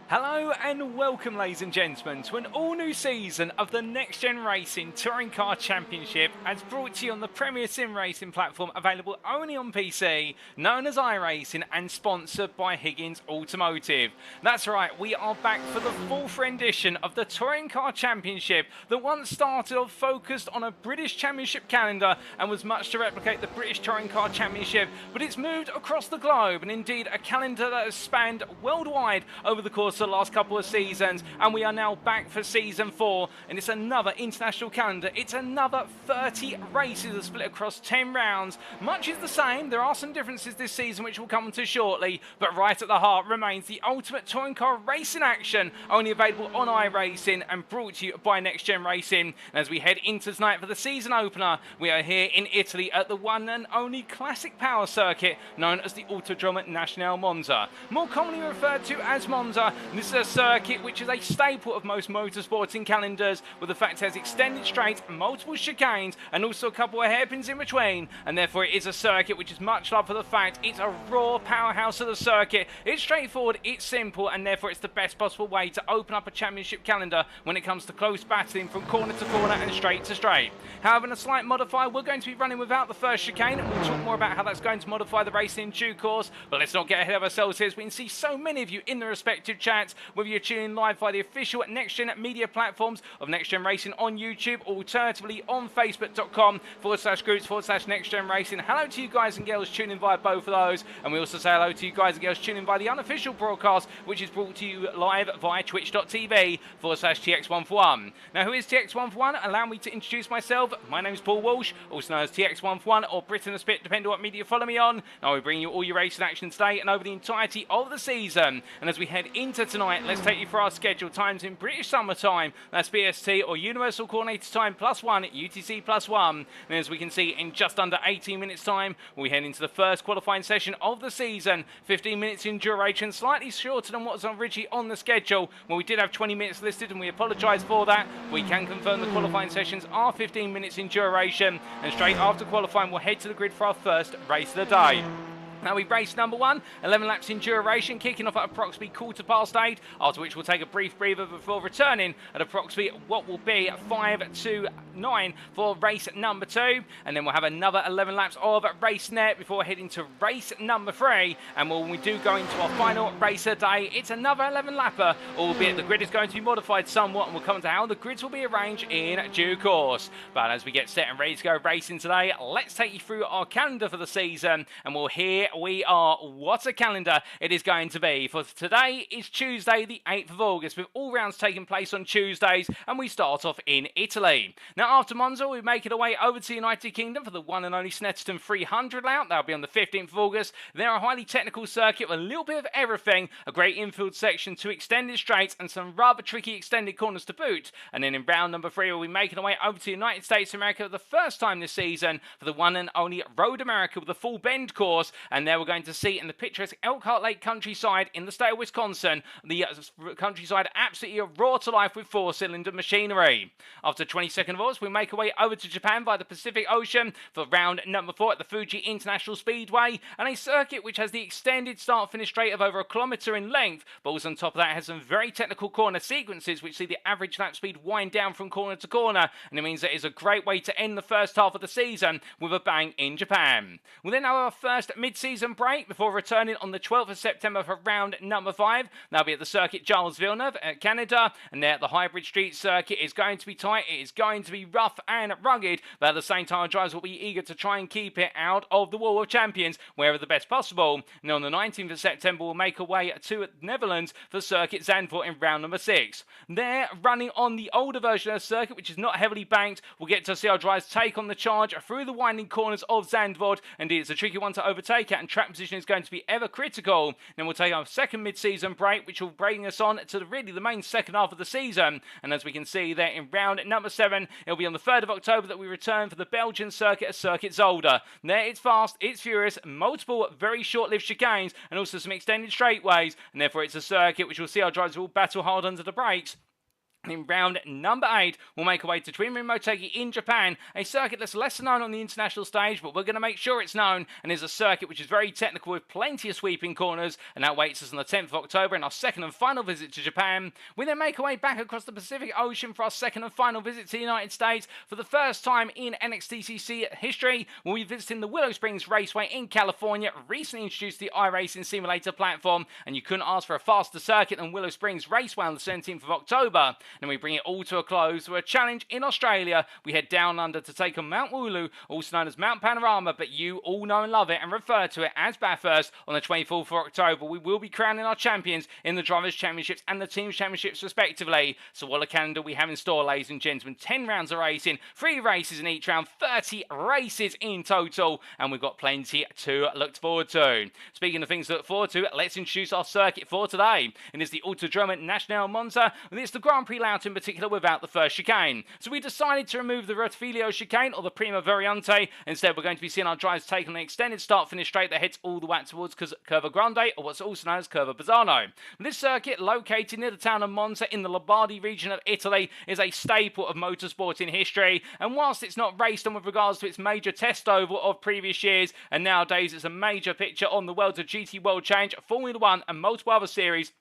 Hello and welcome, ladies and gentlemen, to an all-new season of the NXTGEN Racing Touring Car Championship, as brought to you on the premier sim racing platform available only on PC, known as iRacing, and sponsored by Higgins Automotive. That's right, we are back for the fourth rendition of the Touring Car Championship that once started off focused on a British Championship calendar and was much to replicate the British Touring Car Championship, but it's moved across the globe, and indeed a calendar that has spanned worldwide over the course of the last couple of seasons, and we are now back for season 4, and it's another international calendar. It's another 30 races that split across 10 rounds. Much is the same. There are some differences this season which we'll come to shortly, but right at the heart remains the ultimate touring car racing action, only available on iRacing and brought to you by NXTGEN Racing. And as we head into tonight for the season opener, we are here in Italy at the one and only classic power circuit known as the Autodromo Nazionale Monza, more commonly referred to as Monza. This is a circuit which is a staple of most motorsporting calendars, with the fact it has extended straights, multiple chicanes, and also a couple of hairpins in between, and therefore it is a circuit which is much loved for the fact it's a raw powerhouse of the circuit. It's straightforward, it's simple, and therefore it's the best possible way to open up a championship calendar when it comes to close battling from corner to corner and straight to straight. However, in a slight modifier, we're going to be running without the first chicane, and we'll talk more about how that's going to modify the race in due course. But let's not get ahead of ourselves here, as we can see so many of you in the respective chats, whether you're tuning live via the official NXTGEN media platforms of NXTGEN Racing on YouTube, or alternatively on Facebook.com/groups/NXTGEN Racing. Hello to you guys and girls tuning via both of those, and we also say hello to you guys and girls tuning via the unofficial broadcast, which is brought to you live via twitch.tv/TX141. Now, who is TX141? Allow me to introduce myself. My name is Paul Walsh, also known as TX141 or Britain a Spit, depending on what media you follow me on. Now, we bring you all your racing action today and over the entirety of the season. And as we head into tonight, let's take you through our schedule. Times in British Summer Time, that's BST or Universal Coordinated Time +1, UTC +1. And as we can see, in just under 18 minutes time, we head into the first qualifying session of the season. 15 minutes in duration, slightly shorter than what was originally on the schedule. Well, we did have 20 minutes listed, and we apologise for that. We can confirm the qualifying sessions are 15 minutes in duration, and straight after qualifying, we'll head to the grid for our first race of the day. Now, we race number 1, 11 laps in duration, kicking off at approximately 8:15, after which we'll take a brief breather before returning at approximately what will be 5:29 for race number 2. And then we'll have another 11 laps of race net before heading to race number 3. And when we do go into our final race of the day, it's another 11 lapper, albeit the grid is going to be modified somewhat, and we'll come to how the grids will be arranged in due course. But as we get set and ready to go racing today, let's take you through our calendar for the season, and we'll hear we are. What a calendar it is going to be. For today is Tuesday the 8th of August, with all rounds taking place on Tuesdays, and we start off in Italy. Now, after Monza, we're making our way over to the United Kingdom for the one and only Snetterton 300 layout. That'll be on the 15th of August. They're a highly technical circuit with a little bit of everything, a great infield section, 2 extended straights, and some rather tricky extended corners to boot. And then in round number 3, we'll be making our way over to the United States of America for the first time this season for the one and only Road America with a full bend course. And there we're going to see in the picturesque Elkhart Lake countryside in the state of Wisconsin, the countryside absolutely raw to life with 4-cylinder machinery. After 22nd of August, we make our way over to Japan via the Pacific Ocean for round number 4 at the Fuji International Speedway, and a circuit which has the extended start-finish straight of over 1 kilometre in length, but also on top of that has some very technical corner sequences which see the average lap speed wind down from corner to corner, and it means that it's a great way to end the first half of the season with a bang in Japan. We'll then have our first mid-season break before returning on the 12th of September for round number 5. That'll be at the circuit Charles Villeneuve at Canada, and there the hybrid street circuit is going to be tight, it is going to be rough and rugged, but at the same time our drivers will be eager to try and keep it out of the Wall of Champions wherever the best possible. And on the 19th of September we'll make our way to the Netherlands for circuit Zandvoort in round number 6. There, running on the older version of the circuit, which is not heavily banked, we'll get to see our drivers take on the charge through the winding corners of Zandvoort. Indeed, it's a tricky one to overtake at, and track position is going to be ever critical. Then we'll take our second mid-season break, which will bring us on to the main second half of the season. And as we can see there in round number 7, it'll be on the 3rd of October that we return for the Belgian circuit at Circuit Zolder. There it's fast, it's furious, multiple very short-lived chicanes, and also some extended straightaways, and therefore it's a circuit which will see our drivers all battle hard under the brakes. In round number 8, we'll make our way to Twin Ring Motegi in Japan, a circuit that's less known on the international stage, but we're going to make sure it's known, and is a circuit which is very technical with plenty of sweeping corners, and that waits us on the 10th of October in our second and final visit to Japan. We then make our way back across the Pacific Ocean for our second and final visit to the United States for the first time in NXTCC history. We'll be visiting the Willow Springs Raceway in California, recently introduced the iRacing simulator platform, and you couldn't ask for a faster circuit than Willow Springs Raceway on the 17th of October. Then we bring it all to a close through a challenge in Australia. We head down under to take on Mount Wooloo, also known as Mount Panorama, but you all know and love it and refer to it as Bathurst. On the 24th of October, we will be crowning our champions in the Drivers' Championships and the Teams' Championships respectively. So what a calendar we have in store, ladies and gentlemen. 10 rounds of racing, 3 races in each round, 30 races in total, and we've got plenty to look forward to. Speaking of things to look forward to, let's introduce our circuit for today. And it's the Autodromo Nazionale Monza, and it's the Grand Prix Lauto in particular without the first chicane. So we decided to remove the Rotifilio chicane or the Prima Variante. Instead, we're going to be seeing our drivers take on an extended start-finish straight that heads all the way towards Curva Grande, or what's also known as Curva Bazzano. This circuit, located near the town of Monza in the Lombardy region of Italy, is a staple of motorsport in history, and whilst it's not raced on with regards to its major test oval of previous years, and nowadays it's a major picture on the world of GT World Change, Formula 1 and multiple other series,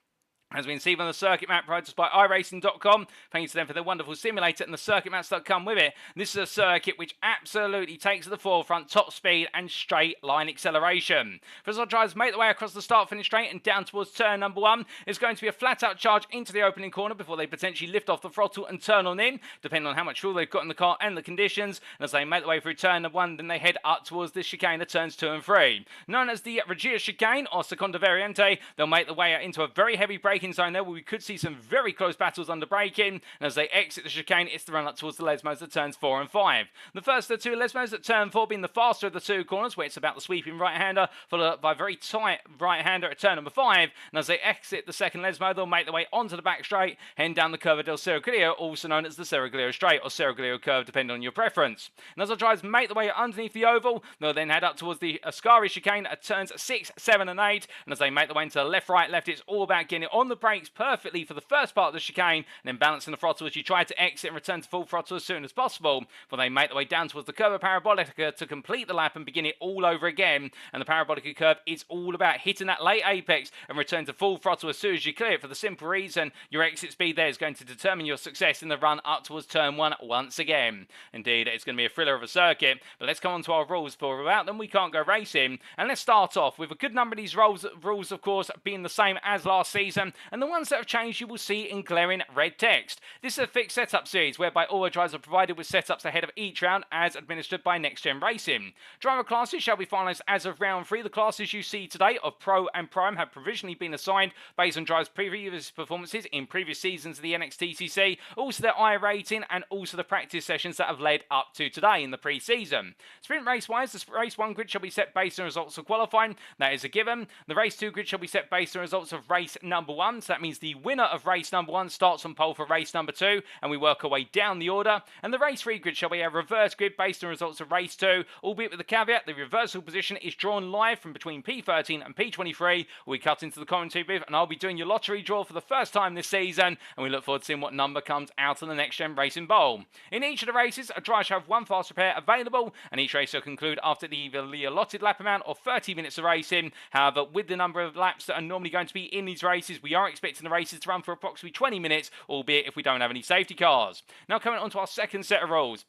as we can see on the circuit map provided by iRacing.com, thanks to them for their wonderful simulator and the circuit maps that come with it. This is a circuit which absolutely takes to the forefront top speed and straight line acceleration. As our drivers make their way across the start-finish straight and down towards turn number 1, it's going to be a flat-out charge into the opening corner before they potentially lift off the throttle and turn on in, depending on how much fuel they've got in the car and the conditions. And as they make their way through turn number 1, then they head up towards this chicane at turns 2 and 3. Known as the Regia chicane or Seconda Variante, they'll make their way into a very heavy braking zone there where we could see some very close battles under braking, and as they exit the chicane, it's the run up towards the Lesmos at turns 4 and 5. The first of the two Lesmos at turn 4 being the faster of the two corners, where it's about the sweeping right-hander, followed up by a very tight right-hander at turn number 5, and as they exit the second Lesmo, they'll make their way onto the back straight, heading down the Curva del Seraglio, also known as the Seraglio Straight or Seraglio Curve, depending on your preference. And as our drivers make their way underneath the oval, they'll then head up towards the Ascari chicane at turns 6, 7 and 8, and as they make their way into the left, right, left, it's all about getting it on the brakes perfectly for the first part of the chicane, and then balancing the throttle as you try to exit and return to full throttle as soon as possible, before they make their way down towards the Curva Parabolica to complete the lap and begin it all over again. And the Parabolica curve is all about hitting that late apex and return to full throttle as soon as you clear it, for the simple reason your exit speed there is going to determine your success in the run up towards turn 1 once again. Indeed, it's going to be a thriller of a circuit, but let's come on to our rules, for without them we can't go racing. And let's start off with a good number of these rules of course being the same as last season, and the ones that have changed you will see in glaring red text. This is a fixed setup series whereby all drivers are provided with setups ahead of each round as administered by NXTGEN Racing. Driver classes shall be finalised as of round 3. The classes you see today of Pro and Prime have provisionally been assigned based on drivers' previous performances in previous seasons of the NXTCC, also their iRating and also the practice sessions that have led up to today in the pre-season. Sprint race-wise, the race 1 grid shall be set based on results of qualifying. That is a given. The race 2 grid shall be set based on results of race number 1, so that means the winner of race number 1 starts on pole for race number 2, and we work our way down the order. And the race 3 grid shall be a reverse grid based on results of race 2, albeit with the caveat the reversal position is drawn live from between P13 and P23. We cut into the commentary booth, and I'll be doing your lottery draw for the first time this season, and we look forward to seeing what number comes out of the Next Gen Racing Bowl. In each of the races, a driver shall have one fast repair available, and each race will conclude after either the allotted lap amount or 30 minutes of racing. However, with the number of laps that are normally going to be in these races, we are expecting the races to run for approximately 20 minutes, albeit if we don't have any safety cars. Now coming on to our second set of rules.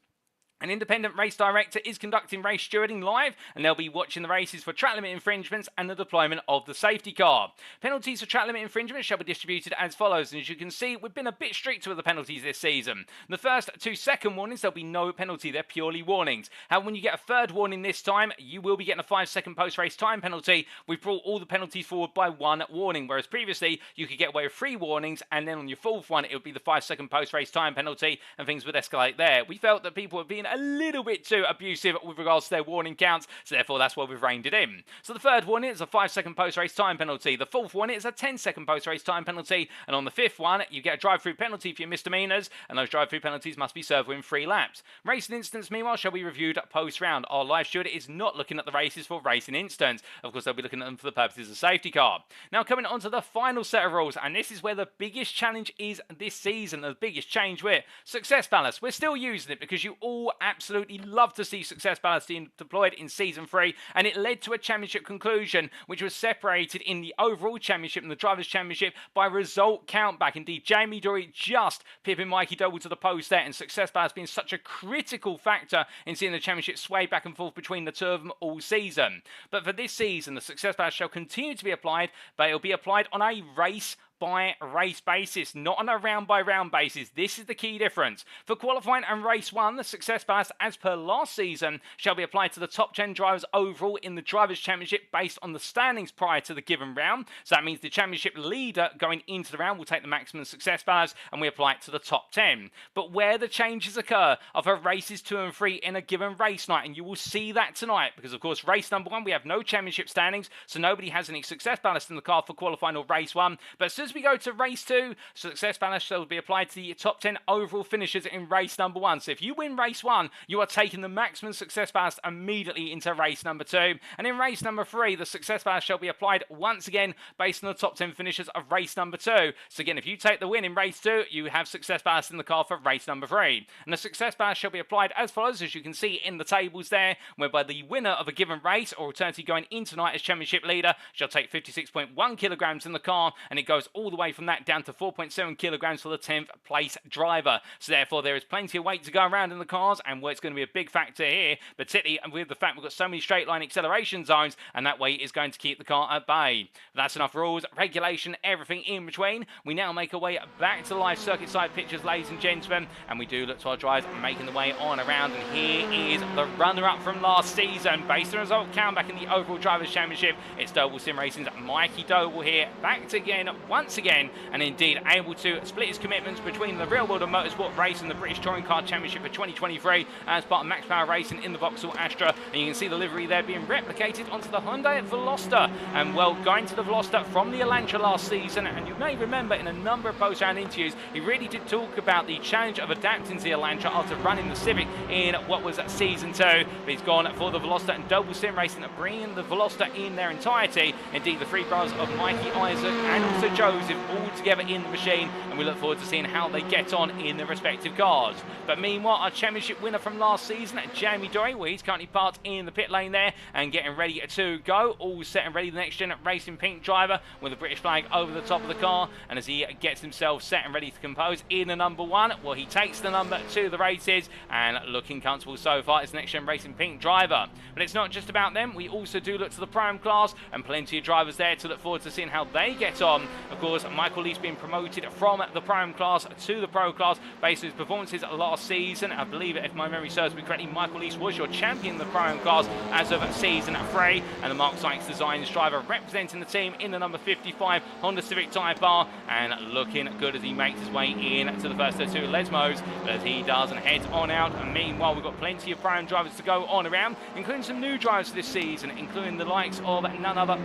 An independent race director is conducting race stewarding live, and they'll be watching the races for track limit infringements and the deployment of the safety car. Penalties for track limit infringements shall be distributed as follows, and as you can see, we've been a bit stricter with the penalties this season. The first 2 second warnings, there'll be no penalty, they're purely warnings. However, when you get a third warning this time, you will be getting a 5-second post-race time penalty. We've brought all the penalties forward by 1 warning, whereas previously you could get away with 3 warnings, and then on your 4th one, it would be the 5-second post-race time penalty, and things would escalate there. We felt that people were being a little bit too abusive with regards to their warning counts, so therefore that's why we've reined it in. So the third warning is a 5-second post-race time penalty. The 4th warning is a 10-second post-race time penalty, and on the 5th one, you get a drive-through penalty for your misdemeanors, and those drive-through penalties must be served within 3 laps. Racing incidents, meanwhile, shall be reviewed post-round. Our live steward is not looking at the races for racing incidents. Of course, they'll be looking at them for the purposes of safety car. Now coming on to the final set of rules, and this is where the biggest challenge is this season, the biggest change with success ballast. We're still using it because you all absolutely love to see success ballast being deployed in Season 3, and it led to a championship conclusion, which was separated in the overall championship and the Drivers' Championship by result countback. Indeed, Jamie Dory just pipping Mikey Doble to the post there, and success ballast being such a critical factor in seeing the championship sway back and forth between the two of them all season. But for this season, the success ballast shall continue to be applied, but it'll be applied on a race by race basis, not on a round by round basis. This is the key difference. For qualifying and race 1, the success ballast, as per last season, shall be applied to the top 10 drivers overall in the Drivers' Championship based on the standings prior to the given round. So that means the championship leader going into the round will take the maximum success ballast, and we apply it to the top 10. But where the changes occur are for races 2 and 3 in a given race night, and you will see that tonight, because of course race number 1 we have no championship standings, so nobody has any success ballast in the car for qualifying or race 1. But as soon as we go to race 2, success ballast will be applied to the top 10 overall finishers in race number 1. So if you win race 1, you are taking the maximum success ballast immediately into race number 2. And in race number 3, the success ballast shall be applied once again based on the top 10 finishers of race number 2. So again, if you take the win in race 2, you have success ballast in the car for race number 3. And the success ballast shall be applied as follows, as you can see in the tables there, whereby the winner of a given race, or alternatively going in tonight as championship leader, shall take 56.1 kilograms in the car, and it goes all the way from that down to 4.7 kilograms for the 10th place driver. So therefore, there is plenty of weight to go around in the cars, and it's going to be a big factor here, particularly with the fact we've got so many straight line acceleration zones, and that weight is going to keep the car at bay. But that's enough rules, regulation, everything in between. We now make our way back to live circuit side pictures, ladies and gentlemen, and we do look to our drivers making the way on around, and here is the runner-up from last season. Based on the result count back in the overall Drivers' Championship, it's Doble Sim Racing's Mikey Doble here, backed again, once again, and indeed able to split his commitments between the real world of motorsport race and the British Touring Car Championship for 2023 as part of Max Power Racing in the Vauxhall Astra. And you can see the livery there being replicated onto the Hyundai Veloster. And well, going to the Veloster from the Elantra last season, and you may remember in a number of post-round interviews, he really did talk about the challenge of adapting to the Elantra after running the Civic in what was season 2. But he's gone for the Veloster, and Doble Sim Racing bringing the Veloster in their entirety. Indeed, the three brothers of Mikey, Isaac and also Joseph all together in the machine, and we look forward to seeing how they get on in their respective cars. But meanwhile, our championship winner from last season, Jamie Dory, well, he's currently parked in the pit lane there and getting ready to go. All set and ready, the next gen Racing Pink driver with the British flag over the top of the car. And as he gets himself set and ready to compose in the number 1, well, he takes the number to the races and looking comfortable so far. It's next gen Racing Pink driver. But it's not just about them. We also do look to the Prime class, and plenty of drivers there to look forward to seeing how they get on. Of course, Michael Lee's been promoted from the Prime class to the Pro class based on his performances last season. I believe, if my memory serves me correctly, Michael Lees was your champion in the Prime class as of season 3, and the Mark Sykes Designs driver representing the team in the number 55 Honda Civic Type R, and looking good as he makes his way in to the first 2 Lesmos, as he does and heads on out. And meanwhile, we've got plenty of Prime drivers to go on around, including some new drivers this season, including the likes of none other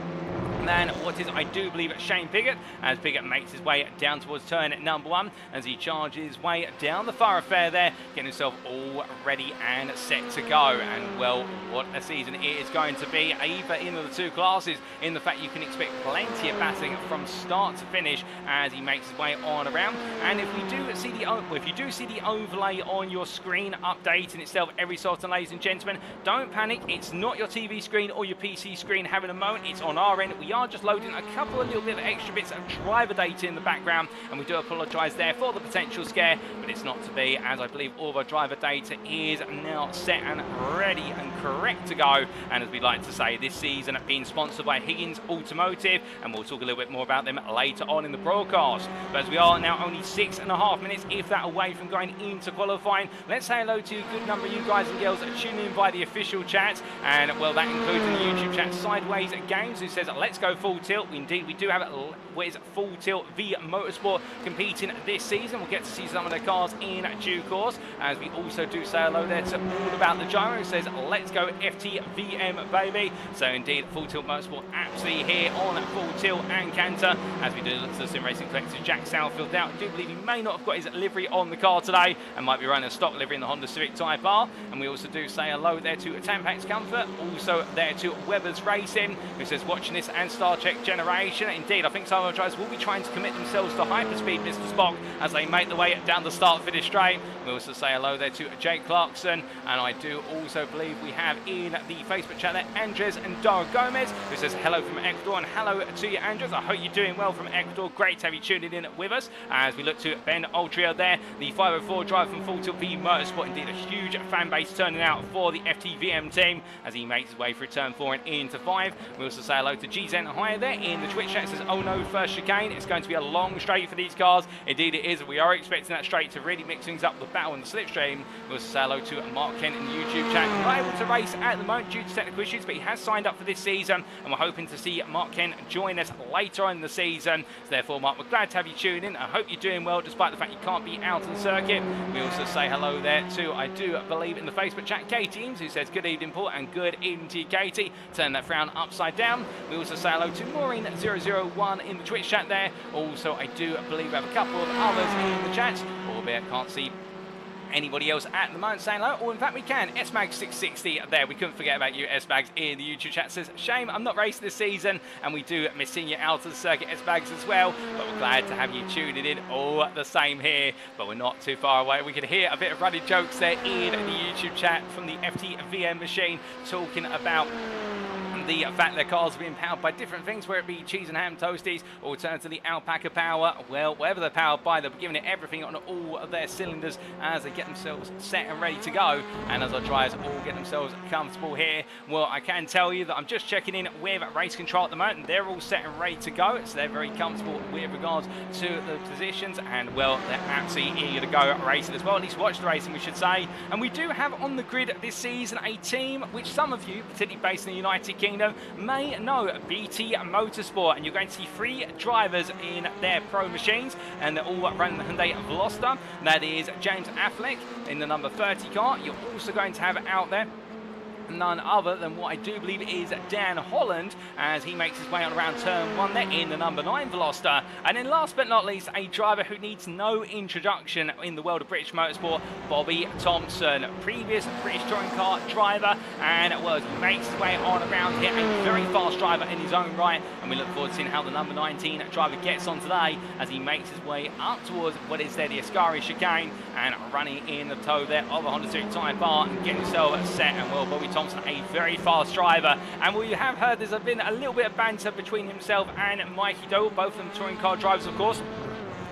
than what is, I do believe, Shane Piggott, as Piggott makes his way down towards turn number 1 as he charges his way down the thoroughfare there, getting himself all ready and set to go. And well, what a season it is going to be, either in the 2 classes, in the fact you can expect plenty of battling from start to finish as he makes his way on around. And if we do see the overlay on your screen updating itself every so often, ladies and gentlemen, don't panic. It's not your TV screen or your PC screen having a moment. It's on our end. We are just loading a couple of little bit of extra bits of driver data in the background, and we do apologise there for the potential scare, but it's not to be, as I believe all of our driver data is now set and ready and correct to go. And as we like to say, this season being sponsored by Higgins Automotive, and we'll talk a little bit more about them later on in the broadcast. But as we are now only 6.5 minutes, if that, away from going into qualifying, let's say hello to a good number of you guys and girls tuning in via the official chat, and well, that includes in the YouTube chat Sideways Games, who says let's go full tilt. Indeed, we do have Full Tilt V Motorsport competing this season. We'll get to see some of their cars in due course, as we also do say hello there to All About the Gyro, who says let's go FTVM baby. So indeed, Full Tilt Motorsport absolutely here on Full Tilt and Canter, as we do look to the Sim Racing Collector Jack Southfield. Now, I do believe he may not have got his livery on the car today and might be running a stock livery in the Honda Civic Type R. And we also do say hello there to Tampax Comfort, also there to Weber's Racing, who says watching this and Star Trek Generation. Indeed, I think some of our drivers will be trying to commit themselves to hyperspeed, Mr. Spock, as they make their way down the start-finish straight. We also say hello there to Jake Clarkson, and I do also believe we have in the Facebook chat there Andres and Dara Gomez, who says hello from Ecuador, and hello to you, Andres. I hope you're doing well from Ecuador. Great to have you tuning in with us. As we look to Ben Altria there, the 504 driver from Full Tilt V Motorsport. Indeed, a huge fan base turning out for the FTVM team as he makes his way through turn 4 and into 5. We also say hello to GZen Higher there in the Twitch chat. Says, oh no, first chicane. It's going to be a long straight for these cars. Indeed it is. We are expecting that straight to really mix things up, the battle and the slipstream. We also say hello to Mark Kent in the YouTube chat. Not able to race at the moment due to technical issues, but he has signed up for this season, and we're hoping to see Mark Kent join us later on in the season. So therefore, Mark, we're glad to have you tuning in. I hope you're doing well despite the fact you can't be out on the circuit. We also say hello there to, I do believe in the Facebook chat, Katie Eames, who says good evening Paul, and good evening to you, Katie. Turn that frown upside down. We also say say hello to Maureen001 in the Twitch chat there. Also, I do believe I have a couple of others in the chat, albeit can't see anybody else at the moment saying hello, or in fact we can. SMAG660 there, we couldn't forget about you. SMAGs in the YouTube chat says, shame I'm not racing this season, and we do miss seeing you out of the circuit, SMAGs, as well, but we're glad to have you tuning in all the same here, but we're not too far away. We can hear a bit of running jokes there in the YouTube chat from the FTVM machine, talking about the fact their cars are being powered by different things, whether it be cheese and ham toasties, or turn to the alpaca power. Well, whatever they're powered by, they're giving it everything on all of their cylinders as they get themselves set and ready to go. And as our drivers all get themselves comfortable here, well, I can tell you that I'm just checking in with race control at the moment, and they're all set and ready to go, so they're very comfortable with regards to the positions, and well, they're absolutely eager to go racing as well, at least watch the racing, we should say. And we do have on the grid this season a team which some of you, particularly based in the United Kingdom, may know, BT Motorsport, and you're going to see 3 drivers in their pro machines, and they're all running the Hyundai Veloster. That is James Affleck in the number 30 car. You're also going to have out there none other than what I do believe is Dan Holland, as he makes his way on around turn 1 there in the number 9 Veloster. And then last but not least, a driver who needs no introduction in the world of British motorsport, Bobby Thompson, previous British touring car driver, and well, he makes his way on around here, a very fast driver in his own right, and we look forward to seeing how the number 19 driver gets on today as he makes his way up towards what is there the Ascari chicane, and running in the toe there of a Honda Civic Type R and getting himself set. And well, Bobby Thompson, a very fast driver, and well, you have heard there's been a little bit of banter between himself and Mikey Doe, both of them touring car drivers, of course,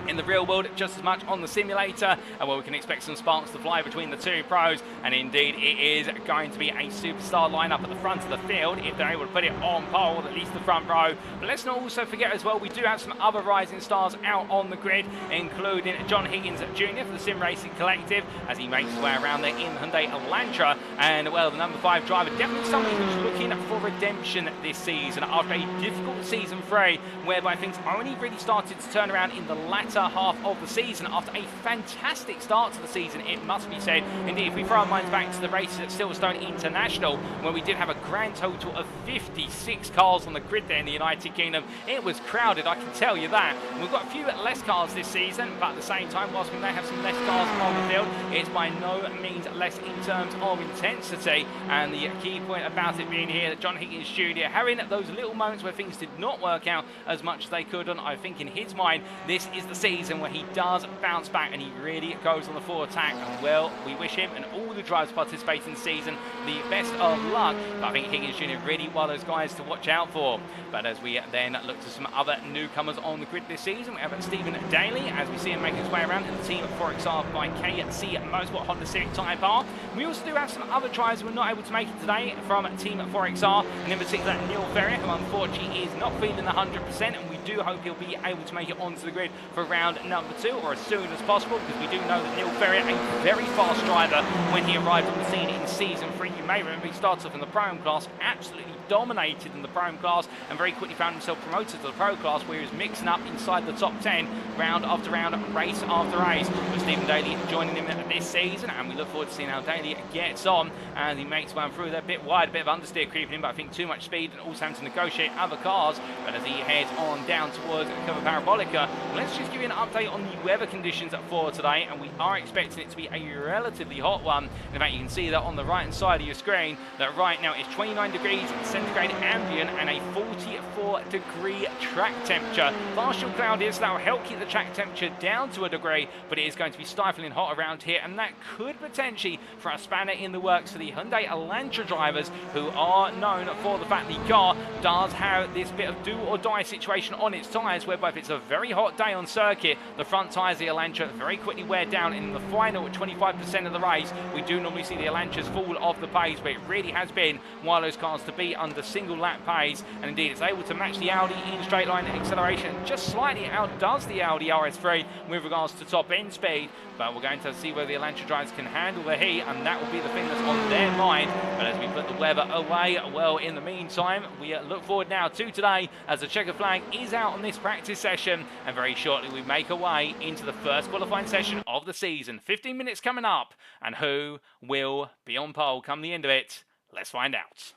in the real world just as much on the simulator, and well, we can expect some sparks to fly between the 2 pros, and indeed it is going to be a superstar lineup at the front of the field if they're able to put it on pole, at least the front row. But let's not also forget as well, we do have some other rising stars out on the grid, including John Higgins Jr. for the Sim Racing Collective, as he makes his way around there in the Hyundai Elantra. And well, the number 5 driver, definitely somebody who's looking for redemption this season after a difficult season 3, whereby things only really started to turn around in the latter half of the season after a fantastic start to the season, it must be said. Indeed, if we throw our minds back to the races at Silverstone International, where we did have a grand total of 56 cars on the grid there in the United Kingdom, it was crowded, I can tell you that. And we've got a few less cars this season, but at the same time, whilst we may have some less cars on the field, it's by no means less in terms of intensity. And the key point about it being here that John Higgins Jr. having those little moments where things did not work out as much as they could, and I think in his mind, this is the season where he does bounce back and he really goes on the full attack. And well, we wish him and all the drivers participating in the season the best of luck. But I think Higgins Jr. really one of those guys to watch out for. But as we then look to some other newcomers on the grid this season, we have Stephen Daly, as we see him make his way around in the team of 4XR by KC Motorsport Honda Civic Type R. We also do have some other drivers who were not able to make it today from Team 4XR, and in particular Neil Ferrier, who unfortunately is not feeling 100%, and we do hope he'll be able to make it onto the grid for round number 2, or as soon as possible, because we do know that Neil Ferrier, a very fast driver, when he arrived on the scene in season 3, you may remember he started off in the Pro class, absolutely dominated in the Pro class, and very quickly found himself promoted to the Pro class, where he was mixing up inside the top 10 round after round, race after race. With Stephen Daly joining him this season, and we look forward to seeing how Daly gets on as he makes one through there, a bit wide, a bit of understeer creeping in, but I think too much speed and also having to negotiate other cars. But as he heads on down towards Cover Parabolica, let's just give you an update on the weather conditions for today, and we are expecting it to be a relatively hot one. In fact, you can see that on the right hand side of your screen that right now it's 29 degrees centigrade ambient and a 44 degree track temperature. Partial cloud is, that will help keep the track temperature down to a degree, but it is going to be stifling hot around here, and that could potentially throw a spanner in the works for the Hyundai Elantra drivers, who are known for the fact the car does have this bit of do or die situation on its tyres, whereby if it's a very hot day on circuit, the front tyres of the Elantra very quickly wear down. In the final 25% of the race, we do normally see the Elantras fall off the pace, but it really has been one of those cars to be under single lap pace, and indeed it's able to match the Audi in straight line acceleration, just slightly outdoes the Audi RS3 with regards to top end speed. But we're going to see whether the Elantra drivers can handle the heat, and that will be the thing that's on their mind. But as we put the weather away, well, in the meantime, we look forward now to today, as the checker flag is out on this practice session, and very shortly we make our way into the first qualifying session of the season. 15 minutes coming up, and who will be on pole come the end of it? Let's find out.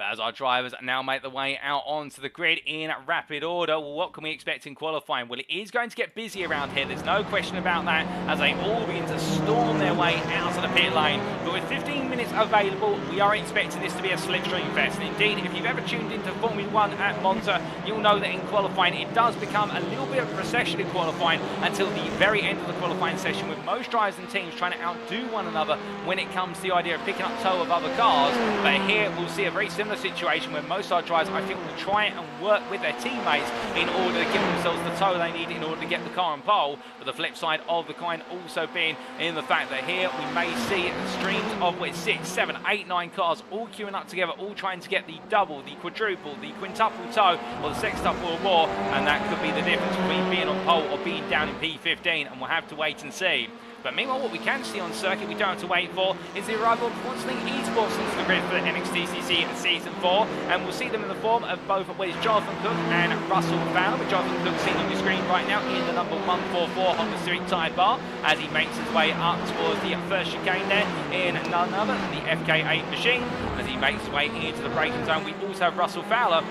But as our drivers now make their way out onto the grid in rapid order, well, what can we expect in qualifying? Well, it is going to get busy around here. There's no question about that, as they all begin to storm their way out of the pit lane. But with 15 minutes available, we are expecting this to be a slipstream fest. And indeed, if you've ever tuned into Formula 1 at Monza, you'll know that in qualifying, it does become a little bit of a procession in qualifying until the very end of the qualifying session, with most drivers and teams trying to outdo one another when it comes to the idea of picking up tow of other cars. But here, we'll see a very similar situation where most of our drivers, I think, will try and work with their teammates in order to give themselves the tow they need in order to get the car on pole. But the flip side of the coin also being in the fact that here we may see streams of 6, 7, 8, 9 cars all queuing up together, all trying to get the double, the quadruple, the quintuple tow, or the sextuple or more, and that could be the difference between being on pole or being down in P15, and we'll have to wait and see. But meanwhile, what we can see on circuit, we don't have to wait for, is the arrival of Quantzling Esports into the grid for the NXTGEN Season 4. And we'll see them in the form of both Jonathan Cook and Russell Fowler, with Jonathan Cook seen on your screen right now in the number 144 Honda Civic Type R, as he makes his way up towards the first chicane there in none other than the FK8 machine. As he makes his way into the braking zone, we also have Russell Fowler,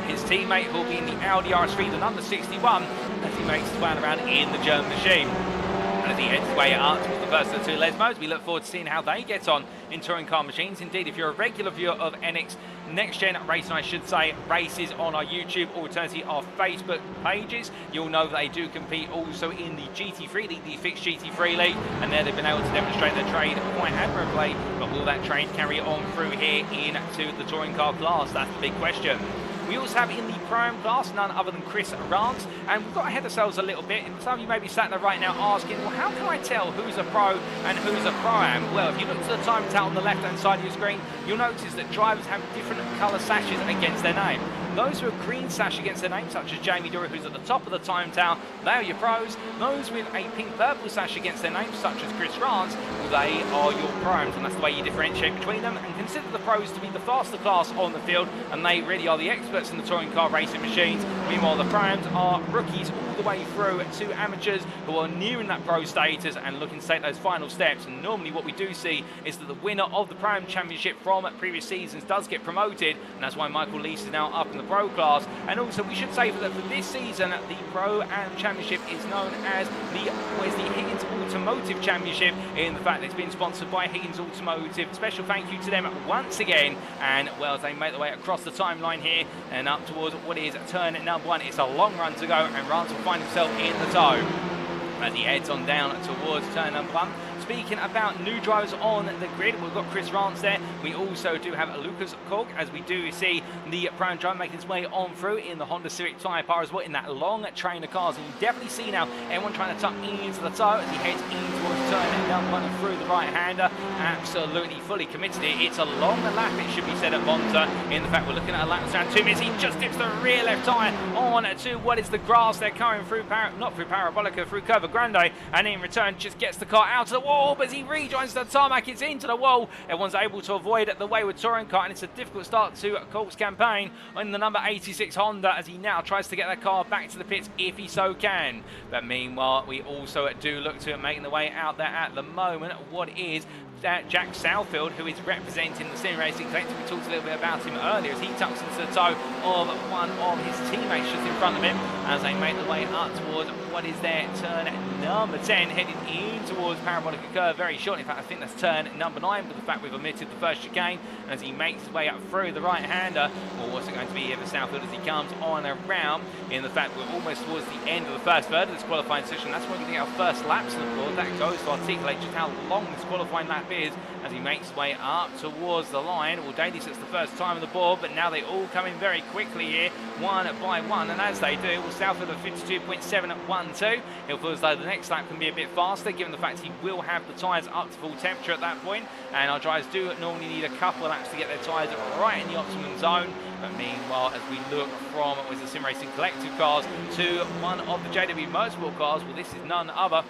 his teammate, will be in the Audi RS3, the number 61, as he makes his way around in the German machine. As he heads his way up towards the first of the two Lesmos, we look forward to seeing how they get on in touring car machines. Indeed, if you're a regular viewer of NXTGEN Racing, I should say, races on our YouTube or alternatively our Facebook pages, you'll know that they do compete also in the GT3 League, the fixed GT3 League, and there they've been able to demonstrate their trade quite admirably. But will that trade carry on through here into the touring car class? That's the big question. We also have in the Pro-Am class none other than Chris Rance, and we've got ahead ourselves a little bit. Some of you may be sat there right now asking, well, how can I tell who's a Pro and who's a Pro-Am? Well, if you look to the time tell on the left-hand side of your screen, you'll notice that drivers have different colour sashes against their name. Those with a green sash against their name, such as Jamie Dewar, who's at the top of the time towel, they are your pros. Those with a pink-purple sash against their name, such as Chris Rance, well, they are your Pro-Ams, and that's the way you differentiate between them. And consider the pros to be the faster class on the field, and they really are the experts in the touring car racing machines. Meanwhile, the Pro-Ams are rookies all the way through to amateurs who are nearing that pro status and looking to take those final steps. And normally what we do see is that the winner of the Pro-Am Championship from previous seasons does get promoted, and that's why Michael Leese is now up in the Pro class. And also we should say that for this season, the Pro-Am Championship is known as the Higgins Automotive Championship, in the fact that it's been sponsored by Higgins Automotive. Special thank you to them once again. And well, as they make their way across the timeline here and up towards what is turn number 1, it's a long run to go, and Rance will find himself in the tow as he heads on down towards turn number 1. Speaking about new drivers on the grid, we've got Chris Rance there. We also do have Lucas Korg, as we do see the Pro-Am driver making his way on through in the Honda Civic Type R as well, in that long train of cars. And you definitely see now everyone trying to tuck into the tow as he heads in towards turn number 1 and through the right-hander. Absolutely fully committed here. It's a long lap, it should be said, at Monza, in the fact we're looking at a lap that's around 2 minutes. He just dips the rear left tyre on to what is the grass. They're coming through, not through Parabolica, through Curva Grande, and in return just gets the car out of the wall. But as he rejoins the tarmac, it's into the wall. Everyone's able to avoid the wayward touring car, and it's a difficult start to Korg's campaign in the number 86 Honda, as he now tries to get that car back to the pits if he so can. But meanwhile, we also do look to making the way out there at the moment what is Jack Southfield, who is representing the Sim Racing Collective. We talked a little bit about him earlier as he tucks into the tow of one of his teammates just in front of him as they make their way up towards what is their turn number 10, heading in towards Parabolica Curve very shortly. In fact, I think that's turn number 9, but the fact we've omitted the first chicane as he makes his way up through the right-hander. Or what's it going to be here for Southfield as he comes on around, in the fact we're almost towards the end of the first third of this qualifying session. That's when we get our first laps on the board. That goes to articulate just how long this qualifying lap is as he makes his way up towards the line. Well, Daly sits the first time on the board, but now they all come in very quickly here, one by one, and as they do, well, Southfield at 52.712. He'll feel as though the next lap can be a bit faster, given the fact he will have the tyres up to full temperature at that point, and our drivers do normally need a couple of laps to get their tyres right in the optimum zone. But meanwhile, as we look from the Sim Racing Collective cars to one of the JW Motorsport cars, well, this is none other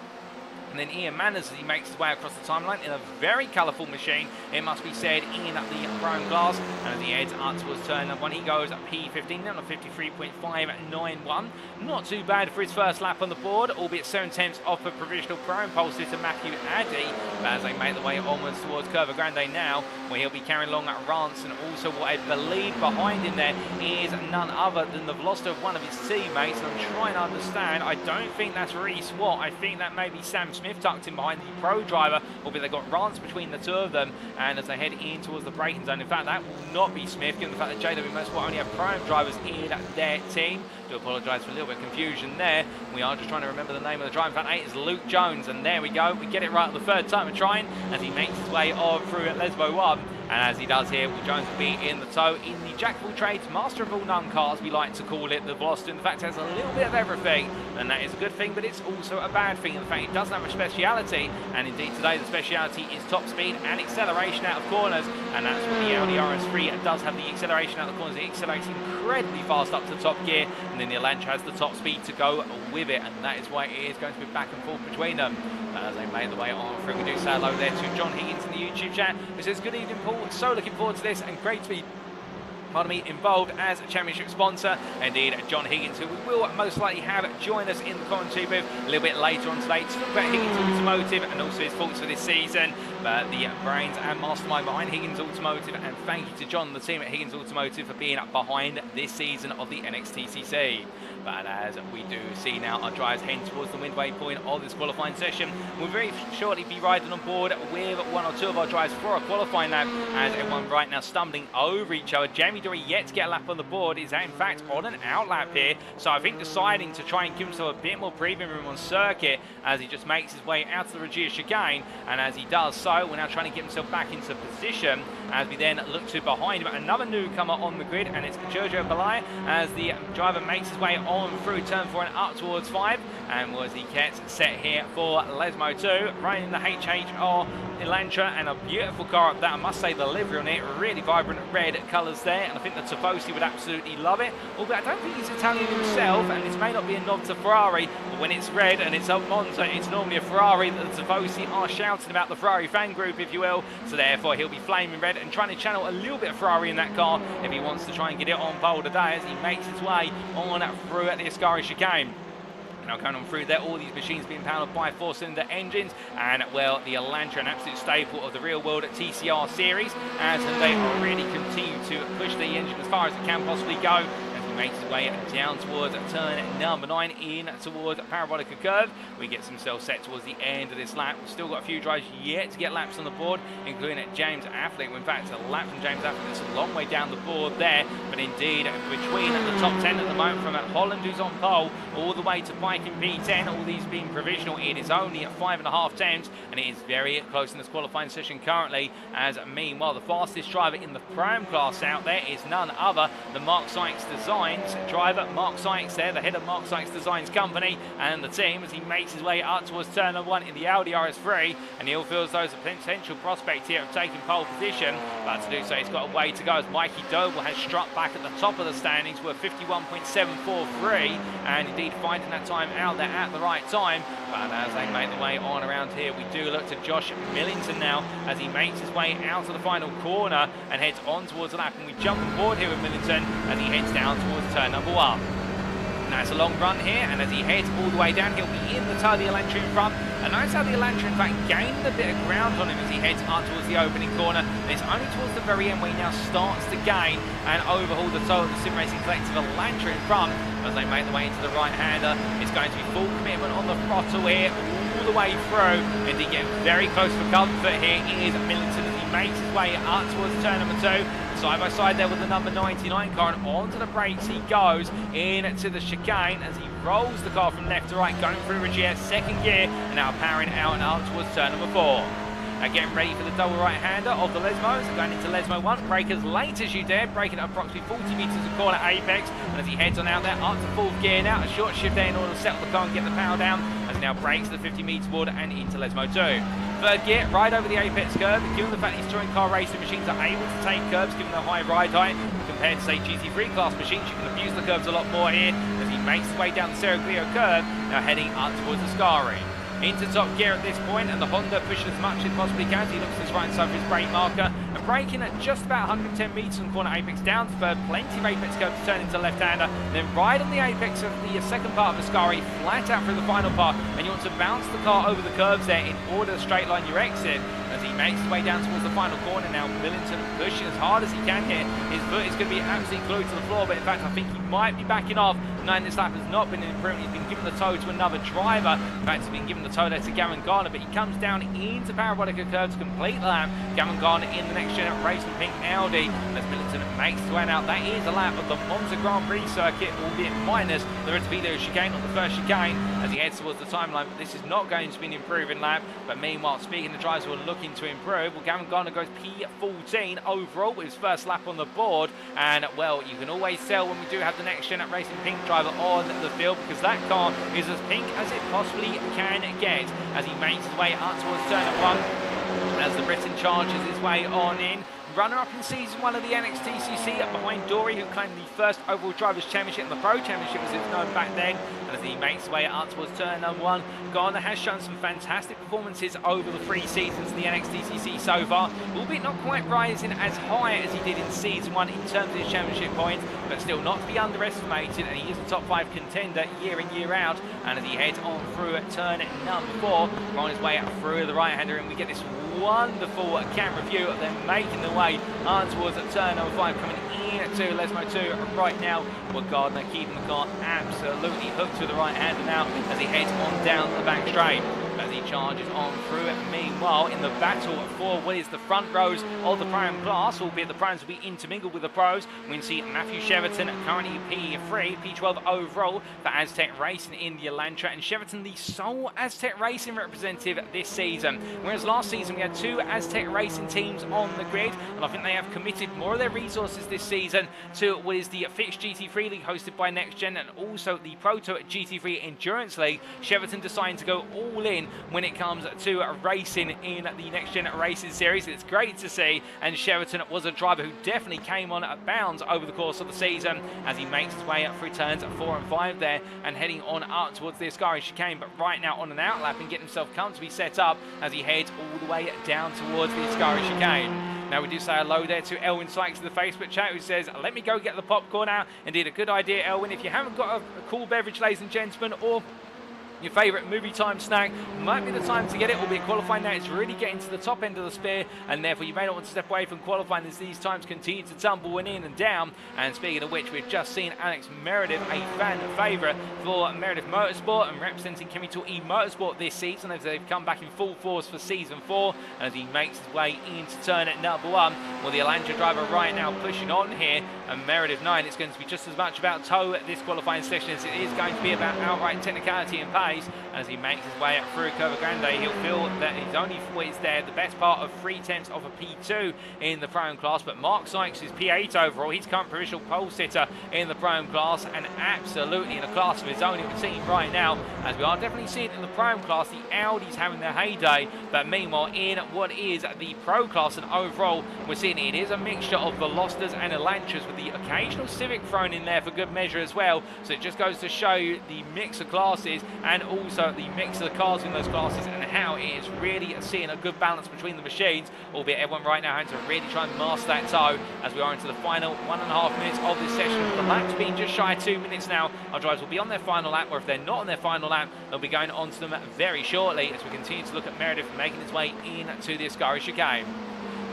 And then Ian Manners as he makes his way across the timeline in a very colourful machine, it must be said, in the Pro class. And as he heads up towards turn number 1, he goes P15 down to 53.591. Not too bad for his first lap on the board, albeit 7/10 off a provisional Pro and pole sitter Matthew Addy. But as they make their way onwards towards Curva Grande now, where he'll be carrying along at Rance, and also what I believe behind him there is none other than the velocity of one of his teammates. And I'm trying to understand, I don't think that's Reese Watt, I think that may be Sam Smith tucked in behind the Pro driver, albeit they've got Rance between the two of them. And as they head in towards the braking zone, in fact that will not be Smith, given the fact that JW Motorsport only have Pro drivers in their team. Do apologise for a little bit of confusion there. We are just trying to remember the name of the driver. In fact, 8 is Luke Jones, and there we go. We get it right the third time of trying as he makes his way on through at Lesbo 1. And as he does here, Will Jones will be in the tow in the Jack of all trades, master of all none car, as we like to call it, the Velocity. In fact, it has a little bit of everything, and that is a good thing, but it's also a bad thing. In fact, it doesn't have a speciality, and indeed today the speciality is top speed and acceleration out of corners, and that's what the Audi RS3 does have, the acceleration out of the corners. It accelerates incredibly fast up to top gear, and then the Elantra has the top speed to go with it, and that is why it is going to be back and forth between them. As they make the way on through, we do say hello there to John Higgins in the YouTube chat, who says, good evening Paul, so looking forward to this and great to be involved as a championship sponsor. Indeed, John Higgins, who we will most likely have join us in the commentary booth a little bit later on today to talk about Higgins Automotive and also his thoughts for this season. But the brains and mastermind behind Higgins Automotive, and thank you to John and the team at Higgins Automotive for being behind this season of the NXTCC. But as we do see now, our drivers heading towards the midway point of this qualifying session. We'll very shortly be riding on board with one or two of our drivers for a qualifying lap, as everyone right now stumbling over each other. Jamie Dory yet to get a lap on the board, is in fact on an out lap here, so I think deciding to try and give himself a bit more breathing room on circuit as he just makes his way out to the Regia chicane. And as he does so, we're now trying to get himself back into position as we then look to behind him another newcomer on the grid, and it's Giorgio Balai as the driver makes his way on through turn 4 and up towards 5, and was he gets set here for Lesmo 2, running the HHR Elantra, and a beautiful car up that. I must say the livery on it, really vibrant red colours there, and I think the Tifosi would absolutely love it, although I don't think he's Italian himself, and this may not be a nod to Ferrari, but when it's red and it's a Monza, it's normally a Ferrari. The Tifosi are shouting about the Ferrari fan group, if you will, so therefore he'll be flaming red and trying to channel a little bit of Ferrari in that car if he wants to try and get it on pole today as he makes his way on through at the Ascari chicane. Now going on through there, all these machines being powered by 4-cylinder engines, and well, the Elantra, an absolute staple of the real world at TCR series, as they are really continue to push the engine as far as it can possibly go. Makes his way down towards turn number 9 in towards Parabolica Curve. We get himself set towards the end of this lap. We've still got a few drivers yet to get laps on the board, including James Affleck. In fact, a lap from James Affleck is a long way down the board there, but indeed between the top 10 at the moment, from Holland, who's on pole, all the way to Pike in P10, all these being provisional, it is only at 5.5 tenths, and it is very close in this qualifying session currently, as meanwhile the fastest driver in the Pram class out there is none other than Mark Sykes Designs driver. Mark Sykes there, the head of Mark Sykes Designs company and the team, as he makes his way up towards turn number 1 in the Audi RS3, and he'll feel as though there's a potential prospect here of taking pole position, but to do so he's got a way to go, as Mikey Doble has struck back at the top of the standings with 51.743, and indeed finding that time out there at the right time. But as they make their way on around here, we do look to Josh Millington now as he makes his way out of the final corner and heads on towards the lap, and we jump on board here with Millington as he heads down towards turn number 1. Now it's a long run here, and as he heads all the way down, he'll be in the tow of the Elantra in front. And notice how the Elantra in fact gained a bit of ground on him as he heads up towards the opening corner. And it's only towards the very end where he now starts to gain and overhaul the tow of the Sim Racing Collective Elantra in front. As they make their way into the right-hander, it's going to be full commitment on the throttle here all the way through, and he gets very close for comfort here is Millington as he makes his way up towards turn number 2. Side by side there with the number 99 car, and onto the brakes he goes into the chicane as he rolls the car from left to right, going through Regia, second gear, and now powering out and up towards turn number 4. Getting ready for the double right-hander of the Lesmos, going into Lesmo 1, brake as late as you dare, braking at approximately 40 metres of corner apex, and as he heads on out there, up to 4th gear now, a short shift there in order to settle the car and get the power down, as he now brakes the 50 metres board and into Lesmo 2. 3rd gear, right over the apex curve, given the fact these touring car racing machines are able to take curves given their high ride height, compared to say GT3 class machines, you can abuse the curves a lot more here, as he makes his way down the Seraglio curve, now heading up towards the Ascari. into top gear at this point, and the Honda pushes as much as it possibly can. He looks to his right and side for his brake marker, and braking at just about 110 metres on corner apex down to third, plenty of apex curve to turn into left-hander, then right on the apex of the second part of the Ascari, flat out through the final part, and you want to bounce the car over the curves there in order to straight line your exit. As he makes his way down towards the final corner now, Millington pushing as hard as he can here. His foot is going to be absolutely glued to the floor, but in fact I think he might be backing off. Knowing this lap has not been an improvement, he's been given the toe to another driver. In fact, he's been given the toe there to Gavin Garner, but he comes down into Parabolica curve to complete the lap. Gavin Garner in the next gen racing pink Audi. As Millington makes his way out, that is a lap of the Monza Grand Prix circuit, albeit minus the Retrovido chicane on the first chicane as he heads towards the timeline. But this is not going to be an improving lap. But meanwhile, speaking of drivers who are looking to improve, well, Gavin Garner goes P14 overall with his first lap on the board. And well, you can always tell when we do have the next gen racing pink driver on the field, because that car is as pink as it possibly can get as he makes his way up towards turn 1 as the Briton charges his way on in. Runner-up in Season 1 of the NXTCC up behind Dory, who claimed the first overall Drivers' Championship and the Pro Championship as it was known back then. And as he makes his way up towards turn 1, Garner has shown some fantastic performances over the 3 seasons of the NXTCC so far, albeit not quite rising as high as he did in Season 1 in terms of his championship points, but still not to be underestimated, and he is a top 5 contender year in, year out. And as he heads on through at turn 4, on his way up through the right-hander, and we get this wonderful camera view of them making the way on towards turn 5, coming into Lesmo 2 right now. Well, Gardner keeping the car absolutely hooked to the right hander now as he heads on down the back straight. As he charges on through it. Meanwhile, in the battle for what is the front rows of the Pro-Am class, albeit the Pro-Ams will be intermingled with the Pros, we can see Matthew Cheverton currently P3, P12 overall for Aztec Racing in the Elantra, and Cheverton the sole Aztec Racing representative this season. Whereas last season we had 2 Aztec Racing teams on the grid, and I think they have committed more of their resources this season to what is the Fitch GT3 League hosted by NextGen, and also the Proto GT3 Endurance League. Cheverton deciding to go all in when it comes to racing in the Next Gen Racing Series. It's great to see, and Cheverton was a driver who definitely came on at bounds over the course of the season as he makes his way up through turns 4 and 5 there and heading on up towards the Ascari chicane, but right now on an outlap and getting himself comfortably set up as he heads all the way down towards the Ascari chicane. Now we do say hello there to Elwin Sykes in the Facebook chat, who says, let me go get the popcorn out. Indeed, a good idea, Elwin. If you haven't got a cool beverage, ladies and gentlemen, or your favourite movie time snack, might be the time to get it, albeit qualifying now it's really getting to the top end of the spear, and therefore you may not want to step away from qualifying as these times continue to tumble in and down. And speaking of which, we've just seen Alex Meredith, a fan favourite for Meredith Motorsport and representing Chemical E Motorsport this season as they've come back in full force for Season 4, and as he makes his way into turn at number 1. Well, the Elantra driver right now pushing on here, and Meredith 9, it's going to be just as much about toe at this qualifying session as it is going to be about outright technicality and pace. As he makes his way up through Curva Grande, he'll feel that his only is there the best part of 3/10 of a P2 in the Pro-Am class, but Mark Sykes is P8 overall. He's current provisional pole sitter in the Pro-Am class, and absolutely in a class of his own, it would seem right now, as we are definitely seeing in the Pro-Am class the Audis having their heyday, but meanwhile in what is the Pro class and overall, we're seeing it is a mixture of Velostas and Elantras with the occasional Civic thrown in there for good measure as well. So it just goes to show you the mix of classes and also the mix of the cars in those classes and how it is really seeing a good balance between the machines, albeit everyone right now having to really try and master that toe as we are into the final 1.5 minutes of this session. The laps being just shy of 2 minutes now. Our drivers will be on their final lap, or if they're not on their final lap, they'll be going on to them very shortly as we continue to look at Meredith making his way into the Ascari chicane.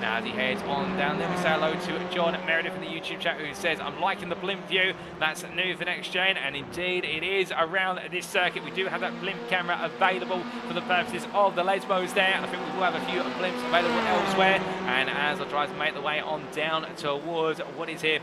Now as he heads on down there, we say hello to John Meredith in the YouTube chat, who says, I'm liking the blimp view. That's new for Next Gen, and indeed it is around this circuit. We do have that blimp camera available for the purposes of the Lesbos there. I think we will have a few blimps available elsewhere. And as the drivers make the way on down towards what is here,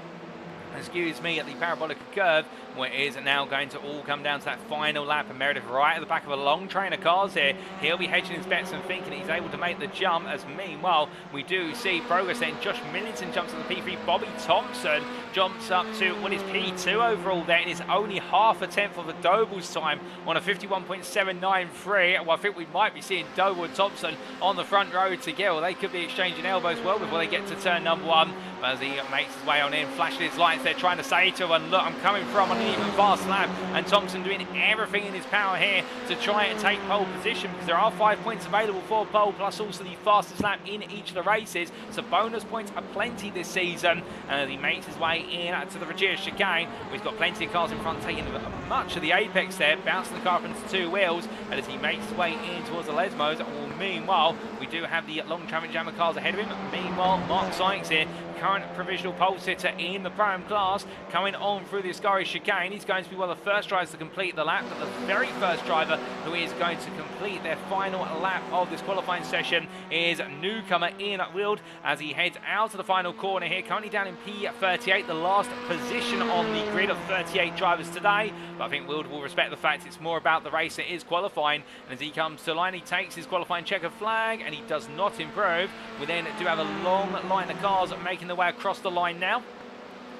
excuse me, at the Parabolica curve, where it is now going to all come down to that final lap, and Meredith right at the back of a long train of cars here. He'll be hedging his bets and thinking he's able to make the jump, as meanwhile we do see progress then. Josh Millington jumps to the P3, Bobby Thompson jumps up to what is P2 overall there, and it's only half a tenth of a Doble's time on a 51.793. Well, I think we might be seeing Doble and Thompson on the front row together. They could be exchanging elbows well before they get to turn number 1. But as he makes his way on in, flashing his lights there, trying to say to everyone, look, I'm coming from on an even faster lap, and Thompson doing everything in his power here to try and take pole position, because there are 5 points available for pole, plus also the fastest lap in each of the races, so bonus points are plenty this season. And as he makes his way in to the Regia chicane, we've got plenty of cars in front taking much of the apex there, bouncing the car up into two wheels, and as he makes his way in towards the Lesmos, well, meanwhile, we do have the long traffic jammer cars ahead of him. Meanwhile, Mark Sykes here, current provisional pole sitter in the Pro-Am class, coming on through the Ascari chicane. He's going to be one of the first drivers to complete the lap, but the very first driver who is going to complete their final lap of this qualifying session is newcomer Ian Wild, as he heads out to the final corner here, currently down in P38, the last position on the grid of 38 drivers today. But I think Wild will respect the fact it's more about the race that is qualifying, and as he comes to line, he takes his qualifying checker flag, and he does not improve. We then do have a long line of cars making their way across the line now.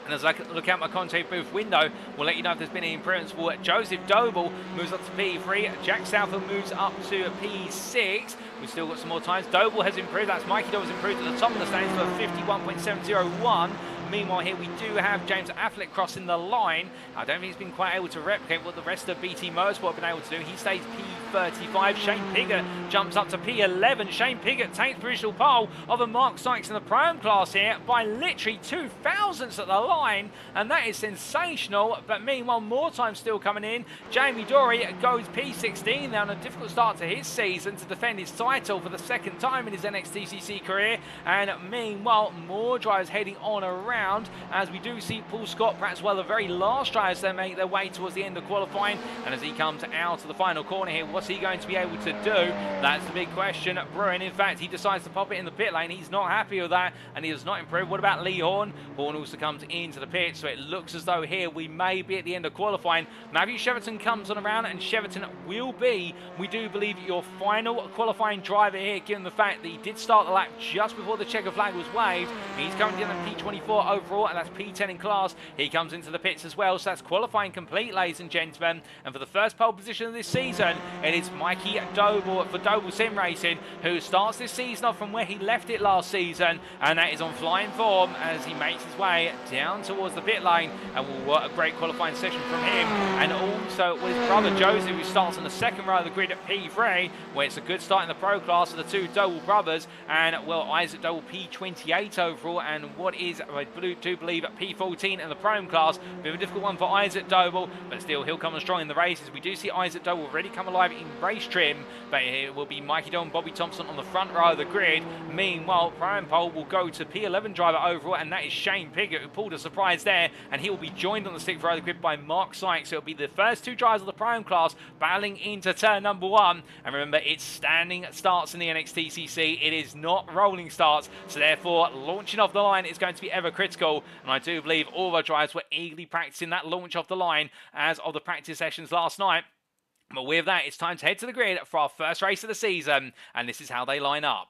And as I look out my contact booth window, we'll let you know if there's been any improvements for Joseph Doble, moves up to P3. Jack Southall moves up to P6. We've still got some more times. Doble has improved. That's Mikey Doble has improved at the top of the standings for 51.701. Meanwhile, here we do have James Affleck crossing the line. I don't think he's been quite able to replicate what the rest of BT Motorsport have been able to do. He stays P35. Shane Piggott jumps up to P11. Shane Piggott takes provisional pole over Mark Sykes in the Pro-Am class here by literally 2 thousandths at the line, and that is sensational. But meanwhile, more time still coming in. Jamie Dory goes P16 now on a difficult start to his season to defend his title for the second time in his NXTCC career. And meanwhile, more drivers heading on around, as we do see Paul Scott, perhaps one of the very last drivers that make their way towards the end of qualifying. And as he comes out of the final corner here, what's he going to be able to do? That's the big question. Bruin, in fact, he decides to pop it in the pit lane. He's not happy with that, and he does not improve. What about Lee Horn? Horn also comes into the pit, so it looks as though here we may be at the end of qualifying. Matthew Cheverton comes on around, and Cheverton will be, we do believe, your final qualifying driver here, given the fact that he did start the lap just before the checker flag was waved. He's currently in the P24 overall, and that's P10 in class. He comes into the pits as well, so that's qualifying complete, ladies and gentlemen. And for the first pole position of this season, it is Mikey Doble for Doble Sim Racing, who starts this season off from where he left it last season, and that is on flying form as he makes his way down towards the pit lane. And what a great qualifying session from him, and also with his brother Joseph, who starts on the second row of the grid at P3, where it's a good start in the pro class for the two Doble brothers. And well, Isaac Doble P28 overall, and what is, I do believe, at P14 in the Pro-Am class. Bit of a difficult one for Isaac Doble, but still he'll come on strong in the races. We do see Isaac Doble already come alive in race trim, but it will be Mikey Doble and Bobby Thompson on the front row of the grid. Meanwhile, Pro-Am pole will go to P11 driver overall, and that is Shane Piggott, who pulled a surprise there, and he will be joined on the 6th row of the grid by Mark Sykes. So it'll be the first two drivers of the Pro-Am class battling into turn number one. And remember, it's standing starts in the NXTCC. It is not rolling starts, so therefore launching off the line is going to be ever critical. And I do believe all our drivers were eagerly practicing that launch off the line as of the practice sessions last night. But with that, it's time to head to the grid for our first race of the season, and this is how they line up.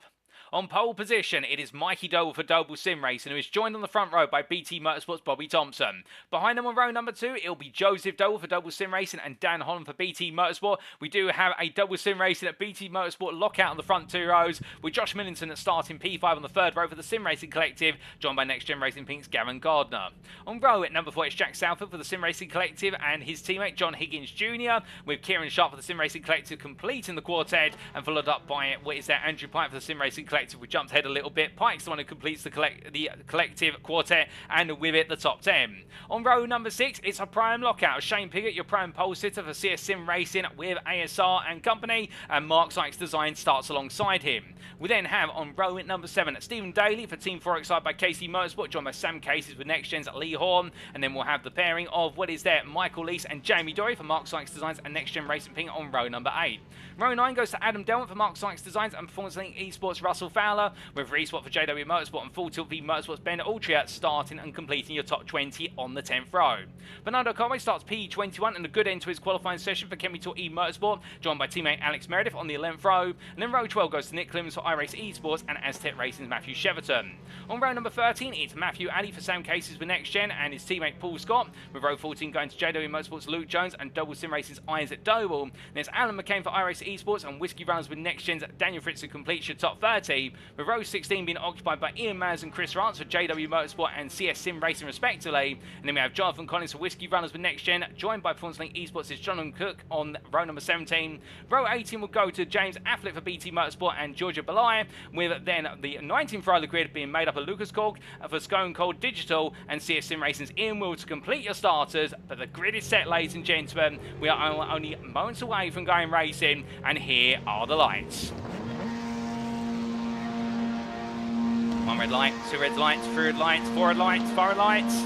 On pole position, it is Mikey Doble for Doble Sim Racing, who is joined on the front row by BT Motorsport's Bobby Thompson. Behind him on row number 2, it'll be Joseph Doble for Doble Sim Racing and Dan Holland for BT Motorsport. We do have a Doble Sim Racing at BT Motorsport lockout on the front two rows, with Josh Millington at starting P5 on the third row for the Sim Racing Collective, joined by Next Gen Racing Pink's Gavin Gardner. On row at number 4, it's Jack Southfield for the Sim Racing Collective and his teammate John Higgins Jr., with Kieran Sharp for the Sim Racing Collective completing the quartet, and followed up by Andrew Pike for the Sim Racing Collective. We jumped ahead a little bit. Pike's the one who completes the collective quartet, and with it the top 10. On row number 6, it's a Pro-Am lockout. Shane Piggott, your Pro-Am pole sitter for CS Sim Racing with ASR and company, and Mark Sykes Design starts alongside him. We then have on row number 7, Stephen Daly for Team 4XI by KC Motorsport, joined by Sam Cases with Next Gen's Lee Horn, and then we'll have the pairing of what is there, Michael Lease and Jamie Dory for Mark Sykes Designs and Next Gen Racing Ping on row number 8. Row 9 goes to Adam Delman for Mark Sykes Designs and Performance Link Esports Russell Fowler, with Respot for JW Motorsport and Full Tilt V Motorsports Ben Altria starting and completing your top 20 on the 10th row. Bernardo Conway starts P21 and a good end to his qualifying session for Kemi Tour E Motorsport, joined by teammate Alex Meredith on the 11th row. And then row 12 goes to Nick Clemens for iRace Esports and Aztec Racing's Matthew Cheverton. On row number 13, it's Matthew Alley for Sam Cases with Next Gen and his teammate Paul Scott, with row 14 going to JW Motorsports Luke Jones and Double Sim Racing's Isaac Doble. There's Alan McCain for iRace Esports and Whiskey Runners with Next Gen's Daniel Fritz, who completes your top 30. lead, with row 16 being occupied by Ian Manners and Chris Rance for JW Motorsport and CS Sim Racing respectively. And then we have Jonathan Collins for Whiskey Runners with Next Gen, joined by Performance Link Esports is Jonathan Cook on row number 17. Row 18 will go to James Affleck for BT Motorsport and Georgia Belay, with then the 19th row of the grid being made up of Lucas Korg for Scone Cold Digital and CS Sim Racing's Ian Will to complete your starters. But the grid is set, ladies and gentlemen. We are only moments away from going racing, and here are the lights. One red light, two red lights, three red lights, four red lights, five red lights.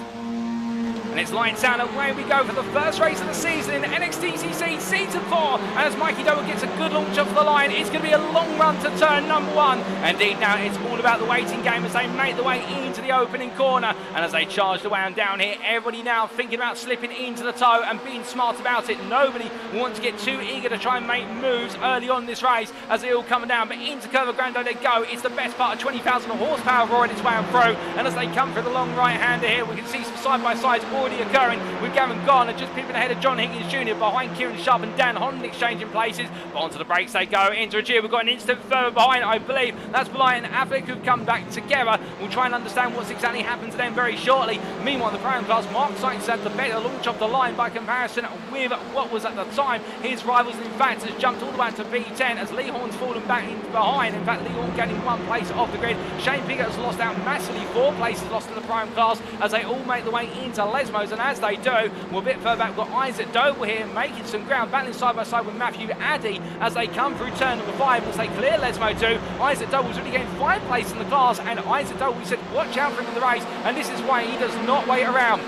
And it's lights out, and away we go for the first race of the season in NXTGEN Season 4. And as Mikey Doble gets a good launch off the line, it's going to be a long run to turn number 1. Indeed, now it's all about the waiting game as they make the way into the opening corner. And as they charge the way on down here, everybody now thinking about slipping into the toe and being smart about it. Nobody wants to get too eager to try and make moves early on in this race as they all coming down. But into Curva Grande they go. It's the best part of 20,000 horsepower roaring its way on through. And as they come through the long right-hander here, we can see some side-by-sides already occurring with Gavin Garner just peeping ahead of John Higgins Jr. behind Kieran Sharp and Dan Holland exchanging places. But onto the brakes they go. Into Regia, we've got an instant further behind, I believe. That's Belay and Affleck who've come back together. We'll try and understand what's exactly happened to them very shortly. Meanwhile, the Prime class, Mark Sykes had the better launch off the line by comparison with what was at the time his rivals. In fact, has jumped all the way to B10 as Lee Horn's fallen back in behind. In fact, Lee Horn getting 1 place off the grid. Shane Piggott has lost out massively, 4 places lost in the Prime class as they all make the way into Lesmos. And as they do, we're a bit further back. We've got Isaac Doble here making some ground, battling side by side with Matthew Addy as they come through turn number 5 as they clear Lesmo 2. Isaac Doble's really getting 5 places in the class, and Isaac Doble, we said watch out for him in the race, and this is why he does not wait around.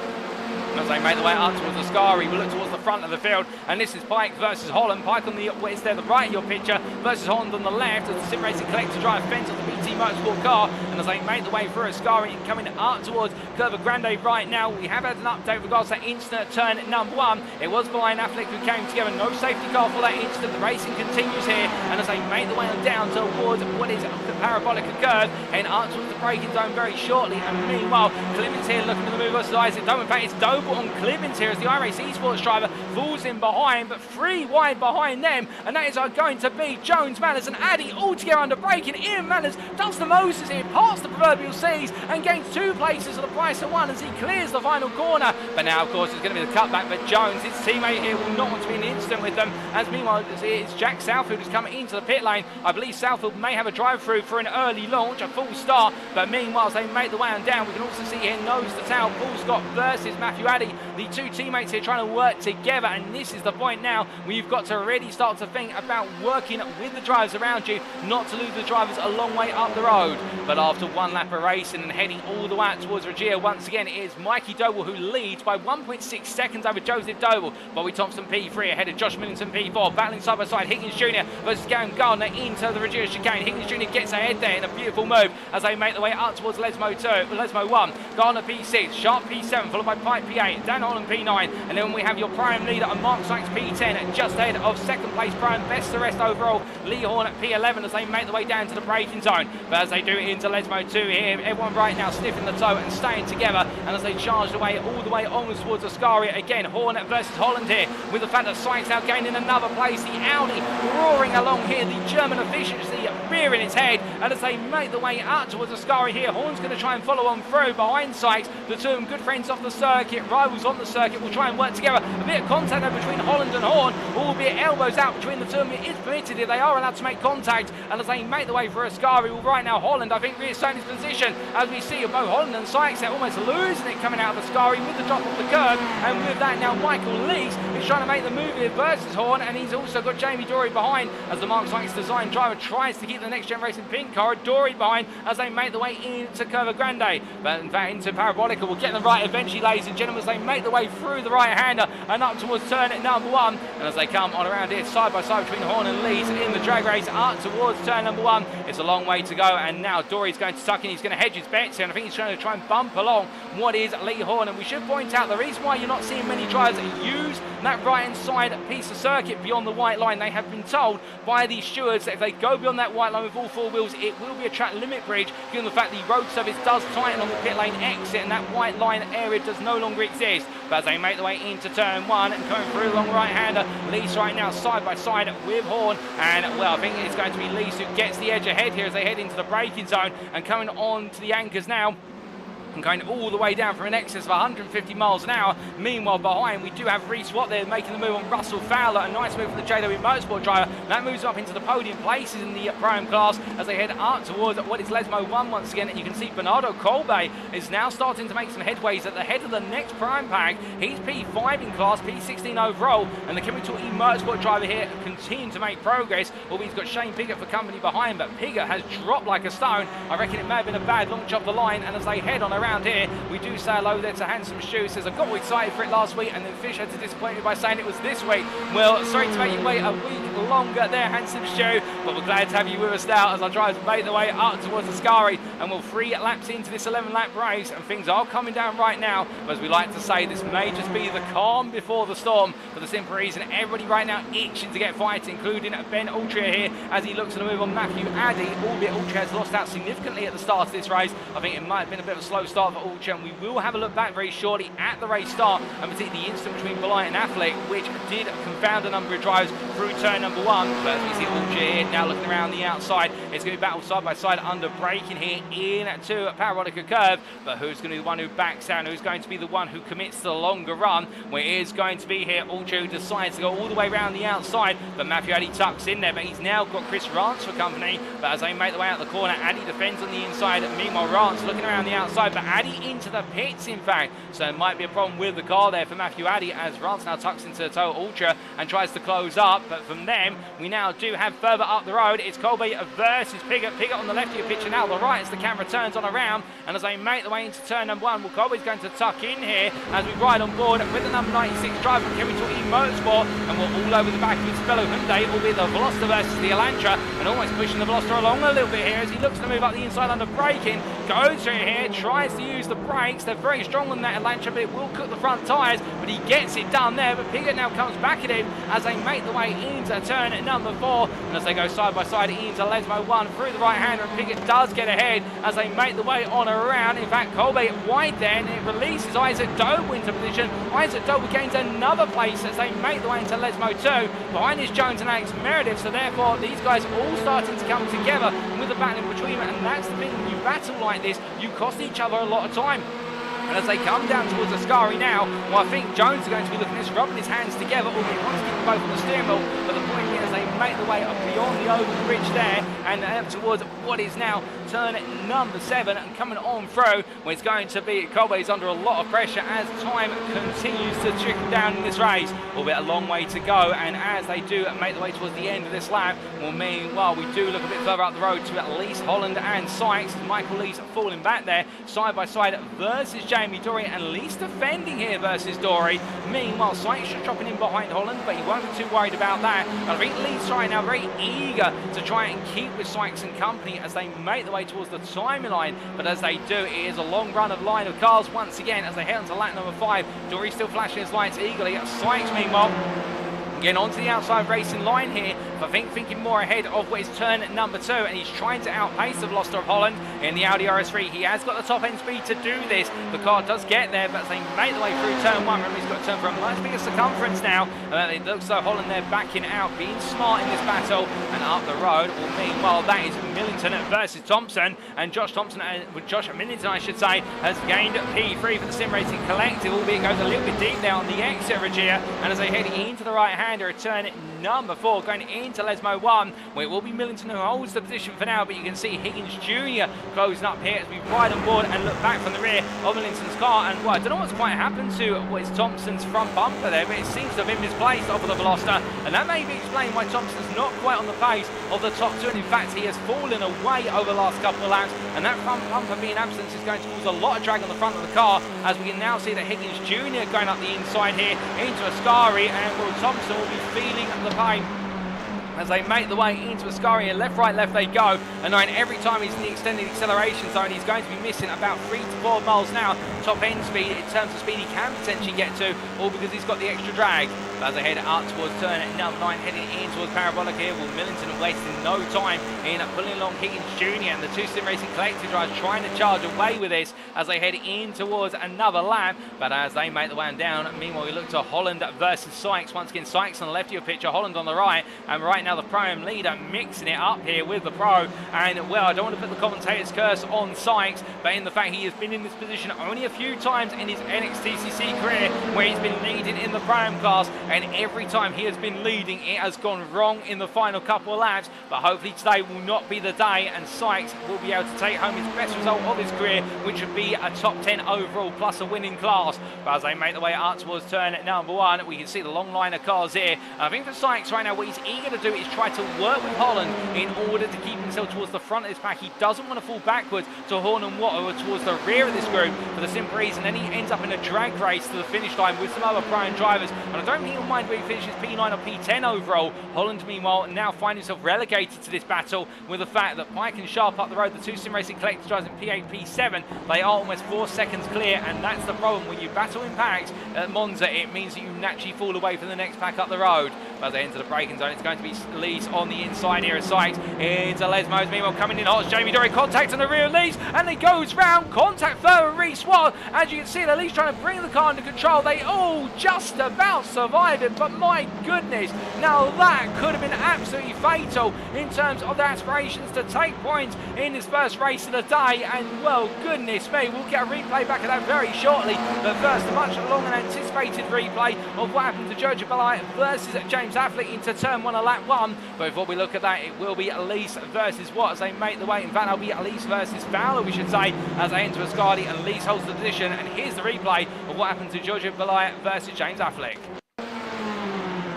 As they make the way up towards Ascari, we look towards the front of the field, and this is Pike versus Holland. Pike on the what's there, the right of your picture, versus Holland on the left as the Sim Racing Collector drive fence of the BT Motorsport car. And as they make the way through Ascari and coming up towards Curva Grande right now, we have had an update with regards to that instant at turn number 1. It was Belay and Affleck who came together, no safety car for that instant. The racing continues here, and as they make the way on down towards what is the parabolic curve, and up towards the braking zone very shortly. And meanwhile, Clemens here looking for the move versus Isaac Doble. In fact, it's Doble on Clemens here as the iRacing Esports driver falls in behind, but 3 wide behind them, and that is going to be Jones, Manners and Addy all together under braking. Ian Manners does the Moses here, past the proverbial seas, and gains 2 places at the price of 1 as he clears the final corner. But now, of course, it's going to be the cutback, but Jones, his teammate here, will not want to be in an instant with them, as meanwhile it's Jack Southfield who's coming into the pit lane. I believe Southfield may have a drive-through for an early launch, a full start, but meanwhile as they make the way on down, we can also see here nose to tail, Paul Scott versus Matthew Addy. The 2 teammates here trying to work together, and this is the point now where you've got to really start to think about working with the drivers around you, not to lose the drivers a long way up the road. But after 1 lap of racing and heading all the way out towards Regia, once again it is Mikey Doble who leads by 1.6 seconds over Joseph Doble. Bobby Thompson P3 ahead of Josh Millington P4, battling side by side Higgins Jr. versus Gavin Gardner into the Regia chicane. Higgins Jr. gets ahead there in a beautiful move as they make the way up towards Lesmo 1, Gardner P6, Sharp P7 followed by Pipe P8, Dan Holland P9, and then we have your Prime leader and Mark Sykes P10 just ahead of second place Prime, best the rest overall Lee Horn at P11 as they make the way down to the braking zone. But as they do it into Lesmo 2 here, everyone right now sniffing the toe and staying together, and as they charge away all the way onwards towards Ascari again, Horn versus Holland here, with the fact that Sykes now gaining another place, the Audi roaring along here, the German efficiency rearing its head, and as they make the way out towards Ascari here, Horn's going to try and follow on through behind Sykes. The 2 of them good friends off the circuit, rivals on the circuit, will try and work together. A bit of contact there between Holland and Horn, albeit elbows out between the 2 of them. It is permitted if they are allowed to make contact, and as they make the way for Ascari, well right now Holland I think reasserting his position as we see both Holland and Sykes they're almost losing it coming out of Ascari with the drop off the curb, and with that now Michael Lees is trying to make the move here versus Horn, and he's also got Jamie Dory behind as the Mark Sykes design driver tries to keep the Next Gen Racing pink car. Dory behind as they make the way into Curva Grande, but in fact into Parabolica. We'll get them right eventually, ladies and gentlemen, as they make the way through the right-hander and up towards turn number 1, and as they come on around here side by side between Horn and Lees in the drag race up towards turn number 1. It's a long way to go, and now Dory's going to tuck in, he's going to hedge his bets here, and I think he's trying to try and bump along what is Lee Horn. And we should point out the reason why you're not seeing many drivers use that that right-hand side piece of circuit beyond the white line. They have been told by the stewards that if they go beyond that white line with all four wheels, it will be a track limit bridge, given the fact the road surface does tighten on the pit lane exit and that white line area does no longer exist. But as they make their way into turn one and coming through along right-hander, Lease right now side by side with Horn, and well, I think it's going to be Lease who gets the edge ahead here as they head into the braking zone and coming on to the anchors now. And going all the way down from an excess of 150 miles an hour. Meanwhile, behind we do have Reese Watt there making the move on Russell Fowler. A nice move from the JW Motorsport driver. That moves up into the podium places in the Pro-Am class as they head up towards what is Lesmo 1 once again. And you can see Bernardo Colbe is now starting to make some headways at the head of the next Pro-Am pack. He's P5 in class, P16 overall. And the Chemical E Motorsport driver here continuing to make progress. Although he's got Shane Piggott for company behind, but Piggott has dropped like a stone. I reckon it may have been a bad launch off the line. And as they head on around here, we do say hello there to Handsome Shoe. Says I got all excited for it last week and then Fish had to disappoint me by saying it was this week. Well, sorry to make you wait a week longer there, Handsome Shoe, but we're glad to have you with us now as our drivers make their way up towards the Ascari, and we're 3 laps into this 11-lap race and things are coming down right now. But as we like to say, this may just be the calm before the storm, for the simple reason everybody right now itching to get fighting, including Ben Ultria here as he looks to move on Matthew Addy, albeit Ultria has lost out significantly at the start of this race. I think it might have been a bit of a slow start for Ultria, and we will have a look back very shortly at the race start, and particularly the incident between Belight and Affleck, which did confound a number of drivers through turn number 1. But as we see Ultria here now looking around the outside, it's going to be battled side by side under braking here into Parabolica curve. But who's going to be the one who backs down? Who's going to be the one who commits to the longer run? Well, it is going to be here Ultria who decides to go all the way around the outside, but Matthew Addy tucks in there, but he's now got Chris Rance for company. But as they make their way out the corner, Addy defends on the inside. Meanwhile, Rance looking around the outside, but Addy into the pits, in fact. So it might be a problem with the car there for Matthew Addy as Rance now tucks into the Total Ultra and tries to close up. But from them, we now do have further up the road. It's Colby versus Piggott. Piggott on the left of your picture now, the right as the camera turns on around. And as they make their way into turn number 1, well, Colby's going to tuck in here as we ride on board with the number 96 driver from Chemical E Motorsport. And we're all over the back of his fellow Hyundai, albeit the Veloster versus the Elantra, and almost pushing the Veloster along a little bit here as he looks to move up the inside under braking. Goes through here, tries to use the brakes. They're very strong on that Elantra, but it will cook the front tyres, but he gets it done there. But Piggott now comes back at him as they make the way into turn number 4, and as they go side by side into Lesmo 1 through the right hander, and Piggott does get ahead as they make the way on around. In fact, Colby wide there, and it releases Isaac Doe into position. Isaac Doe gains another place as they make the way into Lesmo 2. Behind is Jones and Alex Meredith, so therefore these guys all starting to come together with a battle in between them, and that's the thing, when you battle like this, you cost each other a lot of time. And as they come down towards Ascari now, well, I think Jones is going to be looking at this, rubbing his hands together, albeit wants to keep them both on the steering wheel. But the point is they make the way up beyond the oval bridge there and up towards what is now turn number 7, and coming on through, where it's going to be Colby's under a lot of pressure as time continues to trickle down in this race. Albeit a long way to go, and as they do make the way towards the end of this lap, well, meanwhile we do look a bit further up the road to at least Holland and Sykes. Michael Lee's falling back there, side by side versus Jamie Dory, and Lee's defending here versus Dory. Meanwhile, Sykes just dropping in behind Holland, but he won't be too worried about that. And I think Lee's right now very eager to try and keep with Sykes and company as they make the way towards the timing line. But as they do, it is a long run of line of cars once again as they head onto lap number 5. Dory still flashing his lights eagerly. Sykes, meanwhile, getting onto the outside racing line here, but thinking more ahead of what is turn number 2, and he's trying to outpace the Veloster of Holland in the Audi RS3. He has got the top end speed to do this. The car does get there, but as they make the way through turn 1, remember he's got to turn for a much bigger circumference now. It looks like Holland there backing out, being smart in this battle, and up the road. Well, meanwhile, that is Millington versus Thompson, and Josh Millington, I should say, has gained P3 for the Sim Racing Collective, albeit goes a little bit deep there on the exit ridge here, and as they head into the right hander, a turn number 4 going into Lesmo 1, where it will be Millington who holds the position for now, but you can see Higgins Jr. closing up here as we ride on board and look back from the rear of Millington's car. And well, I don't know what's quite happened to what is Thompson's front bumper there, but it seems to have been misplaced off of the Veloster, and that may be explained why Thompson's not quite on the pace of the top 2, and in fact he has fallen away over the last couple of laps, and that front bumper being absent is going to cause a lot of drag on the front of the car, as we can now see that Higgins Jr. going up the inside here into Ascari, and Will Thompson will be feeling the pain as they make the way into Ascari, and left, right, left they go. And knowing every time he's in the extended acceleration zone, he's going to be missing about 3 to 4 miles an hour, top end speed in terms of speed he can potentially get to, or because he's got the extra drag. But as they head up towards turn number 9, heading in towards Parabolic here, Will Millington wasting no time in pulling along Higgins Jr. and the two Sim Racing Collective drivers trying to charge away with this as they head in towards another lap. But as they make the way down, meanwhile we look to Holland versus Sykes. Once again, Sykes on the left of your picture, Holland on the right, and right now the Pro-Am leader mixing it up here with the Pro. And well, I don't want to put the commentator's curse on Sykes, but in the fact he has been in this position only a few times in his NXTCC career where he's been leading in the Pro-Am class, and every time he has been leading it has gone wrong in the final couple of laps. But hopefully today will not be the day, and Sykes will be able to take home his best result of his career, which would be a top 10 overall plus a winning class. But as they make the way up towards turn number 1, we can see the long line of cars here. And I think for Sykes right now, what he's eager to do is try to work with Holland in order to keep himself towards the front of this pack. He doesn't want to fall backwards to Horn and Watt, or towards the rear of this group, for the simple reason then he ends up in a drag race to the finish line with some other Pro-Am drivers. And I don't think he'll mind where he finishes P9 or P10 overall. Holland, meanwhile, now finds himself relegated to this battle with the fact that Pike and Sharp up the road, the two Sim Racing Collective drivers in P8, P7, they are almost 4 seconds clear, and that's the problem. When you battle in packs at Monza, it means that you naturally fall away from the next pack up the road. But as they enter the braking zone, it's going to be Lees on the inside here as Sykes into Lesmos. Meanwhile, coming in hot is Jamie Dory. Contact on the rear of Lees, and he goes round. Contact further Reese Watt. As you can see, Lees trying to bring the car under control. They all just about survive it, but my goodness, now that could have been absolutely fatal in terms of their aspirations to take points in this first race of the day. And well, goodness me, we'll get a replay back of that very shortly. But first, a much longer than anticipated replay of what happened to Jojo Belli versus James Affleck into turn 1 of lap 1. But before we look at that, it will be Elise versus Watt as they make the way. In fact, it'll be Elise versus Fowler, we should say, as they enter Ascardi, and Elise holds the position. And here's the replay of what happened to Jojo Belli versus James Affleck.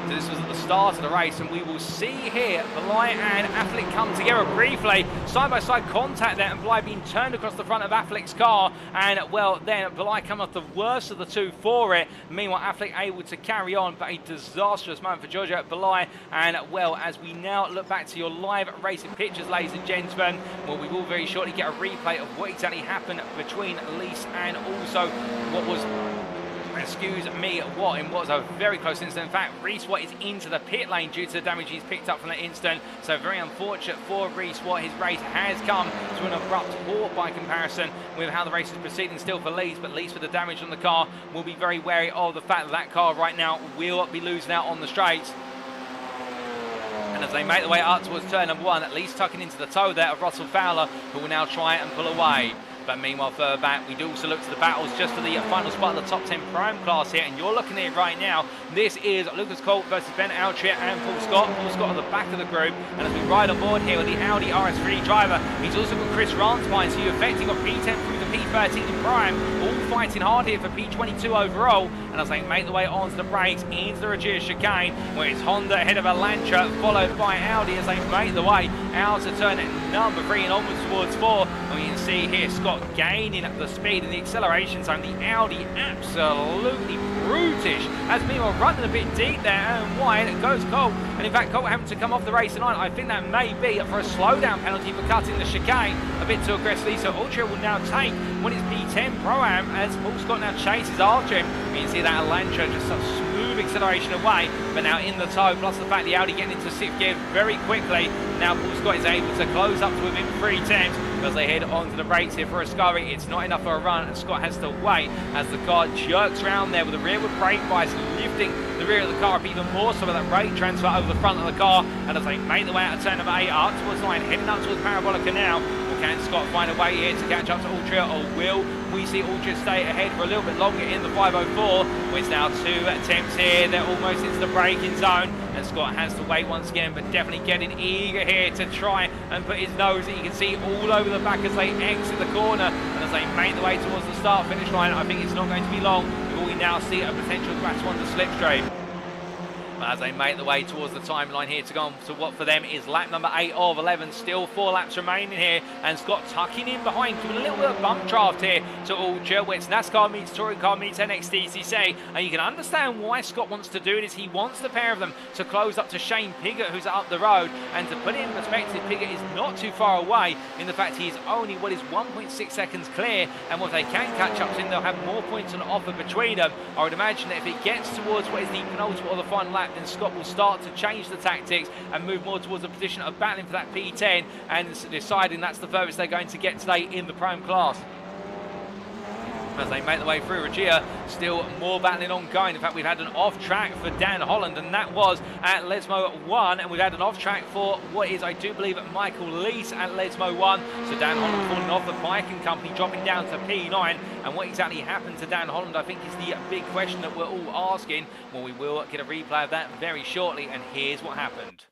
So this was at the start of the race, and we will see here Belli and Affleck come together briefly, side-by-side contact there, and Belli being turned across the front of Affleck's car, and well then Belli come off the worst of the two for it. Meanwhile, Affleck able to carry on, but a disastrous moment for Giorgio Belli. And well, as we now look back to your live racing pictures, ladies and gentlemen, well, we will very shortly get a replay of what exactly happened between Elise and also what was, excuse me, Watt, in what was a very close incident. In fact, Reese Watt is into the pit lane due to the damage he's picked up from that incident. So very unfortunate for Reese Watt. His race has come to an abrupt halt by comparison with how the race is proceeding still for Lees. But Lees, with the damage on the car, will be very wary of the fact that that car right now will be losing out on the straights. And as they make their way up towards turn number 1, at least tucking into the toe there of Russell Fowler, who will now try and pull away. But meanwhile, further back, we do also look to the battles just for the final spot of the top 10 Pro-Am class here. And you're looking at it right now. This is Lucas Colt versus Ben Altria and Paul Scott. Paul Scott on the back of the group. And as we ride on board here with the Audi RS3 driver, he's also got Chris Ransmine. So you're effectively got P10 through the P13 in Pro-Am, all fighting hard here for P22 overall. And as they make the way onto the brakes, into the Regia chicane, where it's Honda ahead of a Lancia, followed by Audi as they make the way out to turn number 3 and onwards towards 4. And we can see here Scott gaining the speed in the acceleration zone. The Audi absolutely brutish, as meanwhile running a bit deep there and wide goes Colt. And in fact, Colt having to come off the race tonight. I think that may be for a slowdown penalty for cutting the chicane a bit too aggressively. So Ultra will now take when it's P10 Pro-Am as Paul Scott now chases after him. You can see that Elantra just such smooth acceleration away, but now in the toe, plus the fact the Audi getting into 6th gear very quickly. Now Paul Scott is able to close up to within 3 tenths as they head onto the brakes here for Ascari. It's not enough for a run, and Scott has to wait as the car jerks around there with the rearward brake bias lifting the rear of the car up even more so with that brake transfer over the front of the car. And as they make the way out of turn number 8 up towards 9, heading up towards Parabolica now. Can Scott find a way here to catch up to Ultra, or will we see Ultra stay ahead for a little bit longer in the 504? It's now 2 attempts here. They're almost into the braking zone, and Scott has to wait once again, but definitely getting eager here to try and put his nose that you can see all over the back as they exit the corner. And as they make the way towards the start-finish line, I think it's not going to be long before we now see a potential Class 1 to slipstream. as they make the way towards the timeline here to go on to what for them is lap number 8 of 11. Still 4 laps remaining here, and Scott tucking in behind, giving a little bit of bump draft here to all It's NASCAR meets Touring Car meets NXTGEN, and you can understand why Scott wants to do it. Is he wants the pair of them to close up to Shane Piggott, who's up the road, and to put it in perspective, Piggott is not too far away in the fact he is only what is 1.6 seconds clear, and what they can catch up to him, they'll have more points on offer between them. I would imagine that if it gets towards what is the penultimate or the final lap, then Scott will start to change the tactics and move more towards a position of battling for that P10 and deciding that's the furthest they're going to get today in the Prime class. As they make their way through Regia, still more battling ongoing. In fact, we've had an off-track for Dan Holland, and that was at Lesmo 1, and we've had an off-track for what is, I do believe, Michael Lees at Lesmo 1. So Dan Holland falling off the bike and company, dropping down to P9. And what exactly happened to Dan Holland, I think, is the big question that we're all asking. Well, we will get a replay of that very shortly, and here's what happened.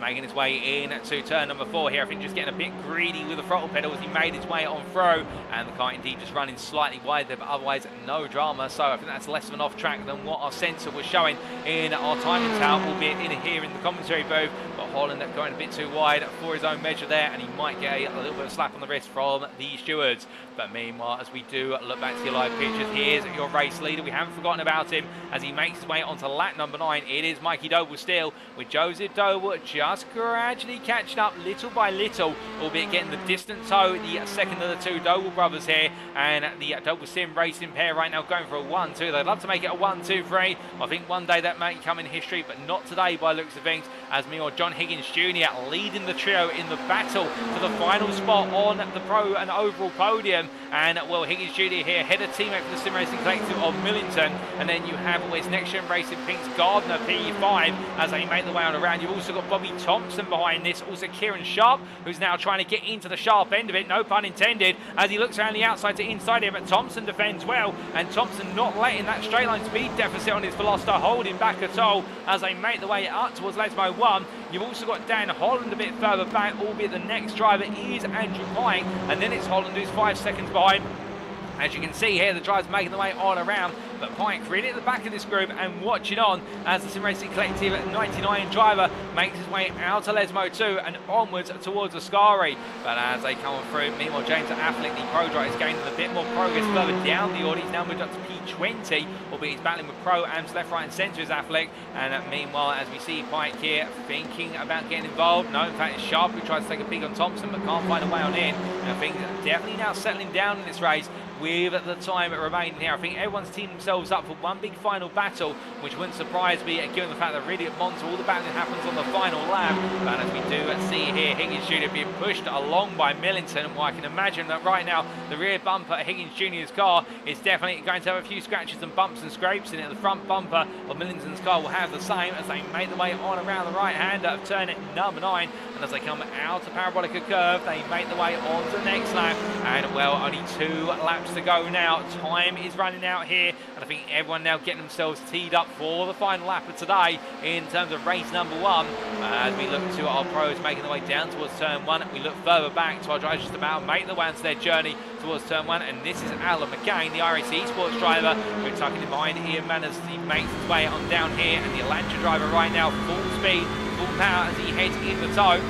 Making his way in to turn number 4 here. I think just getting a bit greedy with the throttle pedal as he made his way on through, and the car indeed just running slightly wide there, but otherwise no drama. So I think that's less of an off track than what our sensor was showing in our timing tower, albeit in here in the commentary booth. But Holland going a bit too wide for his own measure there, and he might get a little bit of slap on the wrist from the stewards. But meanwhile, as we do look back to your live pictures, here's your race leader. We haven't forgotten about him as he makes his way onto lap number 9. It is Mikey Doble still, with Joseph Doble just gradually catching up little by little, albeit getting the distance. So the second of the two Doble brothers here, and the Doble Sim Racing pair right now going for a 1-2. They'd love to make it a 1-2-3. I think one day that may come in history, but not today by looks of things, as me or John Higgins Jr. leading the trio in the battle for the final spot on the pro and overall podium. And well, Higgins Jr. here, head of teammate for the Sim Racing Collective of Millington. And then you have always Next Gen Racing Pink's Gardner P5 as they make the way on around. You've also got Bobby Thompson behind this, also Kieran Sharp, who's now trying to get into the sharp end of it, no pun intended, as he looks around the outside to inside here, but Thompson defends well, and Thompson not letting that straight line speed deficit on his Veloster hold him back at all as they make the way up towards Lesmo 1. You've also got Dan Holland a bit further back, albeit the next driver is Andrew Pike, and then it's Holland who's 5 seconds behind. As you can see here, the drivers making the way on around, but Pike really at the back of this group and watching on as the Sim Racing Collective 99 driver makes his way out to Lesmo 2 and onwards towards Ascari. But as they come on through, meanwhile James Affleck, the pro driver, is gaining a bit more progress further down the order. He's now moved up to P20, albeit he's battling with pro amps left, right and centre is Affleck. And meanwhile, as we see Pike here thinking about getting involved, no, in fact it's Sharp who tries to take a peek on Thompson but can't find a way on in. And I think definitely now settling down in this race with the time remaining here. I think everyone's teamed themselves up for one big final battle, which wouldn't surprise me given the fact that really at Monza all the battling happens on the final lap. But as we do see here, Higgins Jr. being pushed along by Millington. Well, I can imagine that right now the rear bumper at Higgins Jr.'s car is definitely going to have a few scratches and bumps and scrapes in it. The front bumper of Millington's car will have the same as they make the way on around the right hander of turn number 9. And as they come out of Parabolica Curve, they make the way on to the next lap. And well, only 2 laps to go now. Time is running out here, and I think everyone now getting themselves teed up for the final lap of today in terms of race number 1. As we look to our pros making their way down towards turn 1, we look further back to our drivers just about make the way onto their journey towards turn 1, and this is Alan McCain, the iRacing Esports driver, who's tucking in behind Ian Manners as he makes his way on down here, and the Elantra driver right now full speed, full power as he heads in the toe.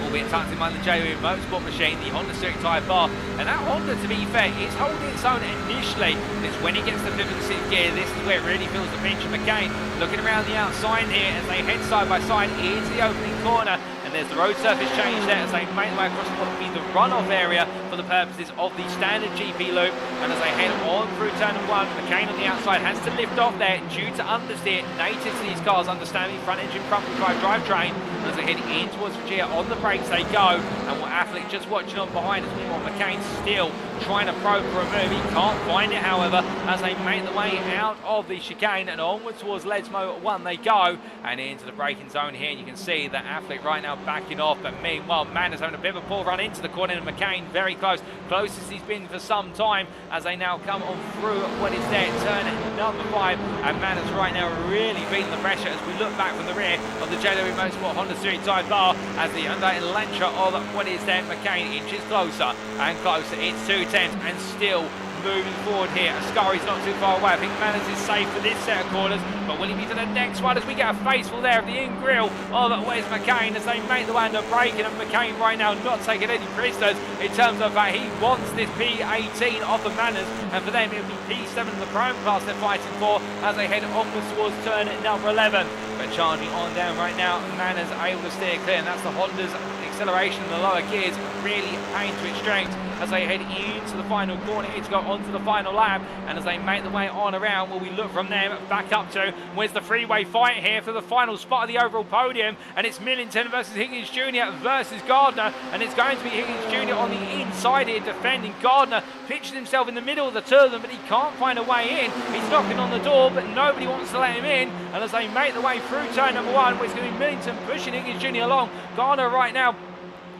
Albeit tucked in behind the JW Motorsport machine, the Honda Civic Type R. And that Honda, to be fair, is holding its own initially. It's when he gets the 5th and 6th gear, this is where it really feels the pinch of McCain. Looking around the outside here as they head side by side into the opening corner. And there's the road surface change there as they make their way across what will be the runoff area for the purposes of the standard GP loop. And as they head on through turn 1, McCain on the outside has to lift off there due to understeer native to these cars, understanding front engine, front wheel drive drivetrain. And as they head in towards Regia, on the brakes they go. And what Affleck just watching on behind us, meanwhile McCain still trying to probe for a move. He can't find it, however, as they make the way out of the chicane and onward towards Lesmo 1 they go. And into the braking zone here, and you can see that Affleck right now backing off, but meanwhile Manners having a bit of a poor run into the corner, and McCain very close, closest he's been for some time, as they now come on through what is there, turn number 5, and Manners right now really beating the pressure as we look back from the rear of the JW Motorsport Honda Civic Type R, as the Hyundai Elantra of what is there, McCain inches closer and closer. It's 2 tenths and still moving forward here. Ascari's not too far away. I think Manners is safe for this set of corners, but will he be to the next one as we get a faceful there of the in-grill of Wes McCain as they make the way under braking, and McCain right now not taking any prisoners in terms of that he wants this P18 off of Manners, and for them it will be P7 in the Chrome class they're fighting for as they head onwards towards turn number 11. But charging on down right now, Manners able to steer clear, and that's the Honda's acceleration in the lower gears really paying to its strength as they head into the final corner here to go onto the final lap. And as they make the way on around, will we look from them back up to where's the freeway fight here for the final spot of the overall podium, and it's Millington versus Higgins Jr. versus Gardner, and it's going to be Higgins Jr. on the inside here defending. Gardner pitches himself in the middle of the two of them, but he can't find a way in. He's knocking on the door, but nobody wants to let him in, and as they make the way through turn number 1, where it's going to be Millington pushing Higgins Jr. along. Gardner right now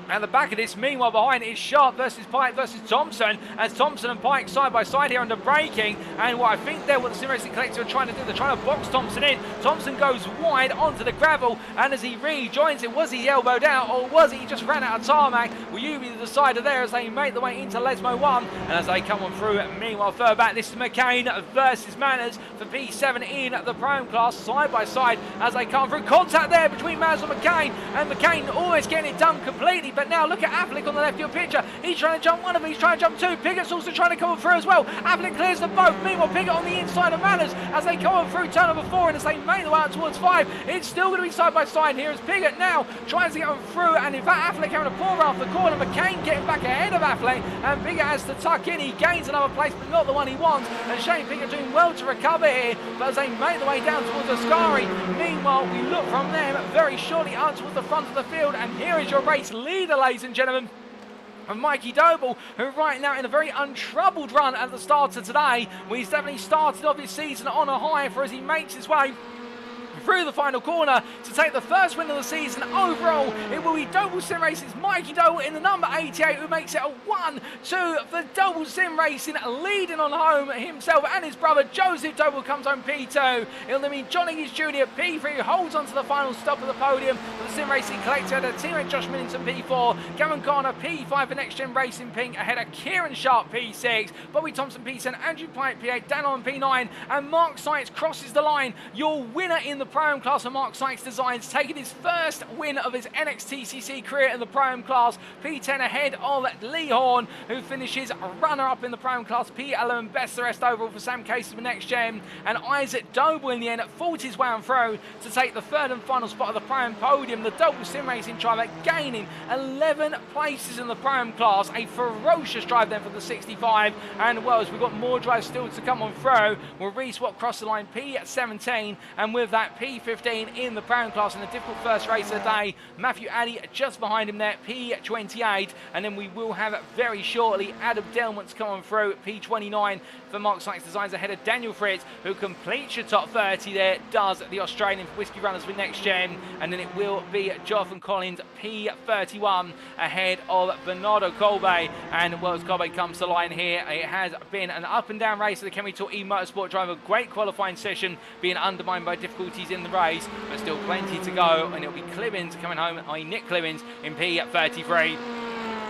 at the back of this. Meanwhile, behind it is Sharp versus Pike versus Thompson, as Thompson and Pike side by side here under braking. And what I think there, what the Sim Racing Collective are trying to do, they're trying to box Thompson in. Thompson goes wide onto the gravel, and as he rejoins it, was he elbowed out, or was he just ran out of tarmac? Will you be the decider there as they make the way into Lesmo 1, and as they come on through. Meanwhile, further back, this is McCain versus Manners for P7 in the Prime class, side by side as they come through. Contact there between Manners and McCain almost getting it done completely. But now look at Affleck on the left field picture. He's trying to jump one of them. He's trying to jump two. Pigot's also trying to come on through as well. Affleck clears them both. Meanwhile, Pigot on the inside of Manners as they come on through turn number 4, and as they make the way out towards 5, it's still going to be side by side here as Pigot now tries to get on through, and in fact Affleck having a poor run off the corner. McCain getting back ahead of Affleck, and Pigot has to tuck in. He gains another place, but not the one he wants, and Shane Pigot doing well to recover here, but as they make the way down towards Ascari. Meanwhile, we look from them very shortly out towards the front of the field, and here is your race leader, ladies and gentlemen, of Mikey Doble, who right now in a very untroubled run at the start of today. Well, he's definitely started off his season on a high for as he makes his way through the final corner to take the first win of the season overall. It will be Doble Sim Racing's Mikey Doble in the number 88, who makes it a 1-2 for Doble Sim Racing, leading on home himself and his brother Joseph Doble comes home P2. It'll then be John Higgins Jr. P3, who holds on to the final stop of the podium for the Sim Racing Collector. The teammate Josh Millington P4, Cameron Garner P5 for Next Gen Racing Pink, ahead of Kieran Sharp P6, Bobby Thompson P7, Andrew Pike P8, Dan on P9, and Mark Sykes crosses the line. Your winner in the Prime class of Mark Sykes Designs, taking his first win of his NXTCC career in the Prime class. P10 ahead of Lee Horn, who finishes runner-up in the Prime class. P11 best the rest overall for Sam Casey for Next Gen, and Isaac Doble in the end fought his way on through to take the third and final spot of the Prime podium. The Doble Sim Racing driver gaining 11 places in the Prime class. A ferocious drive then for the 65, and well, as we've got more drives still to come on through, we'll re-swap across the line P17, and with that P15 in the Prime class in a difficult first race of the day. Matthew Addy just behind him there, P28, and then we will have very shortly Adam Delmont's coming through, P29 for Mark Sykes Designs, ahead of Daniel Fritz, who completes your top 30 there, does the Australian Whiskey Runners with Next Gen, and then it will be Jonathan Collins, P31, ahead of Bernardo Colbe. And well, as Colbe comes to line here, it has been an up and down race for the Kemi Tour E-Motorsport driver. Great qualifying session, being undermined by difficulties in the race, but still plenty to go, and it'll be Clibbins coming home, i.e. Nick Clibbins in P33.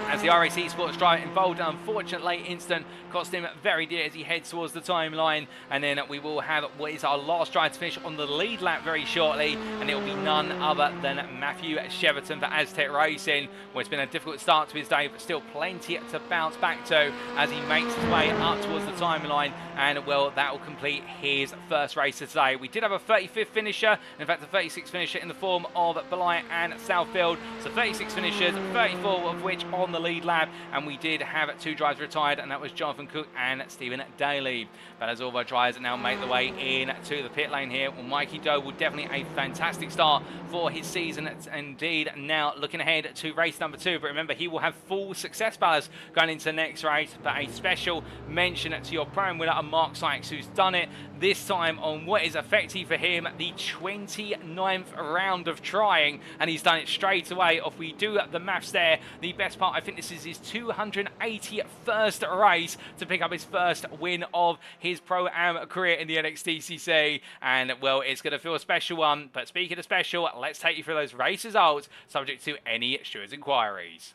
As the iRacing Esports driver involved an unfortunate late incident cost him very dear as he heads towards the timeline, and then we will have what is our last drive to finish on the lead lap very shortly, and it will be none other than Matthew Cheverton for Aztec Racing. Well, it's been a difficult start to his day, but still plenty to bounce back to as he makes his way up towards the timeline, and well, that will complete his first race of today. We did have a 35th finisher, in fact a 36th finisher in the form of Belay and Southfield, so 36 finishers, 34 of which on the lead lap, and we did have 2 drivers retired, and that was Jonathan Cook and Stephen Daly. But as all of our drivers now make the way in to the pit lane here, well, Mikey Doble definitely a fantastic start for his season indeed. Now looking ahead to race number 2, but remember he will have full success ballast going into the next race, but a special mention to your Prime winner Mark Sykes, who's done it this time on what is effective for him the 29th round of trying, and he's done it straight away. If we do the maths there, the best part, I think this is his 281st race to pick up his first win of his Pro-Am career in the NXTCC, and well, it's going to feel a special one. But speaking of special, let's take you through those race results subject to any stewards' inquiries.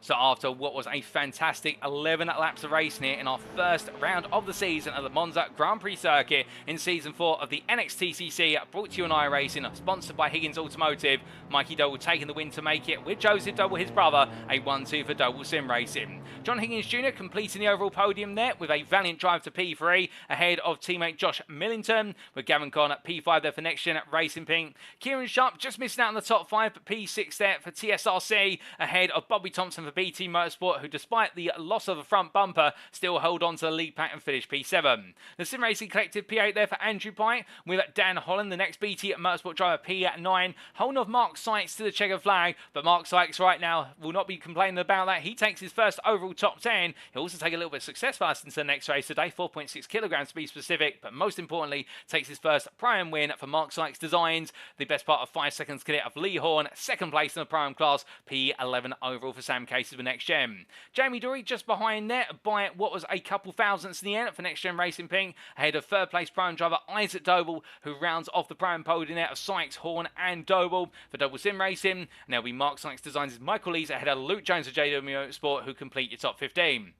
So after what was a fantastic 11 laps of racing here in our first round of the season at the Monza Grand Prix circuit in Season 4 of the NXTGEN, brought to you on iRacing, sponsored by Higgins Automotive, Mikey Doble taking the win to make it, with Joseph Doble, his brother, a 1-2 for Doble Sim Racing. John Higgins Jr. completing the overall podium there with a valiant drive to P3, ahead of teammate Josh Millington, with Gavin Conn at P5 there for NXTGEN Racing Pink. Kieran Sharp just missing out in the top 5, but P6 there for TSRC, ahead of Bobby Thompson for BT Motorsport, who despite the loss of the front bumper, still held on to the lead pack and finished P7. The Sim Racing Collective P8 there for Andrew Pye, with Dan Holland, the next BT Motorsport driver, P9, holding off Mark Sykes to the checkered flag, but Mark Sykes right now will not be complaining about that. He takes his first overall top 10. He'll also take a little bit of success for us into the next race today, 4.6 kilograms to be specific, but most importantly, takes his first Prime win for Mark Sykes Designs, the best part of 5 seconds cadet of Lee Horn, second place in the Prime class, P11 overall for Sam Casey with NXTGEN. Jamie Dory just behind there by what was a couple thousandths in the end for NXTGEN Racing Pink, ahead of third place Prime driver Isaac Doble, who rounds off the Prime podium there of Sykes, Horn and Doble for Doble Sim Racing. And there'll be Mark Sykes Designs' Michael Lees ahead of Luke Jones of JW Motorsport, who complete your top 15.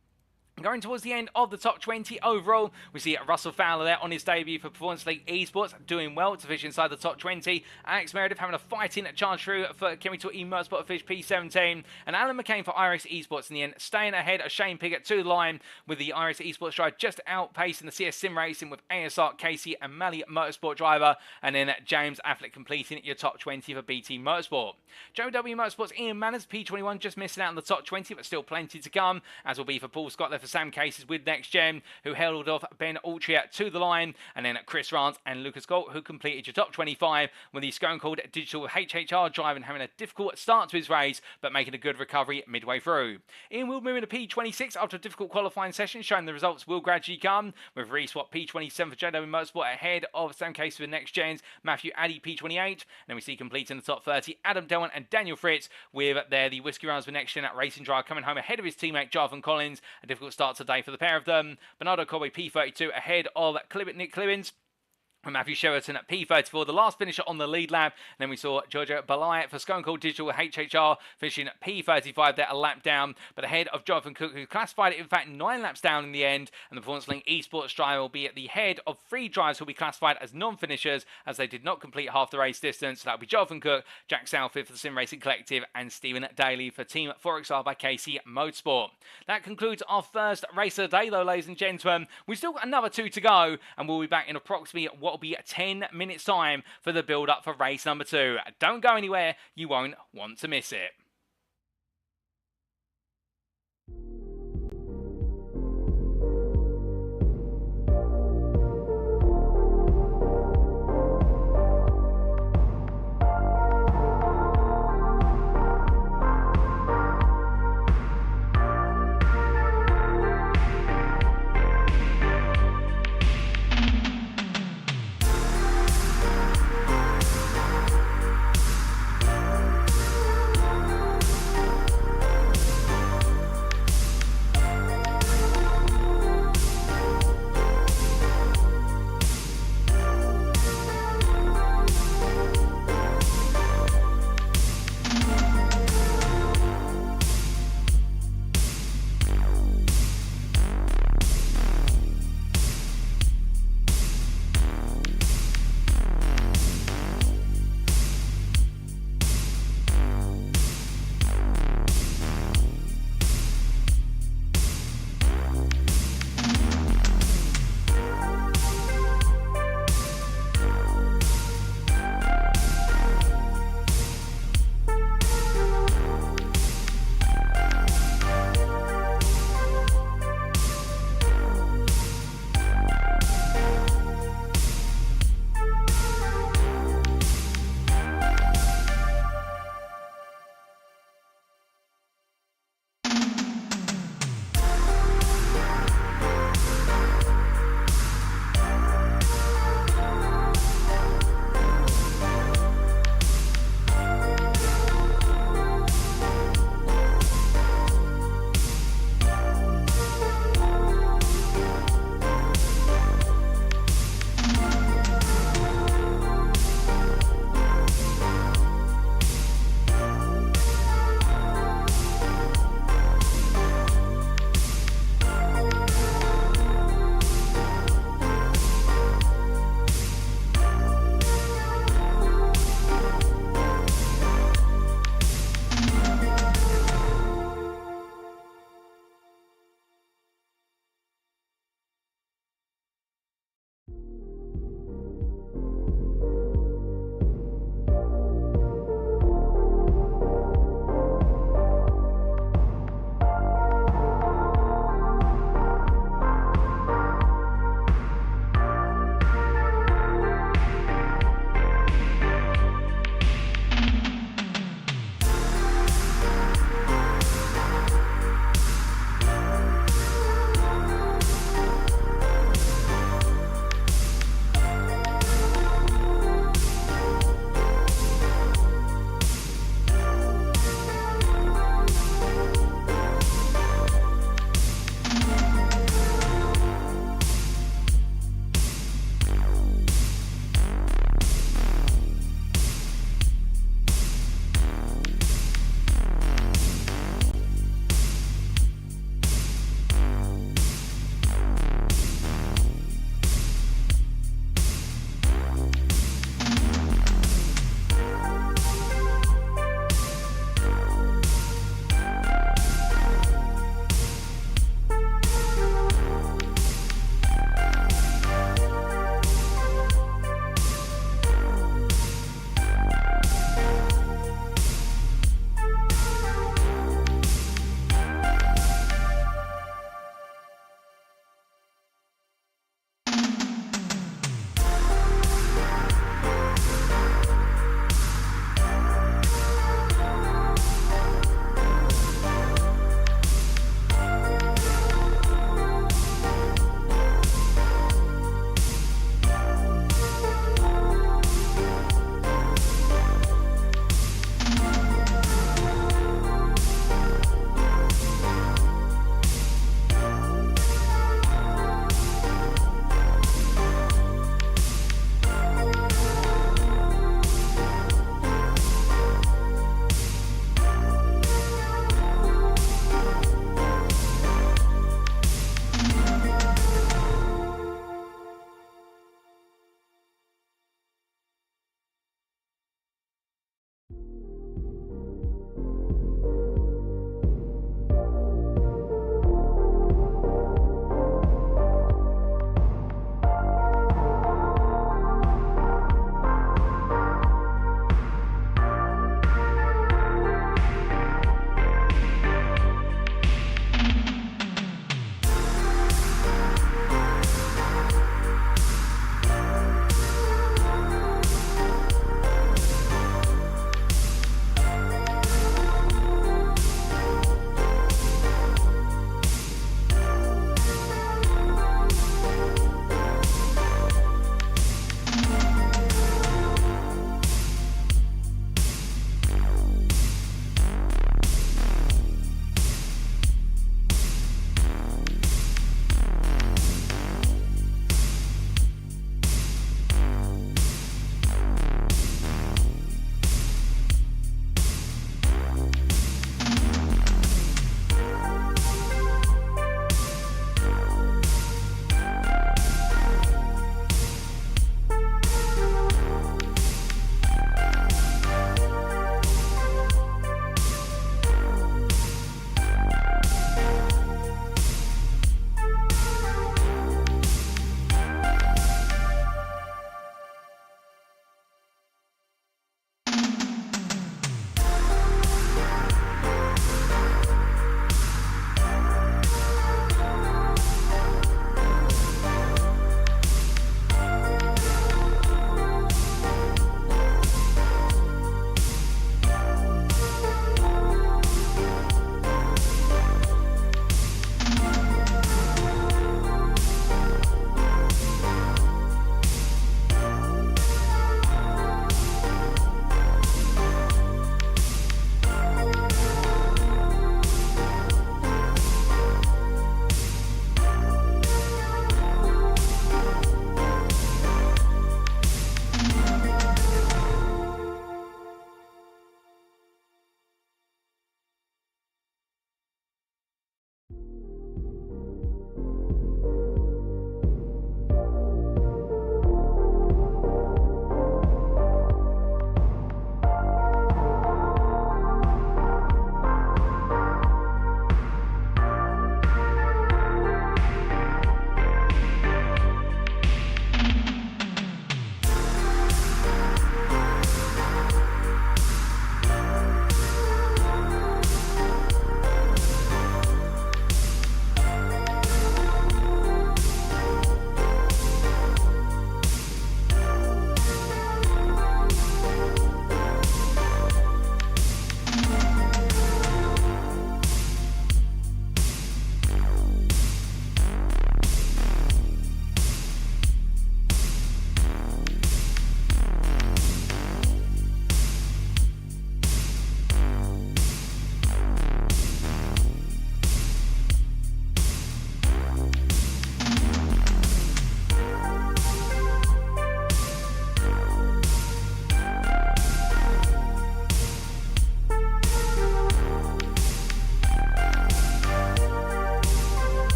Going towards the end of the top 20 overall, we see Russell Fowler there on his debut for Performance League Esports, doing well to finish inside the top 20. Alex Meredith having a fighting charge through for Chemical Motorsport to finish P17. And Alan McCain for iRacing Esports in the end, staying ahead of Shane Piggott to the line, with the iRacing Esports driver just outpacing the CS Sim Racing with ASR, Casey and Mally Motorsport driver. And then James Affleck completing your top 20 for BT Motorsport. Joe W Motorsport's Ian Manners, P21, just missing out in the top 20, but still plenty to come, as will be for Paul Scott there for Sam Cases with NXTGEN, who held off Ben Altria to the line, and then Chris Rance and Lucas Galt, who completed your top 25, with the Scone called Digital HHR driving having a difficult start to his race, but making a good recovery midway through. Ian Will moving to P26 after a difficult qualifying session, showing the results will gradually come, with Reese Watt P27 for JW Motorsport ahead of Sam Cases with NXTGEN's Matthew Addy P28, and then we see completing the top 30 Adam Delman and Daniel Fritz, with there the Whiskey Runners with NXTGEN at Racing Drive coming home ahead of his teammate Jonathan Collins. A difficult start today for the pair of them. Bernardo Colby P32 ahead of Nick Clibbins, and Matthew Sheraton at P34, the last finisher on the lead lap. And then we saw Giorgio Balai for Scone Cold Digital HHR finishing at P35 there, a lap down, but ahead of Jonathan Cook, who classified it in fact 9 laps down in the end. And the Performance Link Esports driver will be at the head of 3 drivers who will be classified as non-finishers, as they did not complete half the race distance. So that will be Jonathan Cook, Jack Southfield for the Sim Racing Collective, and Stephen Daly for Team 4XR by KC Motorsport. That concludes our first race of the day though, ladies and gentlemen. We've still got another 2 to go, and we'll be back in approximately what will be 10 minutes time for the build up for race number 2. Don't go anywhere, you won't want to miss it.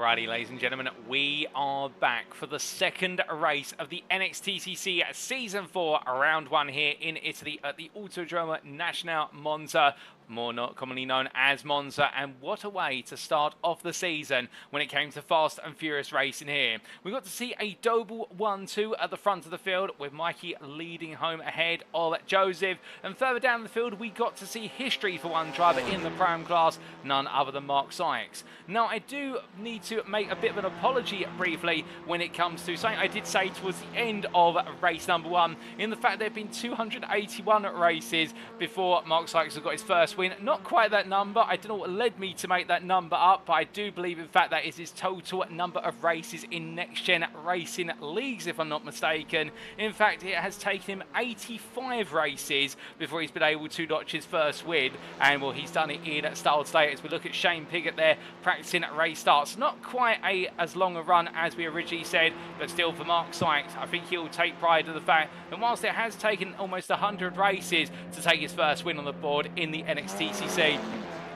Alrighty, ladies and gentlemen, we are back for the second race of the NXTGEN Season 4 Round 1 here in Italy at the Autodromo Nazionale Monza, more not commonly known as Monza. And what a way to start off the season when it came to fast and furious racing here. We got to see a double 1-2 at the front of the field with Mikey leading home ahead of Joseph, and further down the field we got to see history for one driver in the Prime class, none other than Mark Sykes. Now I do need to make a bit of an apology briefly when it comes to something I did say towards the end of race number 1, in the fact there have been 281 races before Mark Sykes has got his first win. Not quite that number, I don't know what led me to make that number up, but I do believe in fact that is his total number of races in Next Gen Racing Leagues, if I'm not mistaken. In fact, it has taken him 85 races before he's been able to notch his first win, and well, he's done it in style today as we look at Shane Piggott there practicing at race starts. Not quite as long a run as we originally said, but still for Mark Sykes, I think he'll take pride in the fact that whilst it has taken almost 100 races to take his first win on the board in the NXTGEN,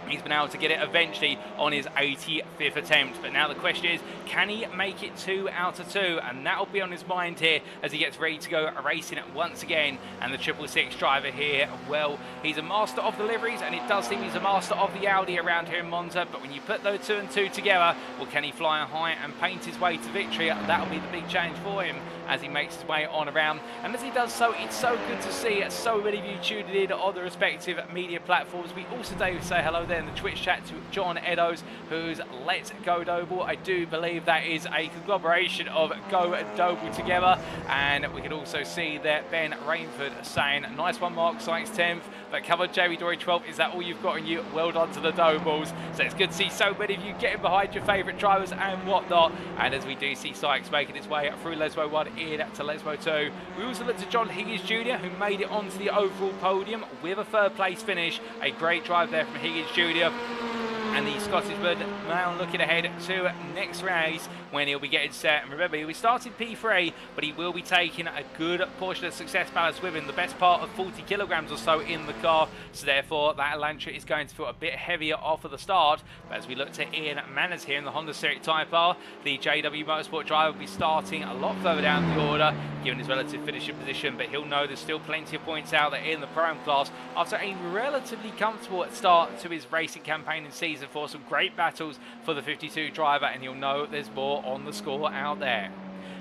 he's been able to get it eventually on his 85th attempt. But now the question is, can he make it 2 out of 2? And that'll be on his mind here as he gets ready to go racing once again. And the 666 driver here, well, he's a master of deliveries, and it does seem he's a master of the Audi around here in Monza. But when you put those 2 and 2 together, well, can he fly high and paint his way to victory? That'll be the big challenge for him as he makes his way on around. And as he does so, it's so good to see so many of you tuning in on the respective media platforms. We also do say hello there in the Twitch chat to John Eddowes, who's Let's Go Doble. I do believe that is a conglomeration of Go and Doble together. And we can also see that Ben Rainford saying, nice one Mark Sykes 10th, but covered Jamie Dory 12th. Is that all you've got on you? Well done to the Dobles. So it's good to see so many of you getting behind your favourite drivers and whatnot. And as we do see Sykes making his way through Lesmo 1 in to Lesmo 2, we also look to John Higgins Jr., who made it onto the overall podium with a 3rd place finish. A great drive there from Higgins Jr. And the Scottishman now looking ahead to next race when he'll be getting set. And remember, he'll be starting P3, but he will be taking a good portion of success ballast with him, the best part of 40 kilograms or so in the car. So therefore, that Elantra is going to feel a bit heavier off of the start. But as we look to Ian Manners here in the Honda Civic Type R, the JW Motorsport driver will be starting a lot further down the order, given his relative finishing position. But he'll know there's still plenty of points out there in the Prime class after a relatively comfortable start to his racing campaign in Season 4. Some great battles for the 52 driver, and you'll know there's more on the score out there.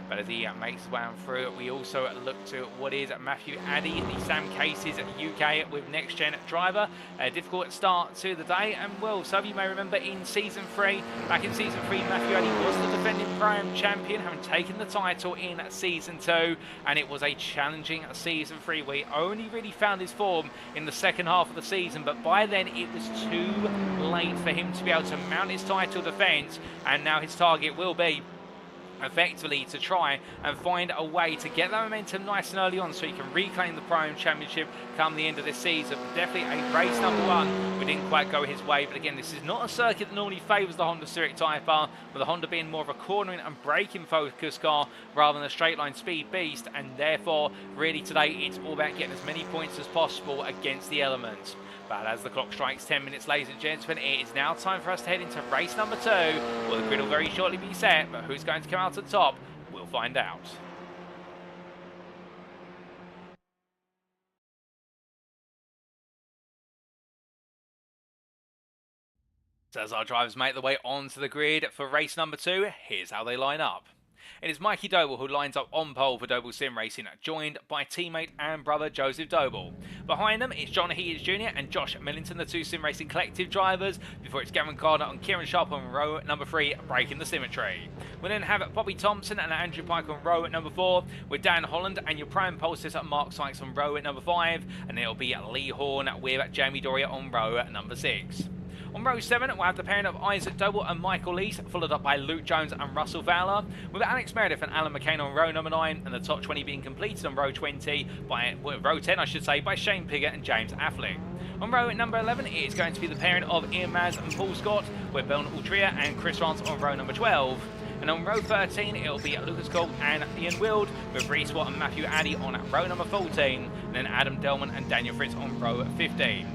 But as he makes his way on through, we also look to what is Matthew Addy, the Sam Cases UK with Next Gen driver. A difficult start to the day, and well, some of you may remember in Season 3, back in Season 3, Matthew Addy was the defending Prime champion, having taken the title in Season 2, and it was a challenging Season 3 where he only really found his form in the second half of the season, but by then it was too late for him to be able to mount his title defence, and now his target will be effectively to try and find a way to get that momentum nice and early on so he can reclaim the Prime Championship come the end of this season. But definitely a race number 1, we didn't quite go his way, but again, this is not a circuit that normally favours the Honda Civic Type R, with the Honda being more of a cornering and braking focused car rather than a straight line speed beast, and therefore really today it's all about getting as many points as possible against the elements. But as the clock strikes 10 minutes, ladies and gentlemen, it is now time for us to head into race number 2. Well, the grid will very shortly be set, but who's going to come out at top, we'll find out. So as our drivers make their way onto the grid for race number 2, here's how they line up. It is Mikey Doble who lines up on pole for Doble Sim Racing, joined by teammate and brother Joseph Doble. Behind them, it's John Higgins Jr. and Josh Millington, the 2 Sim Racing Collective drivers, before it's Gavin Carter and Kieran Sharp on row number 3, breaking the symmetry. We then have Bobby Thompson and Andrew Pike on row number 4, with Dan Holland and your Prime pole sitter Mark Sykes on row number 5, and it'll be Lee Horn with Jamie Doria on row number 6. On row 7, we'll have the pairing of Isaac Doble and Michael Lees, followed up by Luke Jones and Russell Fowler, with Alex Meredith and Alan McCain on row number 9, and the top 20 being completed on row 20 by row 10, I should say, by Shane Piggott and James Affleck. On row number 11, it is going to be the pairing of Ian Maz and Paul Scott, with Belen Ultria and Chris Rance on row number 12. And on row 13, it'll be Lucas Colt and Ian Wild, with Reese Watt and Matthew Addy on row number 14, and then Adam Delman and Daniel Fritz on row 15.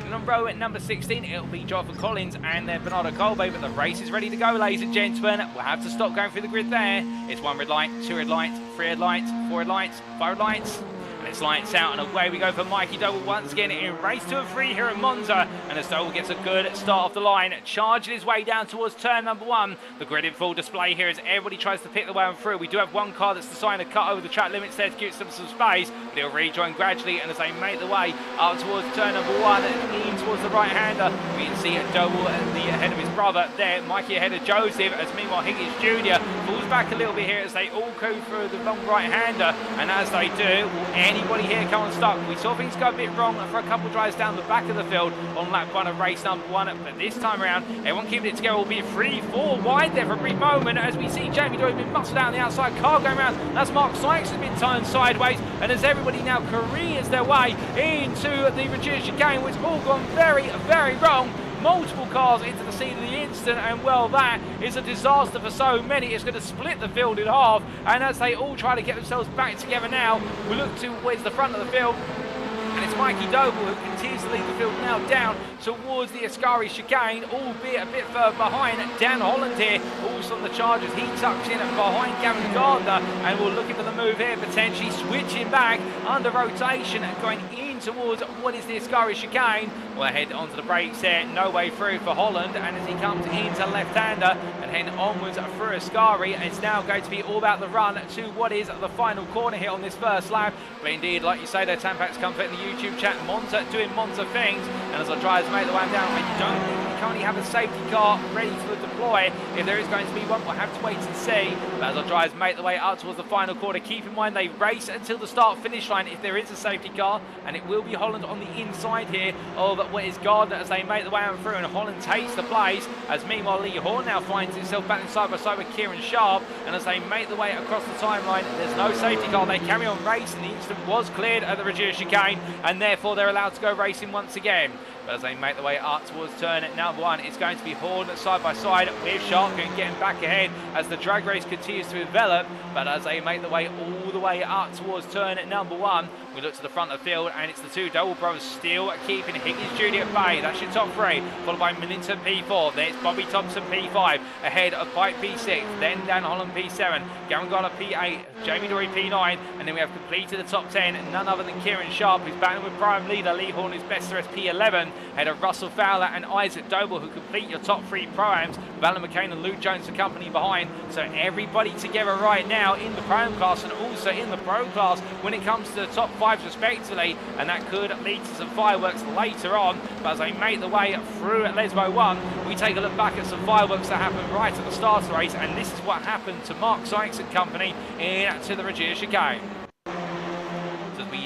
And on row at number 16, it'll be Jonathan Collins and then Bernardo Colbe, but the race is ready to go, ladies and gentlemen. We'll have to stop going through the grid there. It's 1 red light, 2 red lights, 3 red lights, 4 red lights, 5 red lights. It's lights out and away we go for Mikey Doble once again in race 2 of 3 here at Monza. And as Doble gets a good start off the line, charging his way down towards turn number 1. The grid in full display here as everybody tries to pick the way on through. We do have one car that's deciding to cut over the track limits there to give some space, but he'll rejoin gradually. And as they make the way up towards turn number 1 and in towards the right-hander, we can see Doble ahead of his brother there, Mikey ahead of Joseph, as meanwhile Higgins Jr. falls back a little bit here as they all go through the long right-hander. And as they do, will anybody here come unstuck? We saw things go a bit wrong for a couple of drives down the back of the field on lap 1 of race number 1, but this time around everyone keeping it together, will be 3-4 wide there for a brief moment as we see Jamie Doyle been muscled out on the outside, car going around. That's Mark Sykes has been turned sideways, and as everybody now careers their way into the reduced chicane, which all gone very, very wrong. Multiple cars into the scene of the incident, and well, that is a disaster for so many. It's going to split the field in half, and as they all try to get themselves back together now, we look towards the front of the field. And it's Mikey Doble who continues to lead the field now down towards the Ascari chicane, albeit a bit further behind. Dan Holland here, also on the charges. He tucks in behind Gavin Gardner, and we're looking for the move here, potentially switching back under rotation and going in towards what is the Ascari chicane. We'll head onto the brakes there, no way through for Holland, and as he comes into left-hander and head onwards through Ascari, it's now going to be all about the run to what is the final corner here on this first lap. But indeed, like you say, their Tampax Comfort in the YouTube chat, Monza doing Monza things, and as our drivers make the way down, I don't think we currently have a safety car ready to deploy. If there is going to be one, we'll have to wait and see. But as our drivers make the way up towards the final quarter, keep in mind they race until the start-finish line if there is a safety car, and it will be Holland on the inside here of what is Gardner as they make the way on through, and Holland takes the place, as meanwhile Lee Horn now finds himself back side by side with Kieran Sharp, and as they make the way across the timeline, there's no safety car. They carry on racing. The incident was cleared at the reduced chicane, and therefore they're allowed to go racing once again. But as they make the way up towards turn at number 1, it's going to be Horn side by side with Sharp getting back ahead as the drag race continues to develop. But as they make the way all the way up towards turn at number 1, we look to the front of the field, and it's the two Doble brothers still keeping Higgins Jr. at bay. That's your top 3, followed by Millington P4. Then it's Bobby Thompson P5, ahead of Pike P6, then Dan Holland P7, Gavin Gardner P8, Jamie Dory P9, and then we have completed the top 10, none other than Kieran Sharp, who's battling with prime leader Lee Horn, who's best there as P11, ahead of Russell Fowler and Isaac Doble, who complete your top 3 pro-ams, with Alan McCain and Luke Jones and company behind. So everybody together right now in the pro-am class and also in the pro class when it comes to the top 5 respectively, and that could lead to some fireworks later on. But as they make the way through at Lesbo 1, we take a look back at some fireworks that happened right at the start of the race, and this is what happened to Mark Sykes and company into the reduced chicane.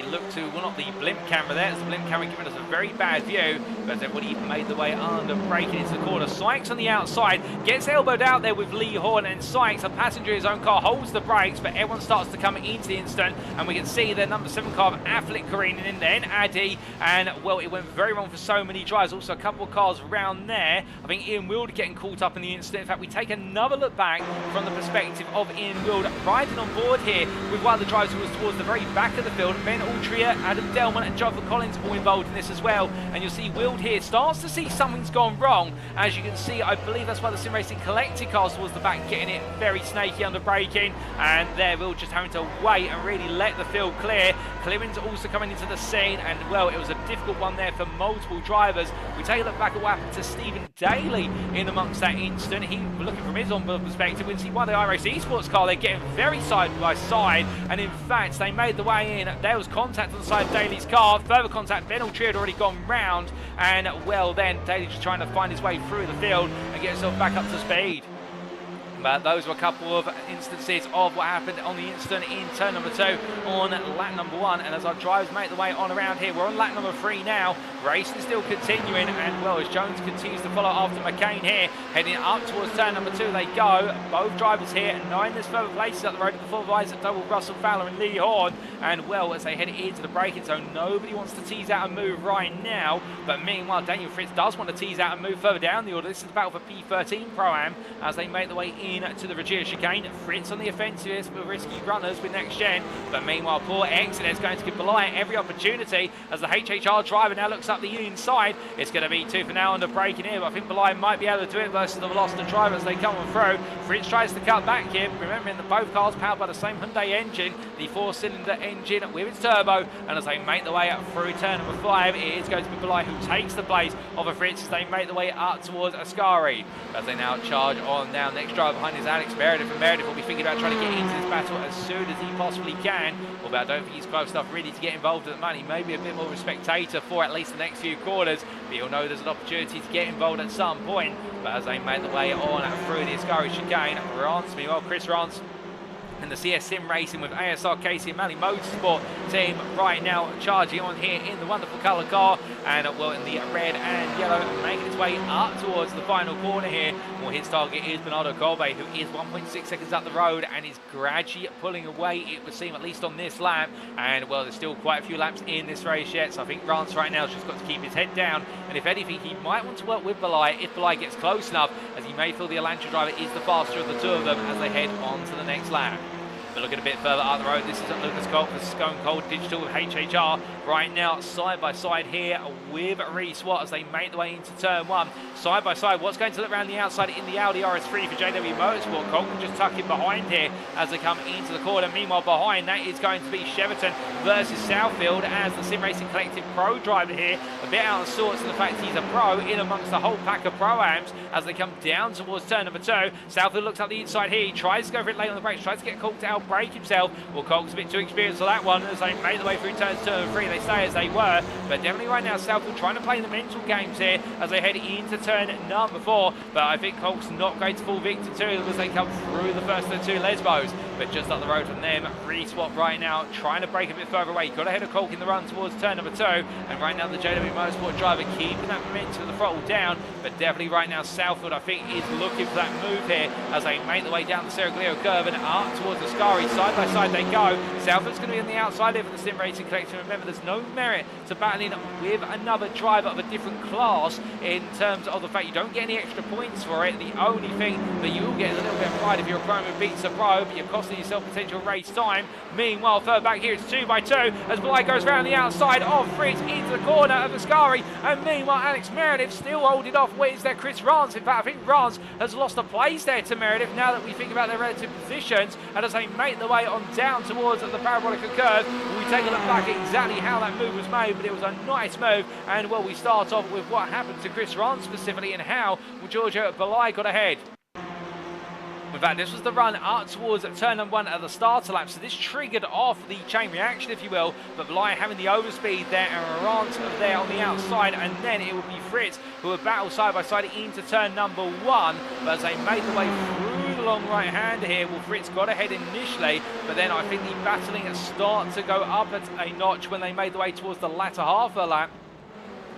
Look to, well, not the blimp camera there, it's the blimp camera giving us a very bad view, but as everybody made the way under, breaking into the corner. Sykes on the outside, gets elbowed out there with Lee Horn, and Sykes, a passenger in his own car, holds the brakes, but everyone starts to come into the incident, and we can see the number 7 car of Affleck careening in there, and Addy, and well, it went very wrong for so many drivers. Also a couple of cars around there. I think Ian Wilde getting caught up in the incident. In fact, we take another look back from the perspective of Ian Wilde riding on board here with one of the drivers who was towards the very back of the field, Ben Altria, Adam Delman and Jonathan Collins all involved in this as well. And you'll see Wild here starts to see something's gone wrong. As you can see, I believe that's why the Sim Racing collected cars towards the back, getting it very snaky under braking. And there, Wild just having to wait and really let the field clear. Clearing's also coming into the scene, and well, it was a difficult one there for multiple drivers. We take a look back at what happened to Stephen Daly in amongst that incident. He, looking from his onboard perspective, we can see why the iRacing esports car, they're getting very side by side, and in fact they made the way in. There was contact on the side of Daly's car, further contact. Ben Altria had already gone round, and well, then Daly just trying to find his way through the field and get himself back up to speed. But those were a couple of instances of what happened on the incident in turn number 2 on lap number 1. And as our drivers make the way on around here, we're on lap number 3 now. Racing still continuing, and well, as Jones continues to follow after McCain here, heading up towards turn number 2 they go. Both drivers here, knowing there's further places up the road before the eyes at double Russell Fowler and Lee Horn. And well, as they head into the braking zone, nobody wants to tease out a move right now. But meanwhile, Daniel Fritz does want to tease out a move further down the order. This is the battle for P13 Pro-Am as they make the way in to the Regia chicane. Fritz on the offensive with risky runners with NXTGEN, but meanwhile poor Exeter is going to give Belay every opportunity as the HHR driver now looks looks up the inside. It's going to be tooth and nail on the braking here, but I think Belay might be able to do it versus the Velocity driver as they come on through. Fritz tries to cut back here, remembering that both cars powered by the same Hyundai engine, the 4-cylinder engine with its turbo, and as they make the way up through turn number 5, it is going to be Belay who takes the place of a Fritz as they make the way up towards Ascari. As they now charge on down, next driver behind is Alex Meredith, and Meredith will be thinking about trying to get into this battle as soon as he possibly can, although I don't think he's close enough really to get involved at the moment. He may be a bit more of a spectator for at least the next few quarters, but he'll know there's an opportunity to get involved at some point. But as they make the way on through the Ascari chicane, Rance, meanwhile Chris Rance and the CS Sim Racing with ASR Casey and Mali Motorsport team right now charging on here in the wonderful colour car, and well in the red and yellow, making its way up towards the final corner here. Well, his target is Bernardo Colbe, who is 1.6 seconds up the road and is gradually pulling away, it would seem, at least on this lap. And well, there's still quite a few laps in this race yet, so I think Rance right now has just got to keep his head down, and if anything he might want to work with Belay if Belay gets close enough, as he may feel the Elantra driver is the faster of the two of them as they head on to the next lap. But looking a bit further up the road, this is Lucas Colt for Stone Cold Digital with HHR right now side by side here with Reese Watt as they make the way into turn 1. Side by side, what's going to look around the outside in the Audi RS3 for JW Motorsport. Colt can just tuck in behind here as they come into the corner. Meanwhile, behind that is going to be Cheverton versus Southfield as the Sim Racing Collective Pro driver here, a bit out of sorts in the fact he's a pro in amongst the whole pack of Pro-Ams as they come down towards turn number 2. Southfield looks up the inside here, he tries to go for it late on the brakes, tries to get Colt to outbrake himself. Well, Colt's a bit too experienced for that one as they made the way through turns 2 and 3. They stay as they were, but definitely right now Southfield trying to play the mental games here as they head into turn number 4. But I think Colt's not going to fall victim to them as they come through the first of the 2 Lesbos. But just up the road from them, Reese Watt right now trying to break a bit further away. Got ahead of Colt in the run towards turn number 2, and right now the JW Motorsport driver keeping that momentum of the throttle down. But definitely right now Southfield I think is looking for that move here as they make the way down the Seraglio curve and up towards the Ascari. Side by side they go. Southfield's going to be on the outside here for the Sim Racing Collection. Remember, there's no merit to battling with another driver of a different class in terms of the fact you don't get any extra points for it. The only thing that you will get is a little bit of pride if you're a pro who beats a pro, but you're costing yourself potential race time. Meanwhile, third back here, it's 2 by 2 as Belay goes around the outside of Fritz into the corner of Ascari, and meanwhile Alex Meredith still holding off. Where's there Chris Rance? In fact, I think Rance has lost a place there to Meredith now that we think about their relative positions, and as they make the way on down towards the Parabolica curve, we take a look back at exactly how that move was made, but it was a nice move. And well, we start off with what happened to Chris Rance specifically and how Giorgio Belay got ahead. In fact, this was the run up towards turn number 1 at the starter lap, so this triggered off the chain reaction, if you will, but Belay having the overspeed there and Rance there on the outside, and then it would be Fritz who would battle side by side into turn number 1, but as they made the way through the long right hander here, well, Fritz got ahead initially, but then I think the battling started to go up a notch when they made the way towards the latter half of the lap.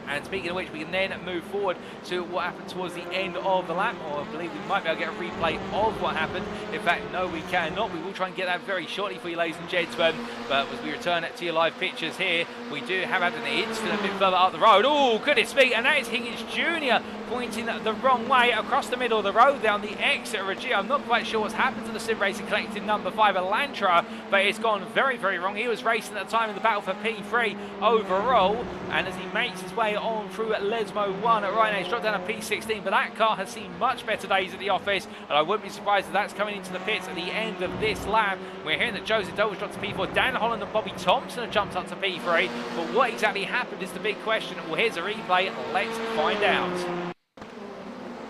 And speaking of which, we can then move forward to what happened towards the end of the lap, or I believe we might be able to get a replay of what happened. In fact, no, we cannot. We will try and get that very shortly for you, ladies and gentlemen. But as we return to your live pictures here, we do have had an incident a bit further up the road. Oh, goodness me, and that is Higgins Jr. pointing the wrong way across the middle of the road down the exit of Reggio. I'm not quite sure what's happened to the Sim Racing Collective number 5 Elantra, but it's gone very, very wrong. He was racing at the time in the battle for P3 overall, and as he makes his way on through Lesmo 1 right now, he's dropped down to P16, but that car has seen much better days at the office, and I wouldn't be surprised if that's coming into the pits at the end of this lap. We're hearing that Joseph Doe was dropped to P4, Dan Holland and Bobby Thompson have jumped up to P3, but what exactly happened is the big question. Well, here's a replay, let's find out.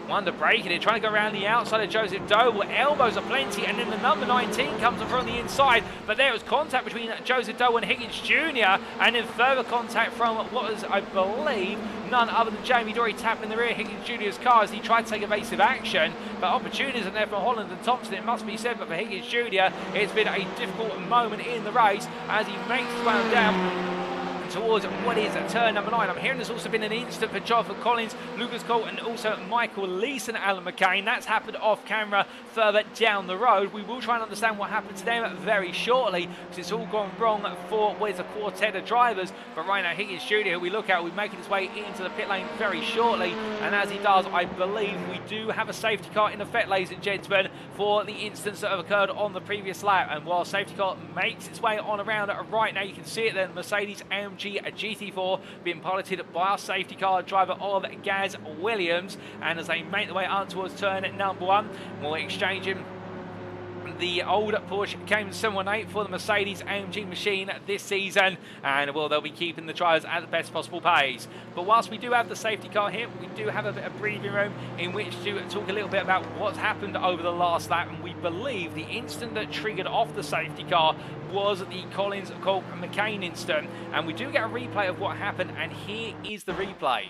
Wonder breaking it, trying to go around the outside of Joseph Doe. Well, elbows are plenty, and then the number 19 comes from the inside, but there was contact between Joseph Doe and Higgins Jr., and then further contact from what was, I believe, none other than Jamie Dory tapping the rear Higgins Jr.'s car as he tried to take evasive action. But opportunities are there for Holland and Thompson, it must be said, but for Higgins Jr., it's been a difficult moment in the race as he makes his way down towards what is turn number 9. I'm hearing there's also been an incident for Jonathan Collins, Lucas Colt, and also Michael Leeson, Alan McCain. That's happened off camera further down the road. We will try and understand what happened to them very shortly, because it's all gone wrong for what is a quartet of drivers. But right now, Higgins Jr., who we look at, we're making his way into the pit lane very shortly, and as he does, I believe we do have a safety car in effect, ladies and gentlemen, for the incidents that have occurred on the previous lap. And while safety car makes its way on around right now, you can see it then, Mercedes-AMG GT4 being piloted by our safety car driver of Gaz Williams. And as they make their way up towards turn number 1, we're exchanging the old Porsche Cayman 718 for the Mercedes-AMG machine this season, and well, they'll be keeping the drivers at the best possible pace. But whilst we do have the safety car here, we do have a bit of breathing room in which to talk a little bit about what's happened over the last lap, and we believe the incident that triggered off the safety car was the Collins Colt McCain incident, and we do get a replay of what happened, and here is the replay.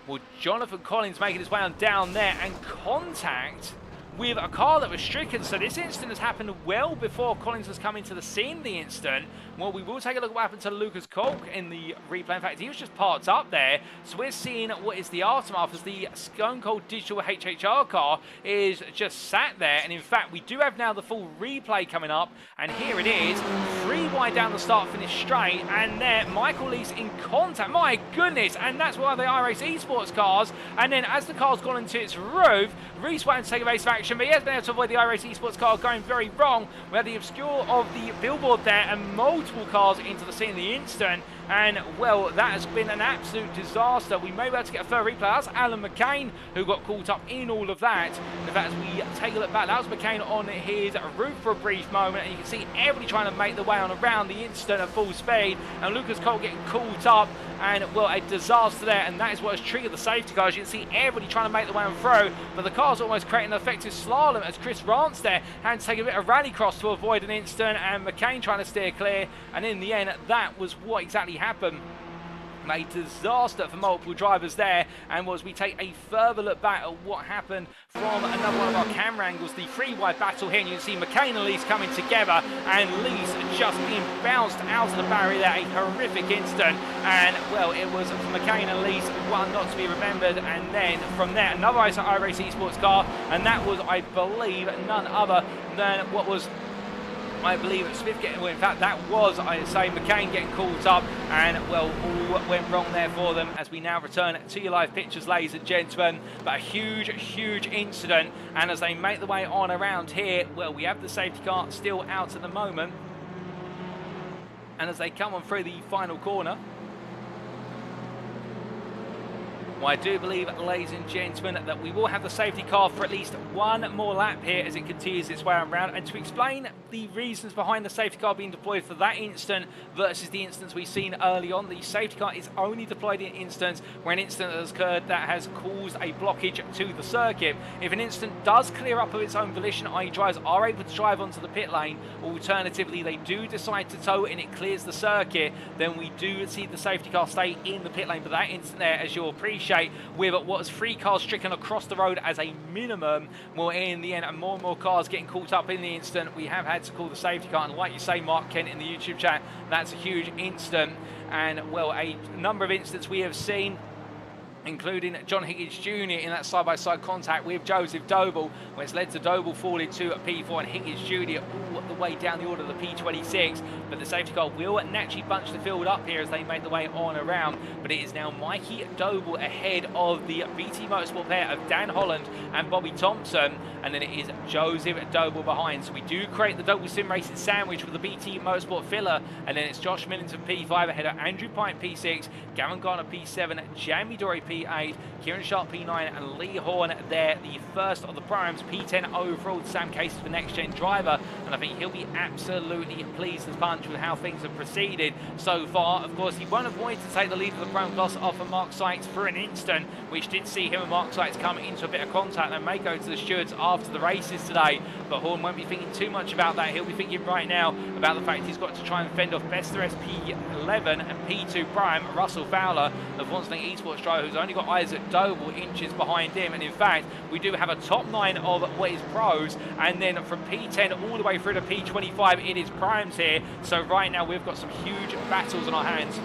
Well, Jonathan Collins making his way on down there, and contact with a car that was stricken. So this incident has happened well before Collins has come into the scene of the incident. Well, we will take a look at what happened to Lucas Kolk in the replay. In fact, he was just parked up there. So we're seeing what is the aftermath as the Stone Cold Digital HHR car is just sat there. And in fact, we do have now the full replay coming up. And here it is, 3 wide down the start finish straight. And there, Michael Lees in contact. My goodness. And that's one of the iRacing Esports cars. And then as the car's gone into its roof, Reese wanted to take a race of action, but he has been able to avoid the iRacing Esports car going very wrong. We have the obscure of the billboard there and multiple cars into the scene of the incident. And, well, that has been an absolute disaster. We may be able to get a further replay. That's Alan McCain who got caught up in all of that. In fact, as we take a look back, that was McCain on his roof for a brief moment. And you can see everybody trying to make their way on around the incident at full speed. And Lucas Cole getting caught up. And, well, a disaster there. And that is what has triggered the safety cars. You can see everybody trying to make their way on through. But the car's almost creating an effective slalom as Chris Rance there had to take a bit of rallycross to avoid an incident. And McCain trying to steer clear. And in the end, that was what exactly happened. A disaster for multiple drivers there. And as we take a further look back at what happened from another one of our camera angles, the 3-wide battle here, and you can see McCain and Lees coming together, and Lees just being bounced out of the barrier there. A horrific incident, and well, it was for McCain and Lees, one not to be remembered. And then from there, another iRacing Esports car, and that was, I believe, none other than what was, I believe, Smith getting, well, in fact, that was, I say, McCain getting caught up, and, well, all went wrong there for them as we now return to your live pictures, ladies and gentlemen. But a huge, huge incident, and as they make their way on around here, well, we have the safety car still out at the moment, and as they come on through the final corner, well, I do believe, ladies and gentlemen, that we will have the safety car for at least one more lap here as it continues its way around. And to explain the reasons behind the safety car being deployed for that instant versus the instance we've seen early on, the safety car is only deployed in instance where an incident has occurred that has caused a blockage to the circuit. If an incident does clear up of its own volition, i.e. drivers are able to drive onto the pit lane, or alternatively they do decide to tow and it clears the circuit, then we do see the safety car stay in the pit lane. But that instant there, as you'll appreciate, with what was 3 cars stricken across the road as a minimum, well, in the end, and more and more cars getting caught up in the incident, we have had to call the safety car. And like you say, Mark Kent in the YouTube chat, that's a huge incident. And, well, a number of incidents we have seen, including John Higgins Jr. in that side-by-side contact with Joseph Doble, where it's led to Doble falling to a P4 and Higgins Jr. all the way down the order of the P26. But the safety car will naturally bunch the field up here as they make the way on around. But it is now Mikey Doble ahead of the BT Motorsport pair of Dan Holland and Bobby Thompson. And then it is Joseph Doble behind. So we do create the Doble Sim Racing sandwich with the BT Motorsport filler. And then it's Josh Millington P5 ahead of Andrew Pike P6, Gavin Garner P7, Jamie Dory P8, Kieran Sharp P9, and Lee Horn there, the first of the primes, P10 overall. Sam Casey for Next Gen driver, and I think he'll be absolutely pleased as punch with how things have proceeded so far. Of course, he won't avoid to take the lead of the prime class off of Mark Sykes for an instant, which did see him and Mark Sykes come into a bit of contact and may go to the stewards after the races today. But Horn won't be thinking too much about that. He'll be thinking right now about the fact he's got to try and fend off Best the Rest P11 and P2 prime Russell Fowler, the Vonsley Esports driver, who's only got Isaac Doble inches behind him. And in fact, we do have a top 9 of what is pros, and then from P10 all the way through to P25 it is primes here. So right now we've got some huge battles on our hands.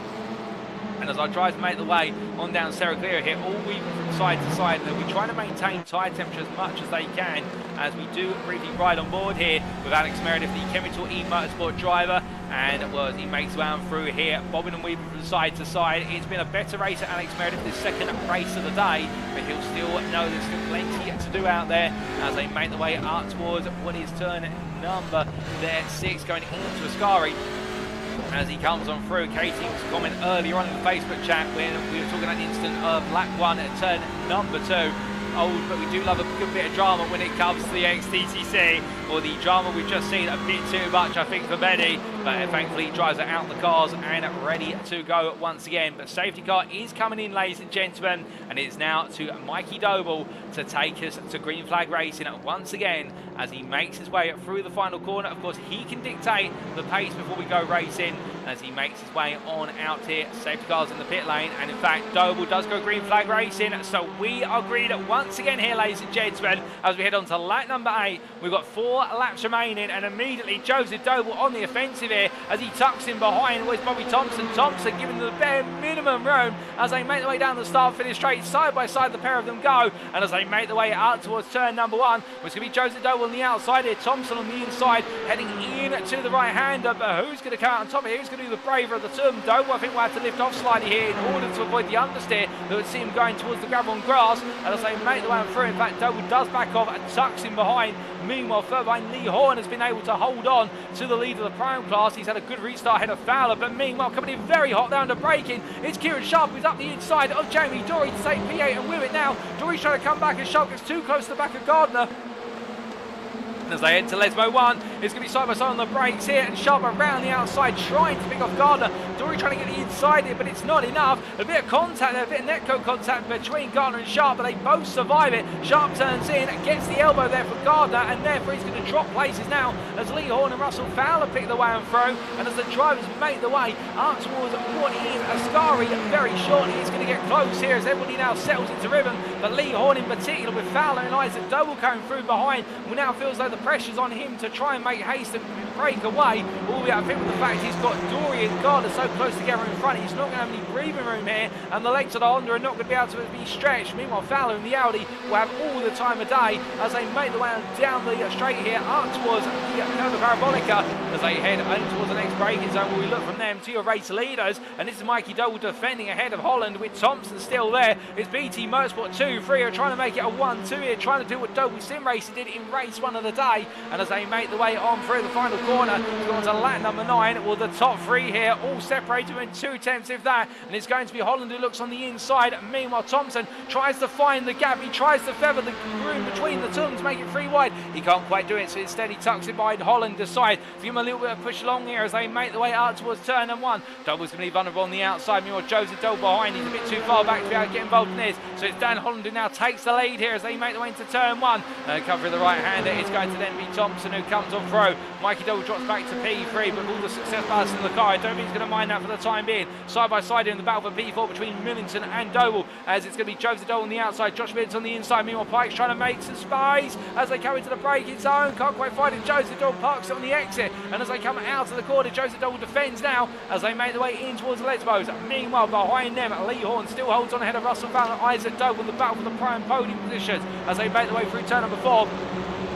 And as our drivers make the way on down Serraglio here, all weaving from side to side, they'll be trying to maintain tyre temperature as much as they can, as we do briefly ride on board here with Alex Meredith, the Chemical E Motorsport driver. And well, as he makes way on through here, bobbing and weaving from side to side. It's been a better race at Alex Meredith, this second race of the day, but he'll still know there's still plenty to do out there as they make the way up towards what is turn number 6, going into Ascari. As he comes on through, Katie was comment earlier on in the Facebook chat when we were talking about the incident of lap 1 at turn number 2. Old, but we do love a good bit of drama when it comes to the XTCC, or the drama we've just seen a bit too much, I think, for many. But thankfully, he drives it out the cars and ready to go once again. But safety car is coming in, ladies and gentlemen, and it is now to Mikey Doble to take us to green flag racing once again as he makes his way through the final corner. Of course, he can dictate the pace before we go racing as he makes his way on out here. Safety cars in the pit lane, and in fact, Doble does go green flag racing, so we are green once again here, ladies and gentlemen, as we head on to lap number 8. We've got 4 laps remaining, and immediately Joseph Doble on the offensive here as he tucks in behind with Bobby Thompson. Thompson giving them the bare minimum room as they make their way down the start-finish straight. Side by side, the pair of them go, and as they make their way out towards turn number 1, it's going to be Joseph Doble on the outside here, Thompson on the inside, heading in to the right-hander, but who's going to come out on top here? Who's going to do the braver of the two? Doble, I think, will have to lift off slightly here in order to avoid the understeer that would see him going towards the gravel and grass, and as they make their way through, in fact, Doble does back off and tucks in behind. Meanwhile, further behind, Lee Horn has been able to hold on to the lead of the prime class. He's had a good restart ahead of Fowler, but meanwhile, coming in very hot down to braking, it's Kieran Sharp who's up the inside of Jamie Dory to take P8 and with it now. Dory's trying to come back as Sharp gets too close to the back of Gardner. As they enter Lesmo 1, it's going to be side by side on the brakes here, and Sharp around the outside trying to pick off Gardner. Dory trying to get the inside here, but it's not enough. A bit of contact there, a bit of netco contact between Gardner and Sharp, but they both survive it. Sharp turns in, gets the elbow there for Gardner, and therefore he's going to drop places now as Lee Horn and Russell Fowler pick the way on through, and as the drivers make the way up towards what is Ascari very shortly. He's going to get close here as everybody now settles into rhythm, but Lee Horn in particular, with Fowler and Isaac Doble coming through behind, will now feels like the pressure's on him to try and make haste and break away. All we have to think with the fact he's got Dory and Gardner so close together in front, he's not going to have any breathing room here, and the legs of the Honda are not going to be able to be stretched. Meanwhile, Fowler and the Audi will have all the time of day as they make the way down the straight here up towards the curve of Parabolica as they head towards the next braking zone, where we look from them to your race leaders, and this is Mikey Doble defending ahead of Holland with Thompson still there. It's BT Motorsport 2-3 are trying to make it a 1-2 here, trying to do what Doble Sim Racing did in race 1 of the day, and as they make the way on through the final corner, going to lap number 9, well, the top 3 here all separated in 2/10 if that, and it's going to be Holland who looks on the inside. Meanwhile, Thompson tries to find the gap, he tries to feather the room between the two to make it 3 wide. He can't quite do it, so instead he tucks it behind Holland, decides to give him a little bit of push along here as they make the way out towards turn number 1. Doble's going to be vulnerable on the outside. Meanwhile, Joseph Doble behind, he's a bit too far back to be able to get involved in this, so it's Dan Holland who now takes the lead here as they make the way into turn 1. Covering the right hander, it's going to then be Thompson who comes on through. Mikey Doble drops back to P3, but with all the success ballast in the car, I don't think he's going to mind that for the time being. Side by side in the battle for P4 between Millington and Doble, as it's going to be Joseph Doble on the outside, Josh Millington on the inside. Meanwhile, Pike's trying to make some space as they come into the braking zone, can't quite find it. Joseph Doble parks it on the exit, and as they come out of the corner, Joseph Doble defends now as they make their way in towards the Lesbos. Meanwhile, behind them, Lee Horn still holds on ahead of Russell Fowler and Isaac Doble in the battle for the prime podium positions as they make their way through turn number 4.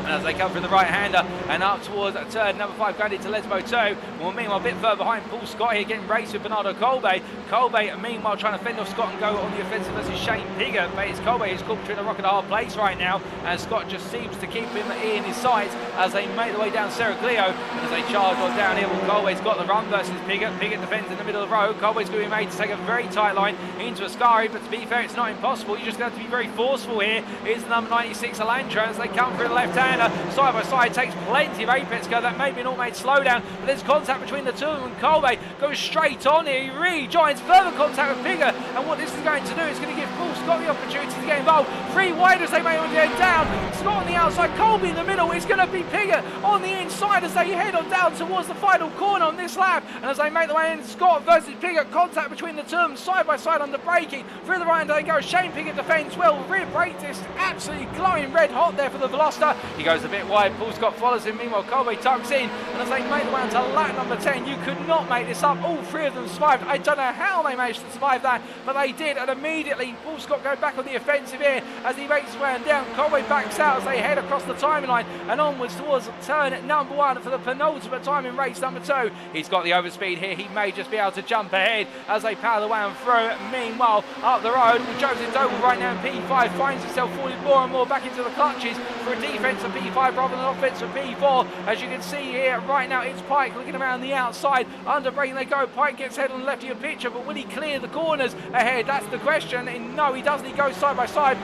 And as they come through the right-hander and up towards turn number 5, going into Lesbo 2. Well, meanwhile, a bit further behind, Paul Scott here getting raced with Bernardo Colbe. Colbe, meanwhile, trying to fend off Scott and go on the offensive versus Shane Pigott. But it's Colbe who's caught between a rock and a hard place right now, and Scott just seems to keep him in his sights as they make their way down Serraglio. And as they charge on down here, well, Colbe's got the run versus Pigott. Pigott defends in the middle of the road. Colbe's going to be made to take a very tight line into Ascari, but to be fair, it's not impossible. You just have to be very forceful here. Here's the number 96 Elantra as they come through the left-hander, side by side, takes plenty of apex go. That may be an automated slowdown, but there's contact between the two of them, and Colbe goes straight on here. He rejoins further contact with Pigott, and what this is going to do is going to give Paul Scott the opportunity to get involved. 3 wide as they make on the head down. Scott on the outside, Colbe in the middle. It's going to be Pigott on the inside as they head on down towards the final corner on this lap, and as they make the way in, Scott versus Pigott, contact between the two of them, side by side on the braking. Through the right hand they go. Shane Pigott defends well. Rear brake disc absolutely glowing red hot there for the Veloster. He he goes a bit wide. Paul Scott follows him. Meanwhile, Colby tucks in, and as they make the way onto lap number 10, you could not make this up. All three of them survived. I don't know how they managed to survive that, but they did, and immediately Paul Scott going back on the offensive here as he makes his way down. Colby backs out as they head across the timeline and onwards towards turn number 1 for the penultimate time in race number 2. He's got the overspeed here. He may just be able to jump ahead as they power the way on through. Meanwhile, up the road, Joseph Doble right now in P5 finds himself falling more and more back into the clutches for a defense of P5 rather than offense of P4. As you can see here right now, it's Pike looking around the outside. Under braking they go. Pike gets head on the left of your picture, but will he clear the corners ahead? That's the question. And no, he doesn't. He goes side by side.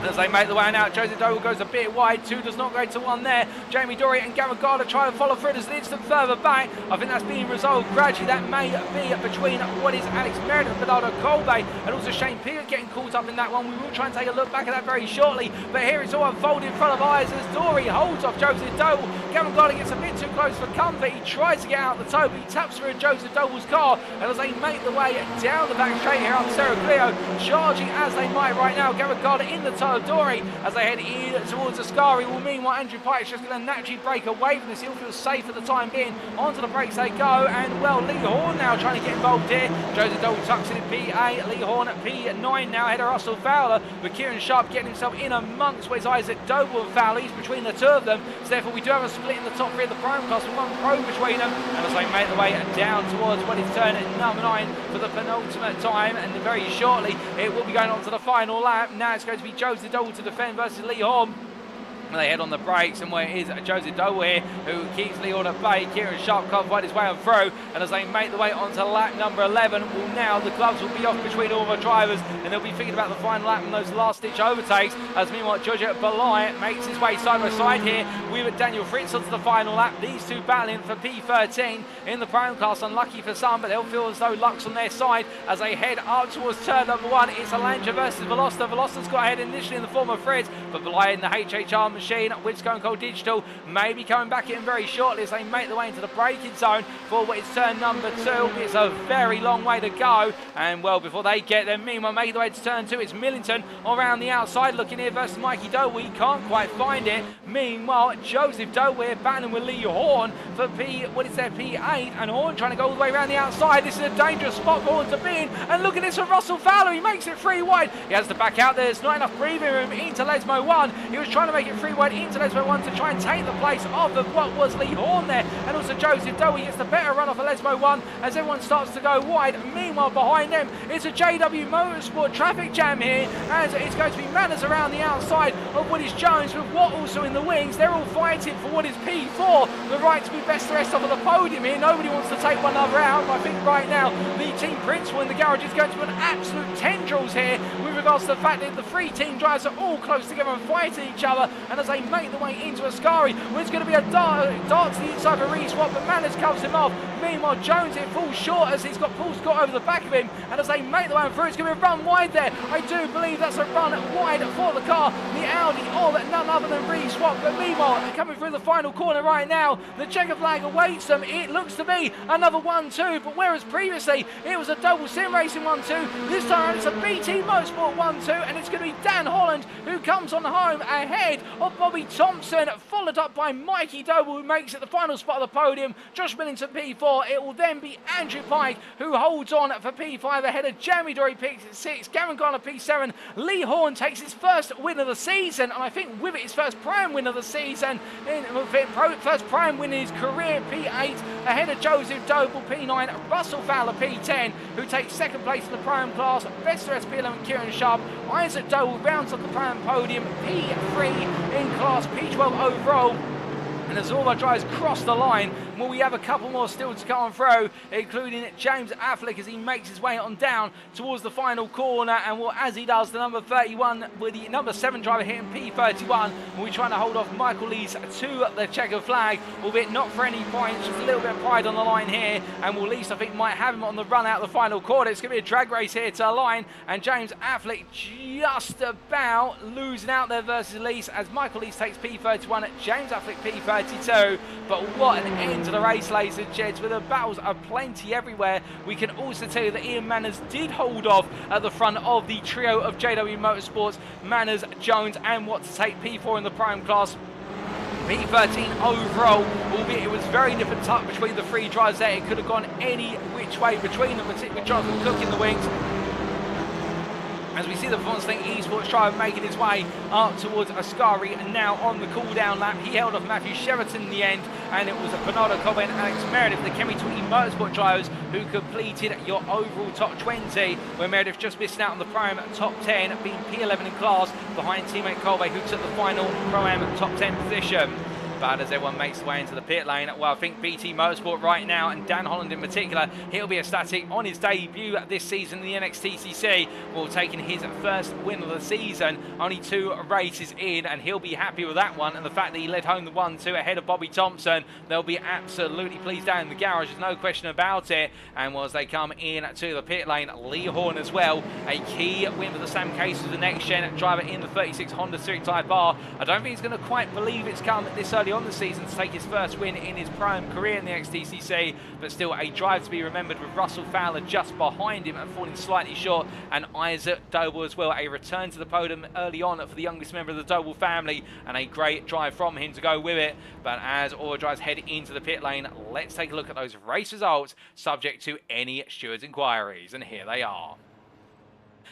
As they make the way out, Joseph Doble goes a bit wide. 2 does not go to 1 there. Jamie Dory and Gavin Gardner try and follow through. There's an instant further back. I think that's being resolved gradually. That may be between what is Alex Meredith, Bernardo Colby, and also Shane Peter getting caught up in that one. We will try and take a look back at that very shortly. But here it's all unfolding in front of eyes as Dory holds off Joseph Doble. Gavin Gardner gets a bit too close for comfort. He tries to get out the toe, but he taps through Joseph Doble's car. And as they make the way down the back straight here up Cerro Clio, charging as they might right now, Gavin Gardner in the toe of Dory. As they head in towards Ascari, well, meanwhile, Andrew Pike is just going to naturally break away from this. He'll feel safe for the time being. Onto the brakes they go, and well, Lee Horn now trying to get involved here. Joseph Doble tucks in P8, Lee Horn at P9 now, ahead of Russell Fowler, but Kieran Sharp getting himself in amongst where's Isaac Doble and Fowler. He's between the two of them, so therefore we do have a split in the top 3 of the prime class with 1 pro between them, and as they make the way down towards what is turn number 9 for the penultimate time, and very shortly it will be going on to the final lap. Now it's going to be Joseph Doble to defend versus Lee Horn. They head on the brakes, and where it is Joseph Doble here who keeps Lee Horn at bay. Kieran Sharp can't find his way on through, and as they make the way onto lap number 11, well, now the gloves will be off between all the drivers, and they'll be thinking about the final lap and those last-ditch overtakes. As meanwhile, Georgia Belay makes his way side by side here with Daniel Fritz onto the final lap. These two battling for P13 in the prime class. Unlucky for some, but they'll feel as though luck's on their side as they head up towards turn number 1. It's Alanja versus Veloster. Veloster's got ahead initially in the form of Fritz, but Belay in the HHR machine with Stone Cold Digital may be coming back in very shortly as they make the way into the braking zone for what is turn number 2. It's a very long way to go, and well, before they get there, meanwhile making the way to turn 2, it's Millington around the outside looking here versus Mikey Doble. He can't quite find it. Meanwhile, Joseph Doble here battling with Lee Horn for P8, and Horn trying to go all the way around the outside. This is a dangerous spot for Horn to be in, and look at this for Russell Fowler. He makes it 3 wide. He has to back out there. There's not enough breathing room into Lesmo 1. He was trying to make it 3 wide into Lesmo 1 to try and take the place of what was Lee Horn there, and also Joseph Doble gets the better run off of Lesmo 1 as everyone starts to go wide. Meanwhile, behind them, it's a JW Motorsport traffic jam here, as it's going to be Manners around the outside of Willis Jones with Watt also in the wings. They're all fighting for what is P4, the right to be best the rest off of the podium here. Nobody wants to take one another out. I think right now the team principal in the garage is going to be an absolute tendrils here with regards to the fact that the 3 team drivers are all close together and fighting each other, and as they make the way into Ascari, well, it's going to be a dart to the inside for re-swap, but Manners covers him off. Meanwhile, Jones it falls short as he's got Paul Scott over the back of him, and as they make the way through, it's going to be a run wide there. I do believe that's a run wide for the car, the Audi, of none other than re-swap. But meanwhile, coming through the final corner right now, the checker flag awaits them. It looks to be another 1-2, but whereas previously it was a double sim racing 1-2, this time around it's a BT Motorsport 1-2, and it's going to be Dan Holland who comes on home ahead of Bobby Thompson, followed up by Mikey Doble who makes it the final spot of the podium. Josh Millington P4. It will then be Andrew Pike who holds on for P5 ahead of Jamie Dory P6, Gavin Garner P7. Lee Horn takes his first win of the season, and I think with it his first prime win of the season, first prime win in his career. P8 ahead of Joseph Doble P9, Russell Fowler P10 who takes second place in the prime class. Vester SP11 Kieran Sharp, Isaac Doble rounds up the prime podium, P3 in class, P12 overall. And as all our drivers cross the line, well, we have a couple more still to come through, including James Affleck as he makes his way on down towards the final corner. And well, as he does, the number 31 with the number 7 driver hitting P31 will be trying to hold off Michael Lees to the checker flag, albeit not for any points, just a little bit of pride on the line here. And well, Lees, I think, might have him on the run out the final corner. It's going to be a drag race here to the line, and James Affleck just about losing out there versus Lees as Michael Lees takes P31 at James Affleck P32. But what an end to the race, ladies and gents, where the battles are plenty everywhere. We can also tell you that Ian Manners did hold off at the front of the trio of JW Motorsports, Manners, Jones and Watt to take P4 in the prime class. P13 overall, albeit it was very nip and tuck between the three drivers there. It could have gone any which way between them, with Jonathan Cook in the wings. As we see the Performance Link Esports driver making his way up towards Ascari, and now on the cool-down lap, he held off Matthew Sheraton in the end, and it was Bernardo Cobb and Alex Meredith, the Chemi 20 Motorsport drivers, who completed your overall top 20, where Meredith just missing out on the Pro-Am top 10, being P11 in class, behind teammate Colby, who took the final Pro-Am top 10 position. But as everyone makes their way into the pit lane, well, I think BT Motorsport right now, and Dan Holland in particular, he'll be ecstatic on his debut this season in the NXTCC, well, taking his first win of the season, only 2 races in, and he'll be happy with that one, and the fact that he led home the 1-2 ahead of Bobby Thompson, they'll be absolutely pleased down in the garage, there's no question about it. And as they come in to the pit lane, Lee Horn as well, a key win for the Sam Case, the next-gen driver in the 36 Honda Civic Type R. I don't think he's going to quite believe it's come this early on the season to take his first win in his prime career in the XTCC, but still a drive to be remembered, with Russell Fowler just behind him and falling slightly short, and Isaac Doble as well, a return to the podium early on for the youngest member of the Doble family, and a great drive from him to go with it. But as all drivers head into the pit lane, let's take a look at those race results subject to any stewards' inquiries, and here they are.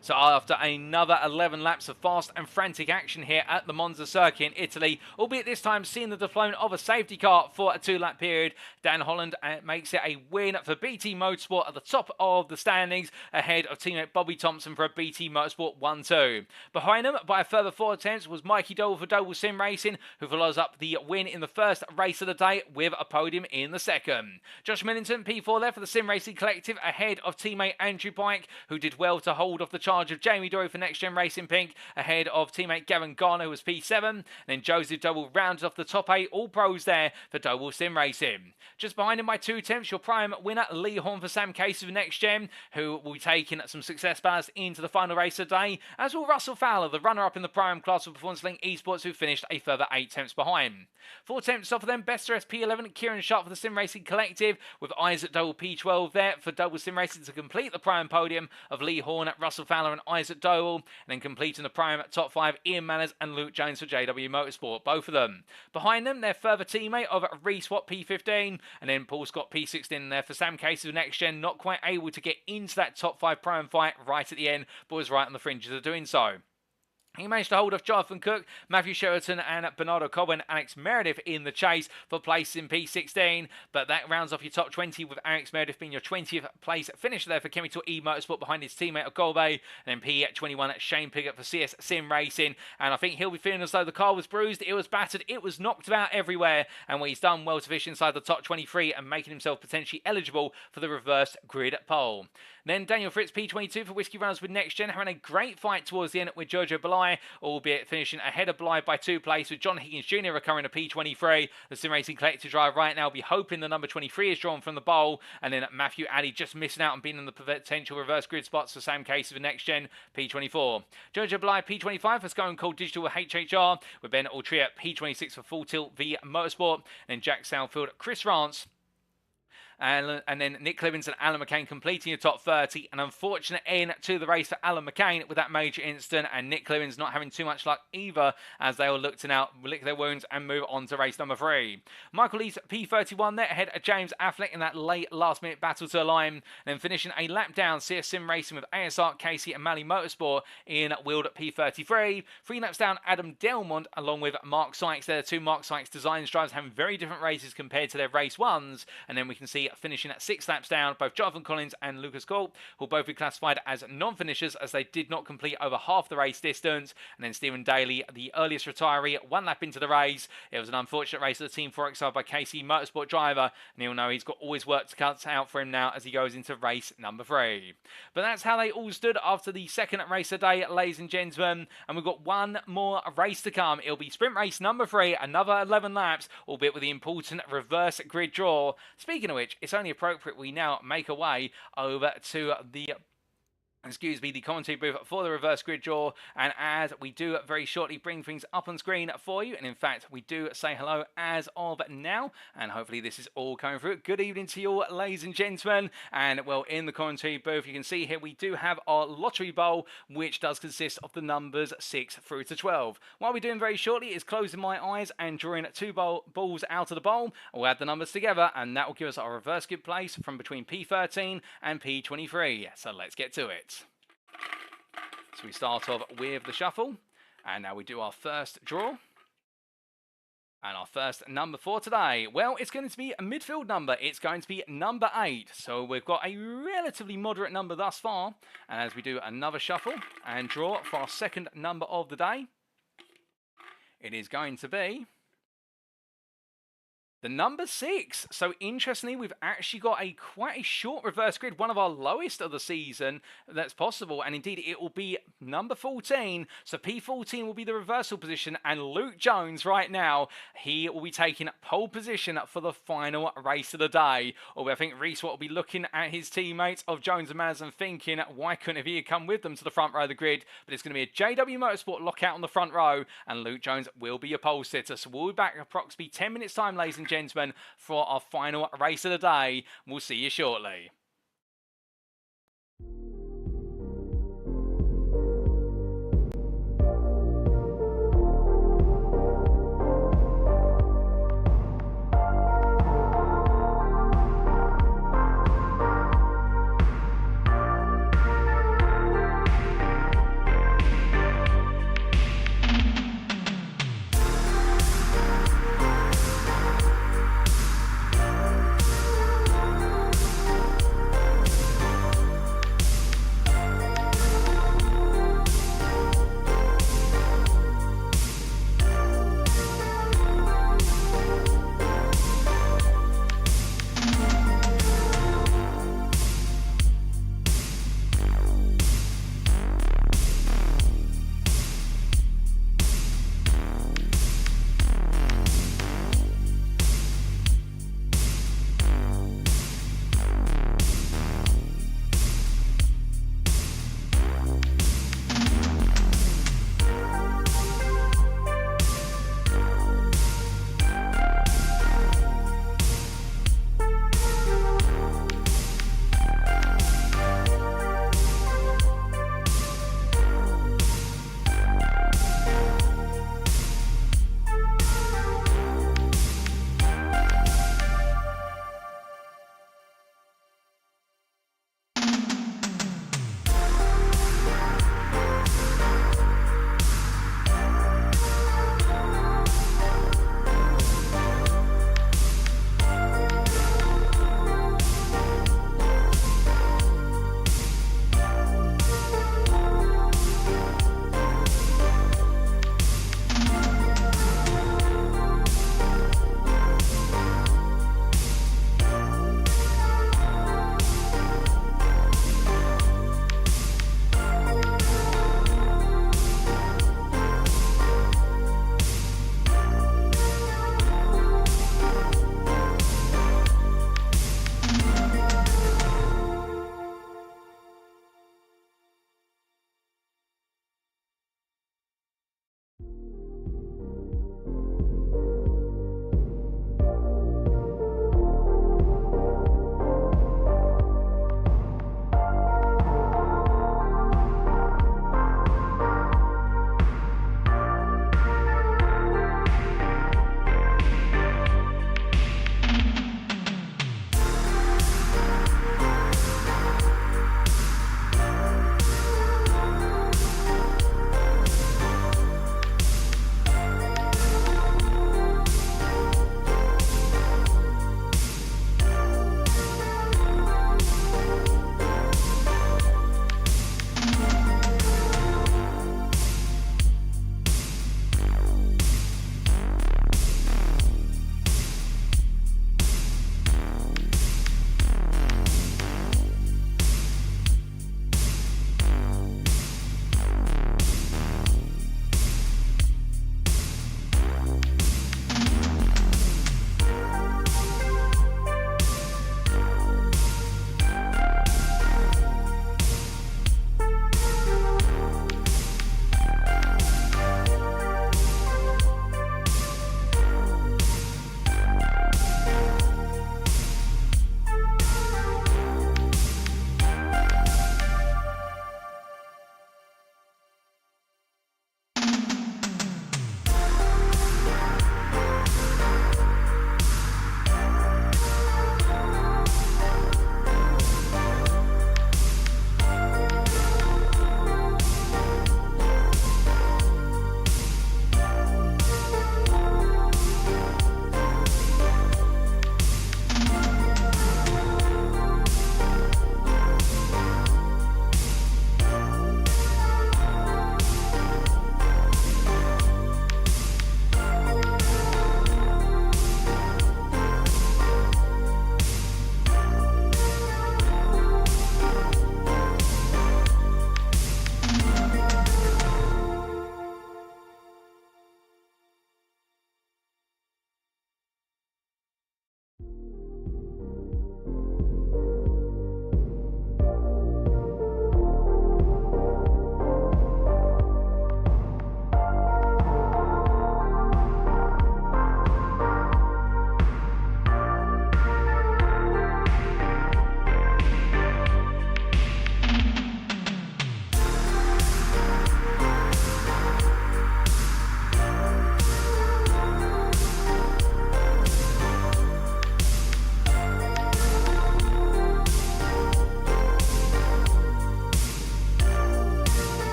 So after another 11 laps of fast and frantic action here at the Monza circuit in Italy, albeit this time seeing the deployment of a safety car for a 2-lap period, Dan Holland makes it a win for BT Motorsport at the top of the standings, ahead of teammate Bobby Thompson for a BT Motorsport 1-2. Behind him by a further 4 attempts was Mikey Doble for Doble Sim Racing, who follows up the win in the first race of the day with a podium in the second. Josh Millington, P4 there for the Sim Racing Collective, ahead of teammate Andrew Pike, who did well to hold off the charge of Jamie Dory for Next Gen Racing Pink, ahead of teammate Gavin Garner, who was P7. And then Joseph Doble rounded off the top 8, all pros there for Doble Sim Racing. Just behind him by 2 attempts, your prime winner, Lee Horn for Sam Case of Next Gen, who will be taking some success ballast into the final race today, as will Russell Fowler, the runner-up in the prime class of Performance Link Esports, who finished a further 8 attempts behind. 4 attempts off of them, Bester SP11, Kieran Sharp for the Sim Racing Collective, with Isaac Doble P12 there for Doble Sim Racing to complete the prime podium of Lee Horn, Russell Fowler and Isaac Doble, and then completing the prime top 5, Ian Manners and Luke Jones for JW Motorsport, both of them. Behind them, their further teammate of Reese Watt P15, and then Paul Scott P16 there for Sam Case of Next Gen, not quite able to get into that top 5 prime fight right at the end, but was right on the fringes of doing so. He managed to hold off Jonathan Cook, Matthew Sheraton and Bernardo Cobb and Alex Meredith in the chase for place in P16, but that rounds off your top 20, with Alex Meredith being your 20th place finisher there for Chemical E Motorsport behind his teammate Ogolbe, and then P21 Shane Piggott for CS Sim Racing, and I think he'll be feeling as though the car was bruised, it was battered, it was knocked about everywhere, and he's done well to finish inside the top 23 and making himself potentially eligible for the reverse grid pole. Then Daniel Fritz P22 for Whiskey Runners with Next Gen, having a great fight towards the end with Giorgio Belai, albeit finishing ahead of Bly by 2 places, with John Higgins Jr. recovering a P23. The Sim Racing Collective driver right now will be hoping the number 23 is drawn from the bowl, and then Matthew Addy just missing out on being in the potential reverse grid spots for Sam Case of Next Gen P24. Giorgio Bly P25 for Stone Cold Digital HHR, with Ben Altria P26 for Full Tilt V Motorsport, and Jack Southfield, Chris Rance, and then Nick Clibbins and Alan McCain completing the top 30. An unfortunate end to the race for Alan McCain with that major incident, and Nick Clibbins not having too much luck either, as they all look to now lick their wounds and move on to race number 3. Michael Lee's P31 there ahead of James Affleck in that late last minute battle to the line, then finishing a lap down CS Sim Racing with ASR, Casey and Mally Motorsport in wheeled P33. 3 laps down Adam Delmont along with Mark Sykes. There are 2 Mark Sykes design drivers having very different races compared to their race ones, and then we can see finishing at 6 laps down both Jonathan Collins and Lucas Culp, who will both be classified as non-finishers as they did not complete over half the race distance. And then Stephen Daly, the earliest retiree, 1 lap into the race. It was an unfortunate race of the Team 4XR by KC Motorsport driver, and he'll know he's got always work to cut out for him now as he goes into race number 3. But that's how they all stood after the second race of the day, ladies and gentlemen, and we've got one more race to come. It'll be sprint race number 3, another 11 laps, albeit with the important reverse grid draw. Speaking of which, it's only appropriate we now make our way over to the the commentary booth for the reverse grid draw, and as we do very shortly bring things up on screen for you, and in fact we do say hello as of now, and hopefully this is all coming through. Good evening to you all, ladies and gentlemen, and well, in the commentary booth you can see here we do have our lottery bowl, which does consist of the numbers 6 through to 12. What we're doing very shortly is closing my eyes and drawing two balls out of the bowl. We'll add the numbers together, and that will give us our reverse grid place from between P13 and P23. So let's get to it. So we start off with the shuffle, and now we do our first draw. And our first number for today, well, it's going to be a midfield number. It's going to be number 8. So we've got a relatively moderate number thus far. And as we do another shuffle and draw for our second number of the day, it is going to be the number 6. So interestingly, we've actually got quite a short reverse grid, one of our lowest of the season that's possible, and indeed it will be number 14. So P14 will be the reversal position, and Luke Jones right now, he will be taking pole position for the final race of the day. Or I think Reese will be looking at his teammates of Jones and Madison thinking, why couldn't he come with them to the front row of the grid? But it's going to be a JW Motorsport lockout on the front row, and Luke Jones will be a pole sitter. So we'll be back approximately 10 minutes time, ladies and gentlemen, for our final race of the day. We'll see you shortly.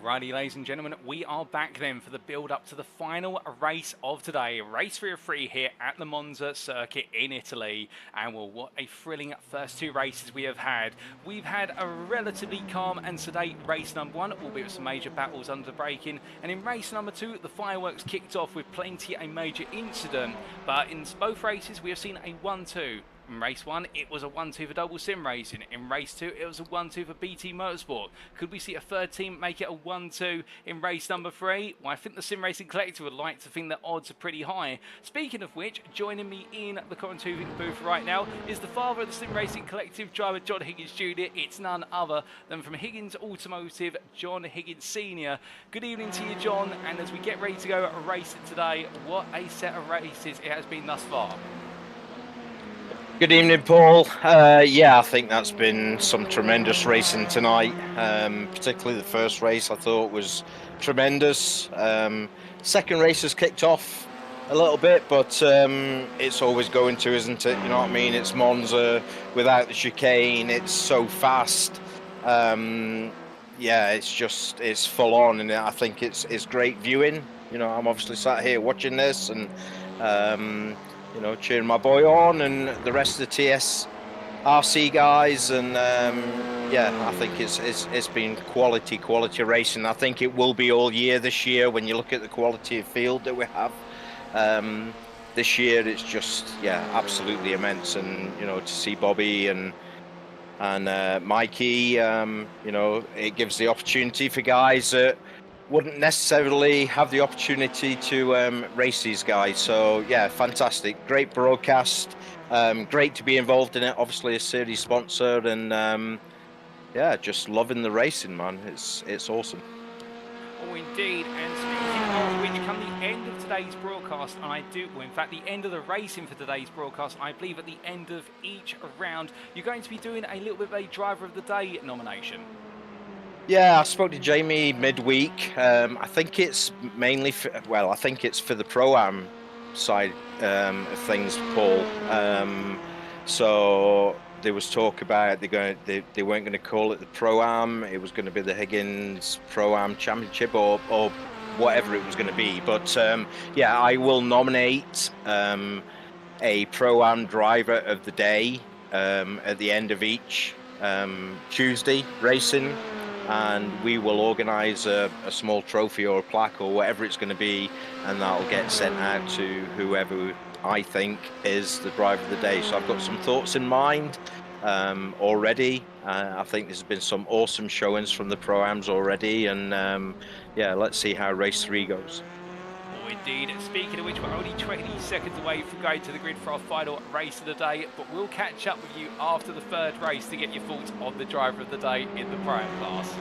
Alrighty, ladies and gentlemen, we are back then for the build-up to the final race of today. Race 3 of 3 here at the Monza circuit in Italy. And well, what a thrilling first two races we have had. We've had a relatively calm and sedate race number 1, albeit with some major battles under the braking. And in race number 2, the fireworks kicked off with plenty a major incident. But in both races, we have seen a 1-2. In race 1, it was a 1-2 for Double Sim Racing. In race 2, it was a 1-2 for BT Motorsport. Could we see a third team make it a 1-2 in race number 3? Well, I think the Sim Racing Collective would like to think that odds are pretty high. Speaking of which, joining me in the commentating booth right now is the father of the Sim Racing Collective, driver John Higgins Jr. It's none other than from Higgins Automotive, John Higgins Sr. Good evening to you, John. And as we get ready to go race it today, what a set of races it has been thus far. Good evening, Paul. Yeah, I think that's been some tremendous racing tonight. Particularly the first race I thought was tremendous. Second race has kicked off a little bit, but it's always going to, isn't it? You know what I mean? It's Monza without the chicane. It's so fast. Yeah, it's full on, and I think it's great viewing. You know, I'm obviously sat here watching this and you know, cheering my boy on and the rest of the TSRC guys, and yeah, I think it's been quality racing. I think it will be all year this year when you look at the quality of field that we have. This year it's just, yeah, absolutely immense, and you know, to see Bobby and Mikey, you know, it gives the opportunity for guys that wouldn't necessarily have the opportunity to race these guys. So yeah, fantastic, great broadcast, great to be involved in it, obviously a series sponsor, and yeah, just loving the racing, man. It's awesome. Oh, indeed. And speaking of which, come the end of today's broadcast, and in fact, the end of the racing for today's broadcast, I believe at the end of each round, you're going to be doing a little bit of a Driver of the Day nomination. Yeah, I spoke to Jamie midweek. I think it's mainly I think it's for the Pro-Am side of things, Paul. So there was talk about they weren't going to call it the Pro-Am. It was going to be the Higgins Pro-Am Championship or whatever it was going to be. But yeah, I will nominate a Pro-Am driver of the day at the end of each Tuesday racing. And we will organise a small trophy or a plaque or whatever it's going to be, and that'll get sent out to whoever I think is the driver of the day. So I've got some thoughts in mind already. I think there's been some awesome showings from the Pro-Ams already, and yeah, let's see how race 3 goes. Indeed. Speaking of which, we're only 20 seconds away from going to the grid for our final race of the day, but we'll catch up with you after the third race to get your thoughts on the driver of the day in the Pro-Am class.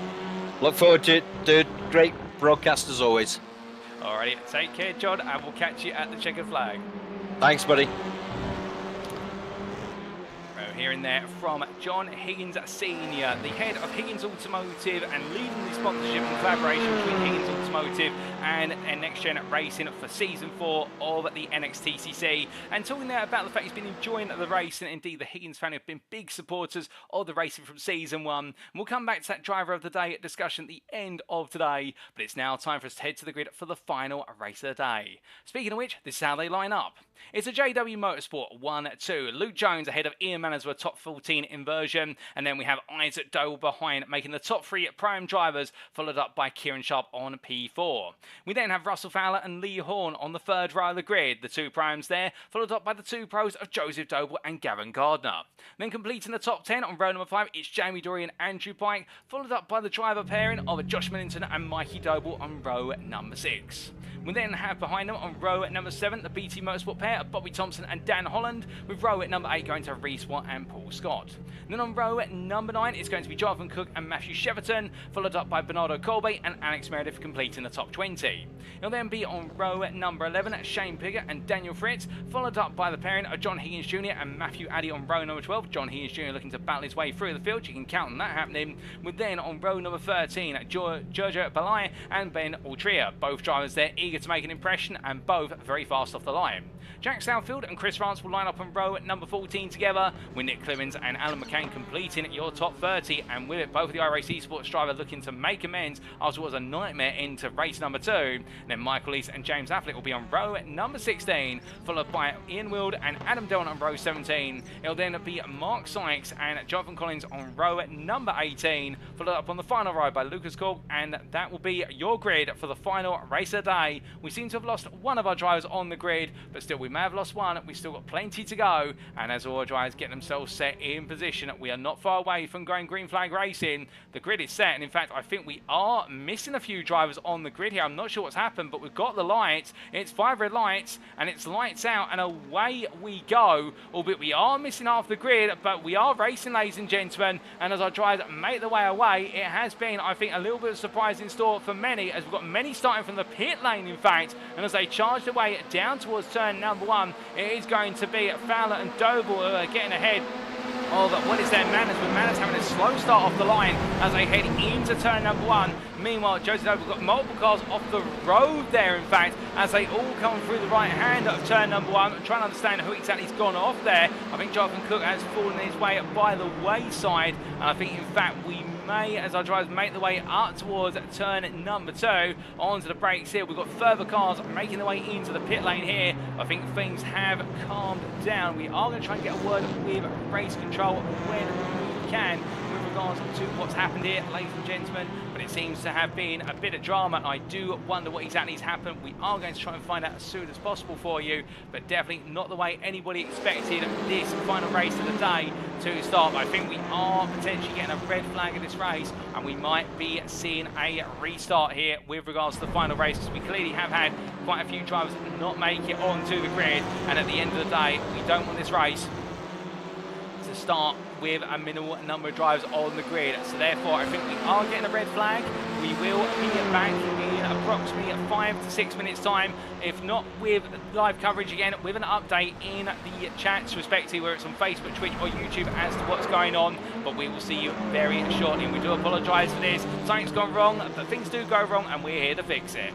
Look forward to it, dude. Great broadcast as always. Alrighty, take care, John, and we'll catch you at the checkered flag. Thanks, buddy. Hearing there from John Higgins Sr., the head of Higgins Automotive and leading the sponsorship and collaboration between Higgins Automotive and NXTGEN Racing for Season 4 of the NXTCC. And talking there about the fact he's been enjoying the race, and indeed the Higgins family have been big supporters of the racing from Season 1. And we'll come back to that driver of the day discussion at the end of today, but it's now time for us to head to the grid for the final race of the day. Speaking of which, this is how they line up. It's a JW Motorsport 1-2. Luke Jones ahead of Ian Mansworth, top 14 inversion. And then we have Isaac Dole behind, making the top 3 Pro-Am drivers, followed up by Kieran Sharp on P4. We then have Russell Fowler and Lee Horn on the third row of the grid. The 2 Pro-Ams there, followed up by the 2 pros of Joseph Doble and Gavin Gardner. Then completing the top 10 on row number 5, it's Jamie Dory and Andrew Pike, followed up by the driver pairing of Josh Millington and Mikey Doble on row number 6. We then have behind them on row at number 7 the BT Motorsport pair of Bobby Thompson and Dan Holland, with row at number 8 going to Reese Watt and Paul Scott. And then on row at number 9 it's going to be Jonathan Cook and Matthew Cheverton, followed up by Bernardo Colby and Alex Meredith completing the top 20. It'll then be on row at number 11 Shane Pigott and Daniel Fritz, followed up by the pairing of John Higgins Jr. and Matthew Addy on row number 12. John Higgins Jr. looking to battle his way through the field, you can count on that happening. With then on row number 13 Giorgio Balai and Ben Altria, both drivers there eager to make an impression and both very fast off the line. Jack Southfield and Chris France will line up on row at number 14 together, with Nick Clemens and Alan McCann completing your top 30, and with it, both of the iRacing Esports driver looking to make amends after what was a nightmare into race number 2. And then Michael East and James Affleck will be on row at number 16, followed by Ian Wild and Adam Dillon on row 17. It'll then be Mark Sykes and Jonathan Collins on row at number 18, followed up on the final ride by Lucas Korb, and that will be your grid for the final race of the day. We seem to have lost one of our drivers on the grid, but still we may have lost one. We've still got plenty to go, and as all our drivers get themselves set in position, we are not far away from going green flag racing. The grid is set, and in fact I think we are missing a few drivers on the grid here. I'm not sure what's happened, but we've got the lights. It's 5 red lights, and it's lights out, and away we go. Albeit we are missing half the grid, but we are racing, ladies and gentlemen, and as our drivers make their way away, it has been, I think, a little bit of a surprise in store for many, as we've got many starting from the pit lane, in fact, and as they charge their way down towards turn number 1, it is going to be Fowler and Doble who are getting ahead of what is their Manners, with Manners having a slow start off the line as they head into turn number 1. Meanwhile, Joseph Doble got multiple cars off the road there, in fact, as they all come through the right hand of turn number 1. I'm trying to understand who exactly has gone off there. I think Jonathan Cook has fallen his way by the wayside, and I think, in fact, we may, as our drivers make their way up towards turn number 2, onto the brakes here. We've got further cars making their way into the pit lane here. I think things have calmed down. We are going to try and get a word with race control when we can with regards to what's happened here, ladies and gentlemen, but it seems to have been a bit of drama. I do wonder what exactly has happened. We are going to try and find out as soon as possible for you, but definitely not the way anybody expected this final race of the day to start. I think we are potentially getting a red flag in this race, and we might be seeing a restart here with regards to the final race, because we clearly have had quite a few drivers not make it onto the grid, and at the end of the day, we don't want this race to start with a minimal number of drivers on the grid. So therefore, I think we are getting a red flag. We will be back in approximately 5 to 6 minutes time, if not with live coverage again, with an update in the chats respectively, whether it's on Facebook, Twitch or YouTube, as to what's going on. But we will see you very shortly, and we do apologise for this. Something's gone wrong, but things do go wrong, and we're here to fix it.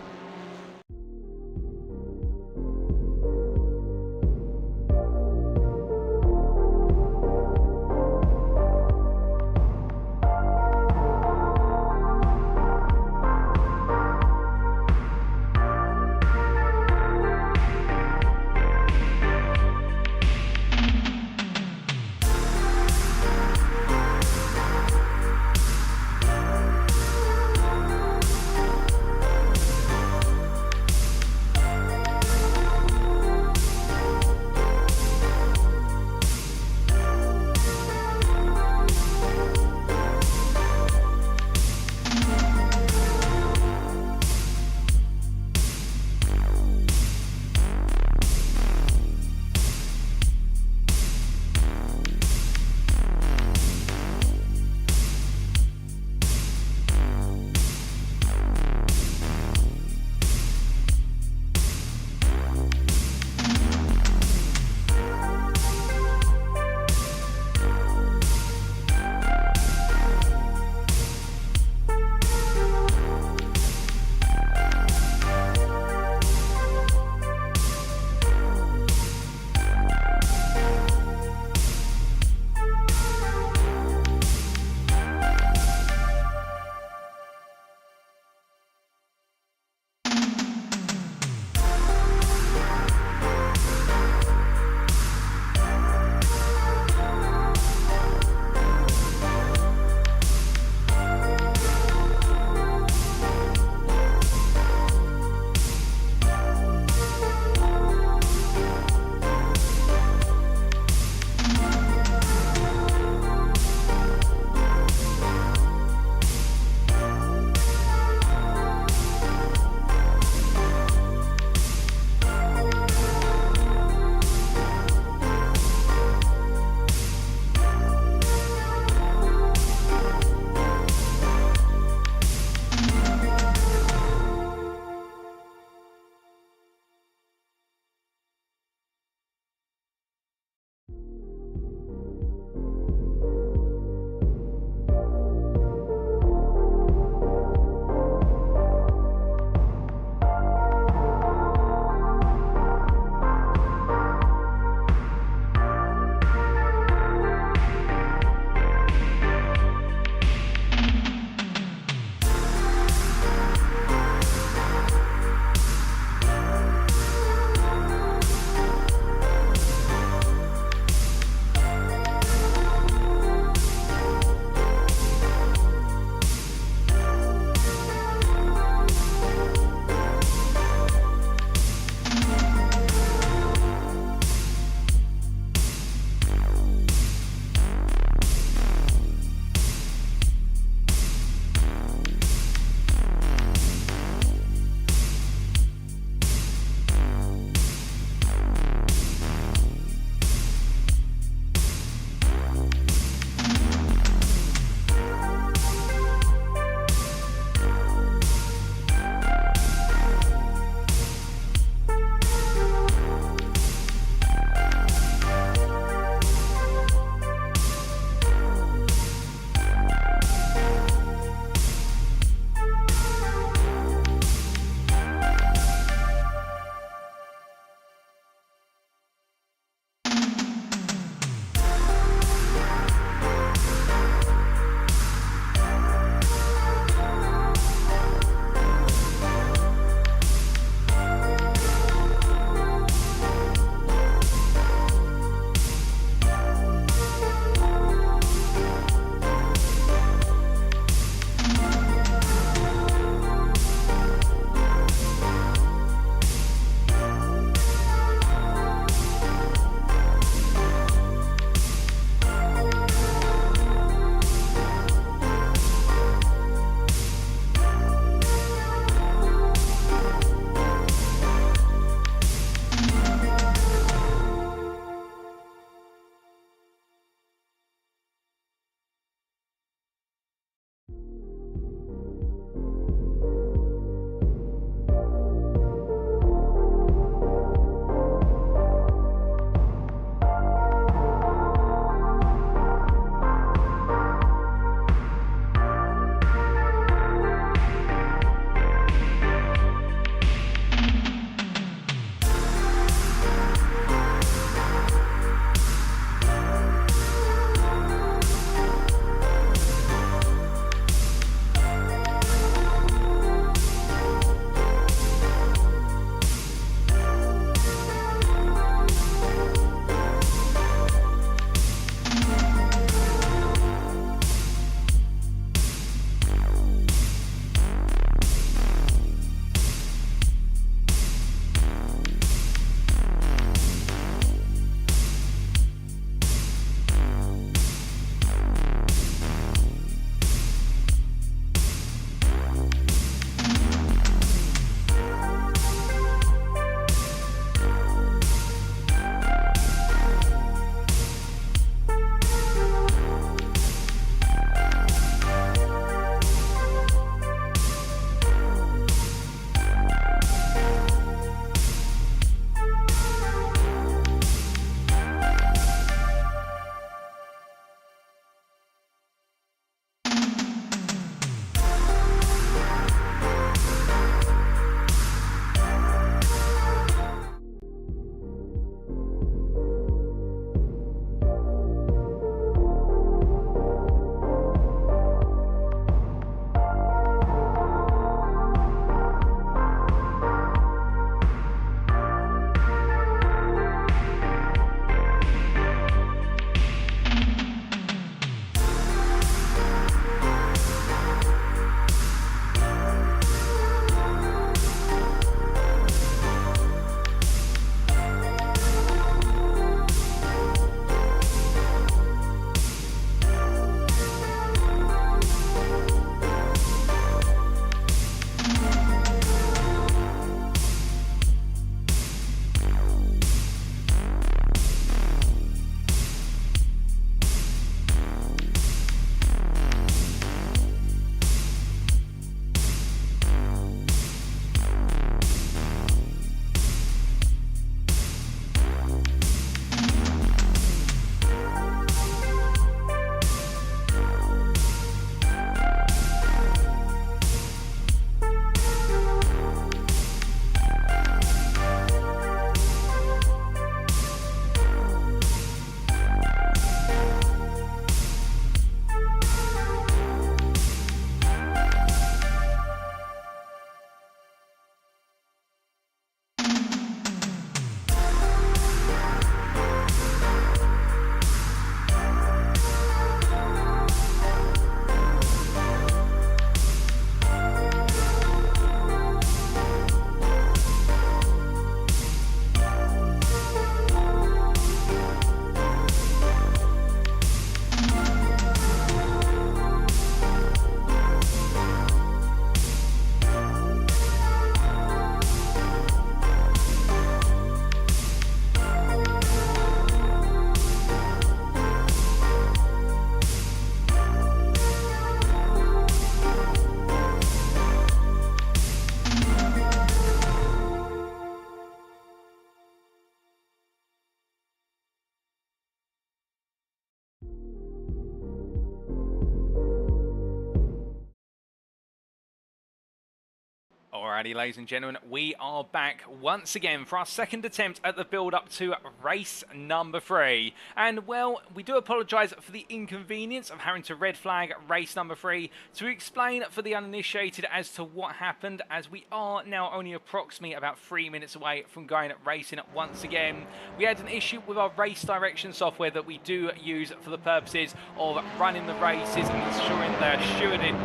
Alrighty, ladies and gentlemen, we are back once again for our second attempt at the build-up to race number 3. And, well, we do apologise for the inconvenience of having to red flag race number 3 to explain for the uninitiated as to what happened, as we are now only approximately about 3 minutes away from going racing once again. We had an issue with our race direction software that we do use for the purposes of running the races and ensuring they're stewarded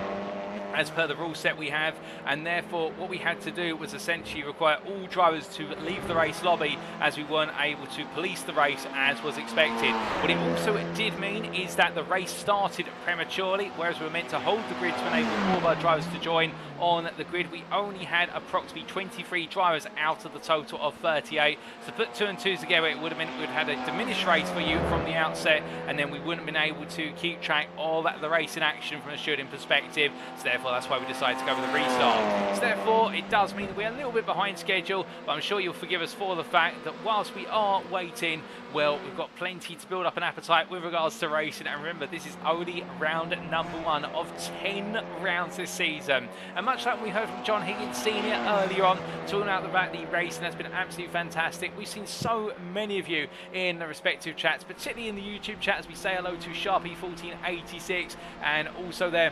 as per the rule set we have, and therefore what we had to do was essentially require all drivers to leave the race lobby, as we weren't able to police the race as was expected. What it also did mean is that the race started prematurely, whereas we were meant to hold the grid to enable all of our drivers to join on the grid. We only had approximately 23 drivers out of the total of 38. So to put 2 and 2s together, it would have meant we'd had a diminished race for you from the outset, and then we wouldn't have been able to keep track of the race in action from a shooting perspective. So therefore that's why we decided to go with the restart. So therefore it does mean that we're a little bit behind schedule, but I'm sure you'll forgive us for the fact that whilst we are waiting, well, we've got plenty to build up an appetite with regards to racing. And remember, this is only round number 1 of 10 rounds this season. And much like we heard from John Higgins Sr. earlier on, talking about the fact the racing has been absolutely fantastic. We've seen so many of you in the respective chats, particularly in the YouTube chat, as we say hello to Sharpie1486 and also there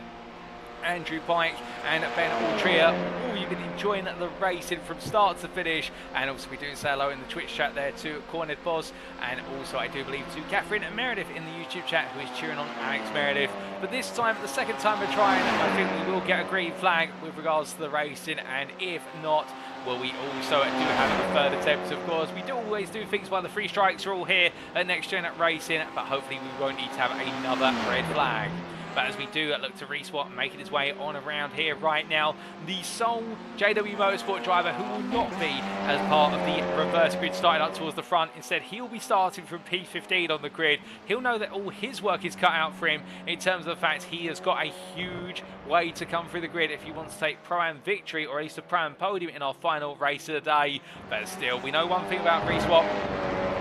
Andrew Pike and Ben Altria. Oh, you've been enjoying the racing from start to finish, and also we do say hello in the Twitch chat there to Corned Boss, and also I do believe to Catherine Meredith in the YouTube chat, who is cheering on Alex Meredith. But this time, the second time we're trying, I think we will get a green flag with regards to the racing, and if not, well, we also do have a third attempt, of course. We do always do things by the 3 strikes rule here at NXTGEN Racing, but hopefully we won't need to have another red flag. But as we do look to reswap, making his way on around here right now, the sole JW Motorsport driver who will not be as part of the reverse grid starting up towards the front. Instead, he'll be starting from P15 on the grid. He'll know that all his work is cut out for him in terms of the fact he has got a huge way to come through the grid if he wants to take Pro-Am victory, or at least a Pro-Am podium in our final race of the day. But still, we know one thing about reswap,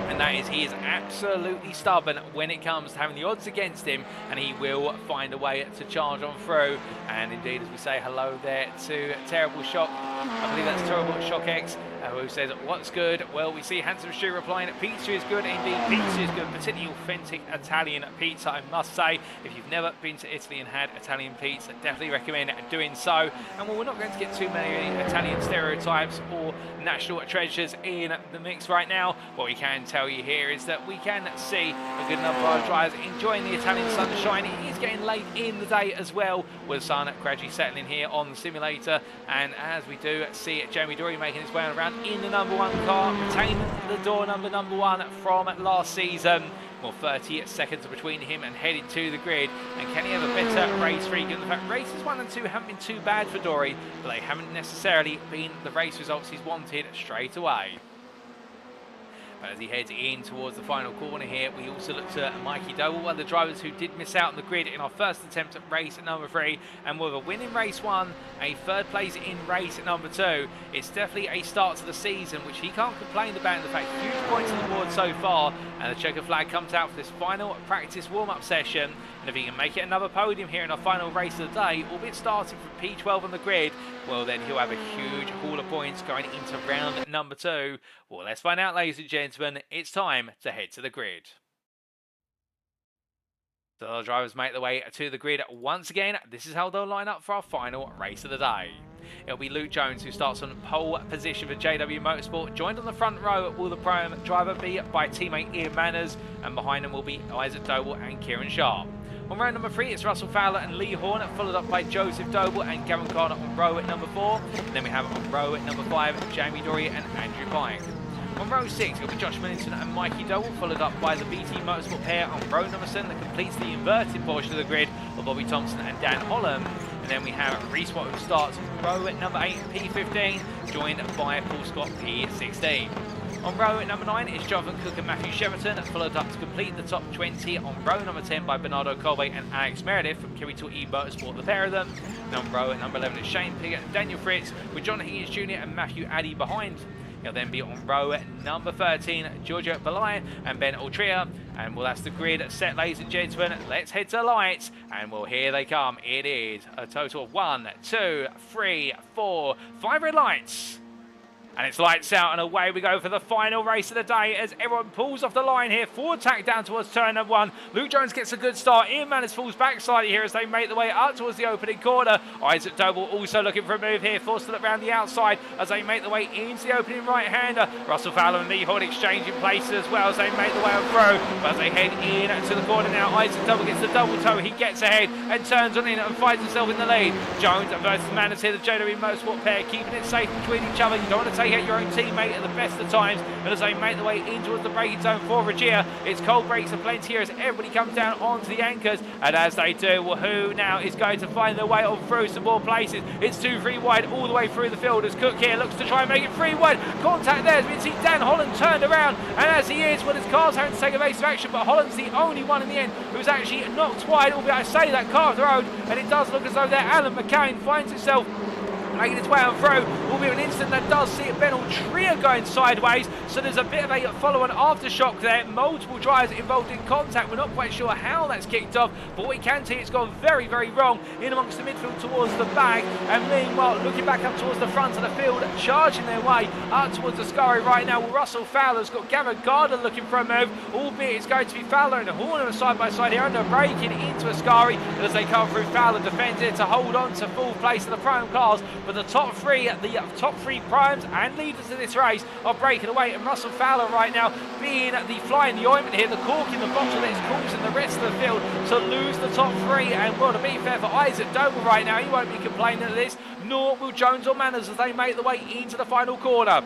and that is he is absolutely stubborn when it comes to having the odds against him, and he will find a way to charge on through. And indeed, as we say hello there to Terrible Shock, I believe that's Terrible Shock X, who says, what's good? Well, we see Handsome Stew replying, pizza is good indeed, pizza is good, particularly authentic Italian pizza, I must say. If you've never been to Italy and had Italian pizza, definitely recommend doing so. And well, we're not going to get too many Italian stereotypes or national treasures in the mix right now. What we can tell you here is that we can see a good number of our drivers enjoying the Italian sunshine. It is getting late in the day as well, with the sun gradually settling here on the simulator. And as we do see Jamie Dory making his way around in the number 1 car, retaining the door number 1 from last season. Well, 30 seconds between him and heading to the grid. And can he have a better race 3? Given the fact races 1 and 2 haven't been too bad for Dory, but they haven't necessarily been the race results he's wanted straight away. As he heads in towards the final corner here, we also look to Mikey Doble, one of the drivers who did miss out on the grid in our first attempt at race number 3. And with a win in race 1, a 3rd place in race number 2, it's definitely a start to the season, which he can't complain about. In the fact, huge points on the board so far, and the checker flag comes out for this final practice warm-up session. And if he can make it another podium here in our final race of the day, albeit starting from P12 on the grid, well, then he'll have a huge haul of points going into round number 2. Well, let's find out, ladies and gentlemen. It's time to head to the grid. So the drivers make their way to the grid once again. This is how they'll line up for our final race of the day. It'll be Luke Jones who starts on pole position for JW Motorsport. Joined on the front row will the Pro-Am driver be by teammate Ian Manners, and behind them will be Isaac Doble and Kieran Sharp. On row number 3, it's Russell Fowler and Lee Horn, followed up by Joseph Doble and Gavin Carter on row at number 4. And then we have on row at number 5, Jamie Dory and Andrew Pike. On row 6, it'll be Josh Millington and Mikey Doble, followed up by the BT Motorsport pair on row number 7 that completes the inverted portion of the grid of Bobby Thompson and Dan Holland. And then we have Reese Watt, who starts row at number 8, P15, joined by Paul Scott, P16. On row at number 9 is Jonathan Cook and Matthew Shepperton, followed up to complete the top 20 on row number 10 by Bernardo Colby and Alex Meredith from Kerry to E Motorsport, the pair of them. And on row at number 11 is Shane Piggott and Daniel Fritz, with John Higgins Jr. and Matthew Addy behind. He'll then be on row number 13, Giorgio Belay and Ben Altria. And well, that's the grid set, ladies and gentlemen. Let's head to the lights, and well, here they come. It is a total of 1, 2, 3, 4, 5 red lights. And it's lights out, and away we go for the final race of the day as everyone pulls off the line here. Forward tack down towards turn number 1. Luke Jones gets a good start. Ian Manners falls back slightly here as they make the way up towards the opening corner. Isaac Doble also looking for a move here. Forced to look around the outside as they make the way into the opening right-hander. Russell Fowler and Lee Horn exchanging places as well as they make the way on through. But as they head in to the corner now, Isaac Doble gets the double toe. He gets ahead and turns on in and finds himself in the lead. Jones versus Manners here, the JW Motorsport pair, keeping it safe between each other. You don't want to take out your own teammate at the best of times, and as they make the way in towards the braking zone for Regia, it's cold brakes and plenty here as everybody comes down onto the anchors, and as they do, well, who now is going to find their way on through some more places? It's 2-3 wide all the way through the field as Cook here looks to try and make it 3 wide. Contact there as we can see Dan Holland turned around, and as he is, well, his car's having to take evasive action, but Holland's the only one in the end who's actually knocked wide, albeit I say that car of their own, and it does look as though there Alan McCain finds himself making its way on through. Will be an instant that does see Ben Altria going sideways, so there's a bit of a follow-on aftershock there. Multiple drivers involved in contact. We're not quite sure how that's kicked off, but what we can see, it's gone very, very wrong in amongst the midfield towards the back, and meanwhile looking back up towards the front of the field, charging their way up towards the Scurry right now. Well, Russell Fowler's got Gavin Gardner looking for a move, albeit it's going to be Fowler and Horner side by side here under braking into a Scurry, and as they come through, Fowler defends it to hold on to full place of the prime cars. But the top three primes and leaders in this race are breaking away, and Russell Fowler right now being the fly in the ointment here, the cork in the bottle that is causing the rest of the field to lose the top 3. And well, to be fair for Isaac Doble right now, he won't be complaining at this, nor will Jones or Manners as they make the way into the final corner.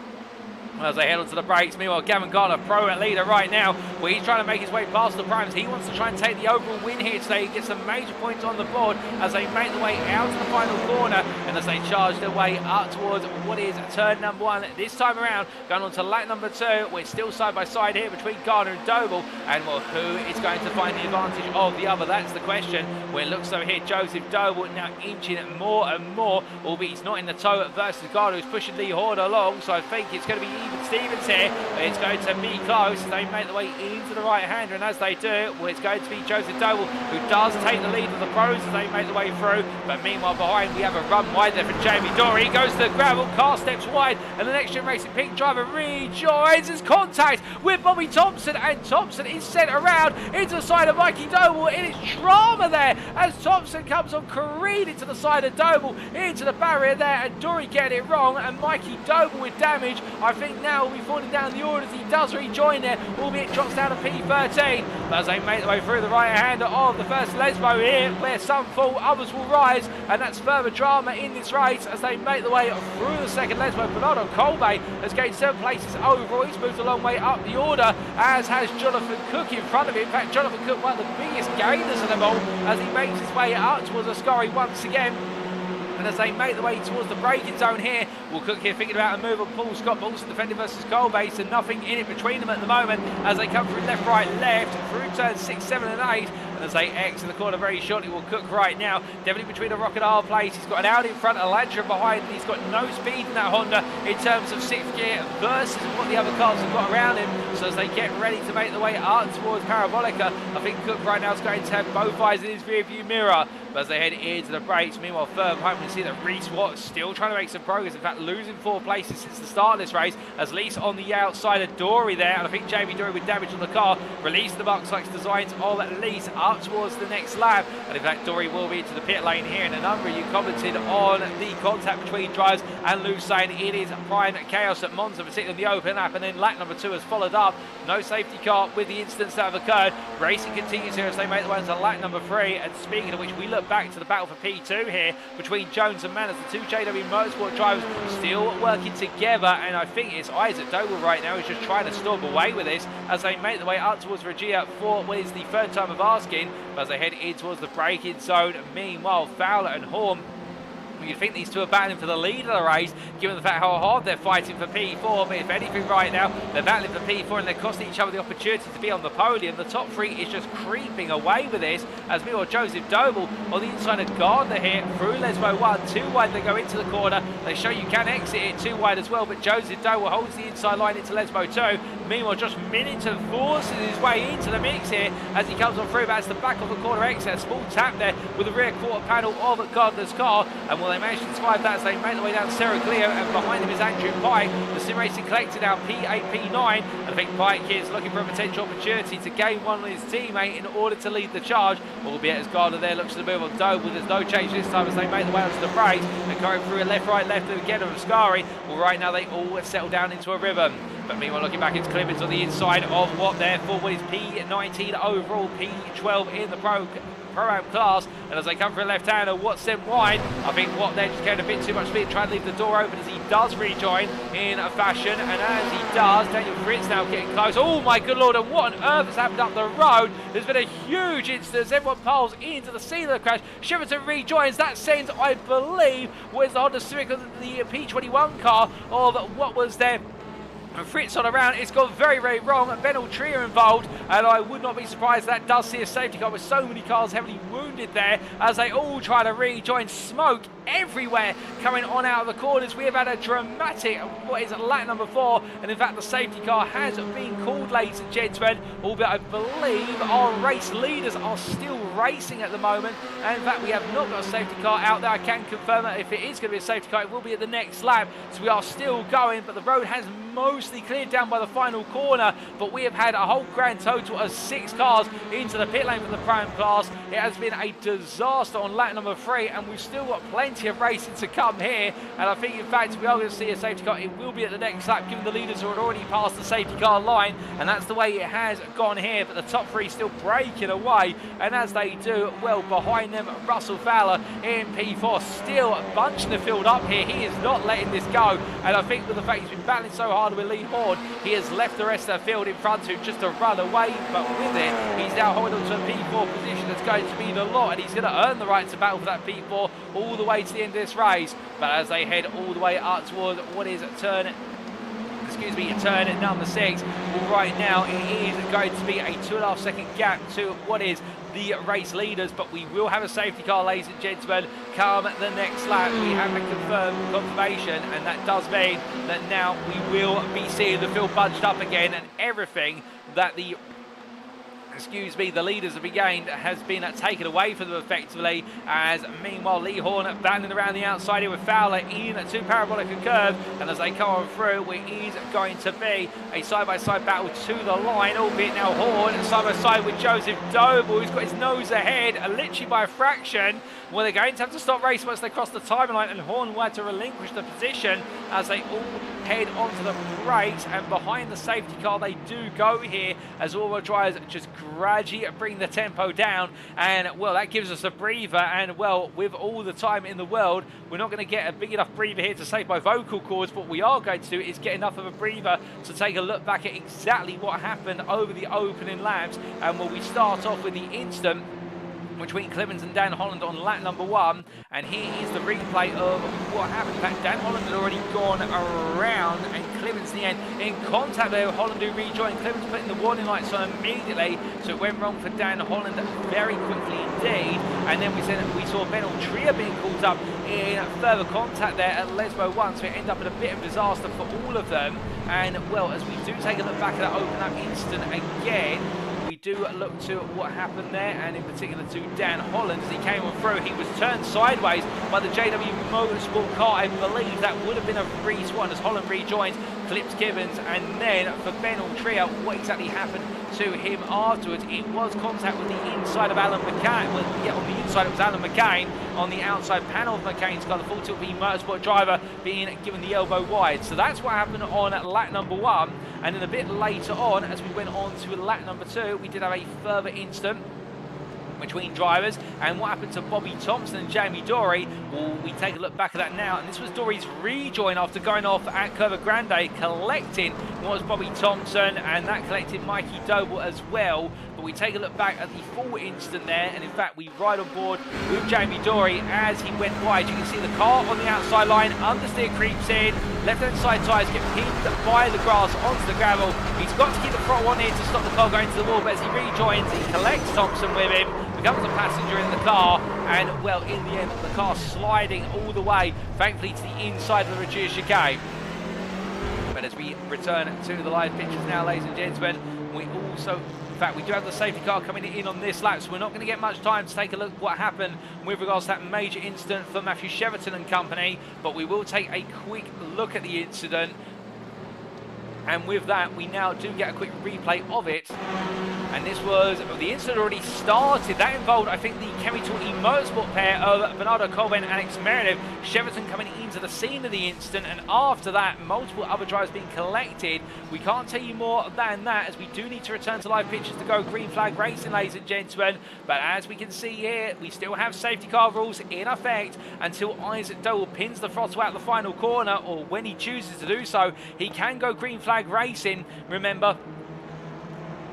As they head onto the brakes, meanwhile Gavin Gardner, pro leader right now, where he's trying to make his way past the primes. He wants to try and take the overall win here today. He gets some major points on the board as they make the way out to the final corner, and as they charge their way up towards what is turn number 1. This time around, going on to lap number 2, we're still side by side here between Gardner and Doble, and well, who is going to find the advantage of the other? That's the question. Where it looks over here, Joseph Doble now inching more and more, albeit he's not in the tow versus Gardner, who's pushing Lee Horner along, so I think it's going to be even Stevens here. It's going to be close. They make the way into the right-hander, and as they do, well, it's going to be Joseph Doble who does take the lead of the pros as they make the way through. But meanwhile behind, we have a run wide there for Jamie Dory. He goes to the gravel, car steps wide, and the NXTGEN Racing pink driver rejoins his contact with Bobby Thompson, and Thompson is sent around into the side of Mikey Doble. It is drama there as Thompson comes on careening to the side of Doble into the barrier there, and Dory getting it wrong, and Mikey Doble with damage. I think now will be falling down the orders. He does rejoin there, albeit drops down to P13. But as they make their way through the right-hander of the first Lesbo here, where some fall, others will rise, and that's further drama in this race as they make the way through the second Lesbo. Bernardo Colby has gained 7 places overall. He's moved a long way up the order, as has Jonathan Cook in front of him. In fact, Jonathan Cook, one of the biggest gainers of them all, as he makes his way up towards Ascari once again. And as they make the way towards the braking zone here, we'll Cook here thinking about a move on Paul Scott, but also defending versus Colbase, and nothing in it between them at the moment as they come through left, right, left, through turns 6, 7 and 8. And as they exit the corner very shortly, will Cook right now, definitely between a rock and a hard place. He's got an Audi in front, a Lancia behind, and he's got no speed in that Honda in terms of 6th gear versus what the other cars have got around him. So as they get ready to make the way up towards Parabolica, I think Cook right now is going to have both eyes in his rear view mirror. But as they head into the brakes, meanwhile further home, we see that Reese Watts still trying to make some progress, in fact losing 4 places since the start of this race, as Lease on the outside of Dory there, and I think Jamie Dory with damage on the car, released the Buckslikes designs of Lease up towards the next lap, and in fact Dory will be into the pit lane here, and a number of you commented on the contact between drivers, and Lou saying it is prime chaos at Monza, particularly in the open lap, and then lap number 2 has followed up, no safety car with the incidents that have occurred. Racing continues here as they make the way into lap number 3, and speaking of which, we look back to the battle for P2 here between Jones and Manners, the 2 JW Motorsport drivers still working together, and I think it's Isaac Doble right now who's just trying to storm away with this as they make the way up towards Regia for what is the 3rd time of asking, but as they head in towards the braking zone. Meanwhile, Fowler and Horn You'd think these two are battling for the lead of the race, given the fact how hard they're fighting for P4, but if anything right now, they're battling for P4 and they're costing each other the opportunity to be on the podium. The top three is just creeping away with this, as meanwhile Joseph Doble on the inside of Gardner here, through Lesmo 1, 2 wide they go into the corner, they show you can exit it 2 wide as well, but Joseph Doble holds the inside line into Lesmo 2, meanwhile Josh Minnington forces his way into the mix here, as he comes on through, but it's the back of the corner exit, a small tap there with the rear quarter panel of Gardner's car, and they managed to survive that as they made their way down Sarah Cleo, and behind him is Andrew Pike. The Sim Racing Collector now P8, P9, and I think Pike here is looking for a potential opportunity to gain one on his teammate in order to lead the charge, albeit as Gardner there looks to move on Doble. There's no change this time as they make their way onto the brakes and going through a left, right, left again of Ascari. Well, right now they all settle down into a rhythm. But meanwhile, looking back into Clemens on the inside of what therefore is P19 overall, P12 in the Pro-Am class, and as they come for a left-hander, Watt sent wide. I think Watt there just carried a bit too much speed, trying to leave the door open as he does rejoin in a fashion, and as he does, Daniel Fritz now getting close. Oh my good lord, and what on earth has happened up the road? There's been a huge instance, everyone piles into the scene of the crash. Shiverton rejoins, that sends, I believe, was the Honda Civic of the P21 car of what was there. And Fritz on around, it's gone very, very wrong. Ben Altria involved, and I would not be surprised that does see a safety car with so many cars heavily wounded there as they all try to rejoin. Smoke everywhere coming on out of the corners. We have had a dramatic, what is lap number 4, and in fact the safety car has been called, ladies and gentlemen, albeit I believe our race leaders are still racing at the moment, and in fact we have not got a safety car out there. I can confirm that if it is going to be a safety car, it will be at the next lap, so we are still going, but the road has mostly cleared down by the final corner, but we have had a whole grand total of 6 cars into the pit lane for the Pro-Am class. It has been a disaster on lap number 3, and we've still got plenty of racing to come here, and I think in fact we are going to see a safety car. It will be at the next lap, given the leaders are already past the safety car line, and that's the way it has gone here, but the top 3 still breaking away, and as they do, well, behind them Russell Fowler in P4 still bunching the field up here. He is not letting this go, and I think with the fact he's been battling so hard with Lee Horn, he has left the rest of the field in front of him just to run away, but with it he's now holding on to a P4 position that's going to mean a lot, and he's going to earn the right to battle for that P4 all the way to the end of this race. But as they head all the way up towards what is turn number 6, well, right now it is going to be a 2.5 second gap to what is the race leaders, but we will have a safety car, ladies and gentlemen, come the next lap. We have a confirmation, and that does mean that now we will be seeing the field bunched up again, and everything that the leaders have regained has been taken away from them effectively, as meanwhile Lee Horn battling around the outside here with Fowler in to parabolic curve, and as they come on through, it is going to be a side-by-side battle to the line, albeit now Horn side-by-side with Joseph Doble, who's got his nose ahead, literally by a fraction. Well, they're going to have to stop racing once they cross the timeline, and Horn will have to relinquish the position as they all head onto the brakes, and behind the safety car they do go here as all the drivers just gradually bring the tempo down, and well, that gives us a breather, and well, with all the time in the world, we're not going to get a big enough breather here to save my vocal cords. What we are going to do is get enough of a breather to take a look back at exactly what happened over the opening laps, and well, we start off with the instant between Clemens and Dan Holland on lap number 1, and here is the replay of what happened. In fact, Dan Holland had already gone around, and Clemens in the end in contact there with Holland, who rejoined. Clemens putting the warning lights on immediately, so it went wrong for Dan Holland very quickly indeed, and then we saw Ben Altria being caught up in further contact there at Lesmo 1, so it ended up in a bit of disaster for all of them. And well, as we do take a look back at that open up incident again, we do look to what happened there, and in particular to Dan Holland as he came on through. He was turned sideways by the JW Motorsport car. I believe that would have been a free swan as Holland rejoins, clips Gibbons, and then for Ben Altria, what exactly happened to him afterwards? It was contact with the inside of Alan McCain. Well, yeah, on the inside it was Alan McCain. On the outside panel of McCain's car, the full tilt V Motorsport driver being given the elbow wide. So that's what happened on lap number 1. And then a bit later on, as we went on to lap number 2, we did have a further incident between drivers. And what happened to Bobby Thompson and Jamie Dory? Well, we take a look back at that now, and this was Dory's rejoin after going off at Curva Grande, collecting was Bobby Thompson, and that collected Mikey Doble as well. But we take a look back at the full incident there, and in fact we ride on board with Jamie Dory as he went wide. You can see the car on the outside line, understeer creeps in, left-hand side tyres get pinned by the grass onto the gravel. He's got to keep the throttle on here to stop the car going to the wall, but as he rejoins, he collects Thompson with him, becomes a passenger in the car, and well, in the end, the car sliding all the way, thankfully, to the inside of the Regia chicane. But as we return to the live pictures now, ladies and gentlemen, we also, in fact, we do have the safety car coming in on this lap, so we're not going to get much time to take a look at what happened with regards to that major incident for Matthew Cheverton and company, but we will take a quick look at the incident. And with that, we now do get a quick replay of it. And this was, the incident already started. That involved, I think, the Chemi-Torti Motorsport pair of Bernardo Colben and Alex Meredith. Cheverton coming into the scene of the incident, and after that, multiple other drivers being collected. We can't tell you more than that, as we do need to return to live pictures to go green flag racing, ladies and gentlemen. But as we can see here, we still have safety car rules in effect until Isaac Dole pins the throttle out the final corner, or when he chooses to do so, he can go green flag racing. Remember,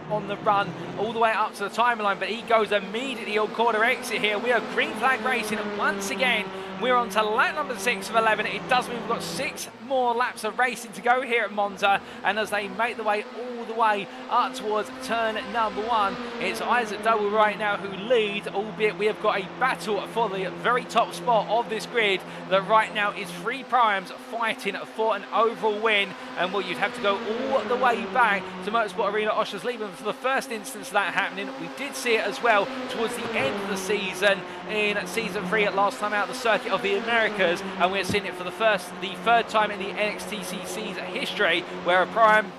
on the run all the way up to the timeline, but he goes immediately on corner exit here. We are green flag racing once again. We're on to lap number 6 of 11. It does mean we've got 6 more laps of racing to go here at Monza, and as they make the way all the way up towards turn number 1, it's Isaac Doble right now who leads, albeit we have got a battle for the very top spot of this grid that right now is 3 primes fighting for an overall win. And well, you'd have to go all the way back to Motorsport Arena Oschersleben for the first instance of that happening. We did see it as well towards the end of the season in season 3 at last time out of the circuit of the Americas, and we're seeing it for the third time in the NXTCC's history, where a prime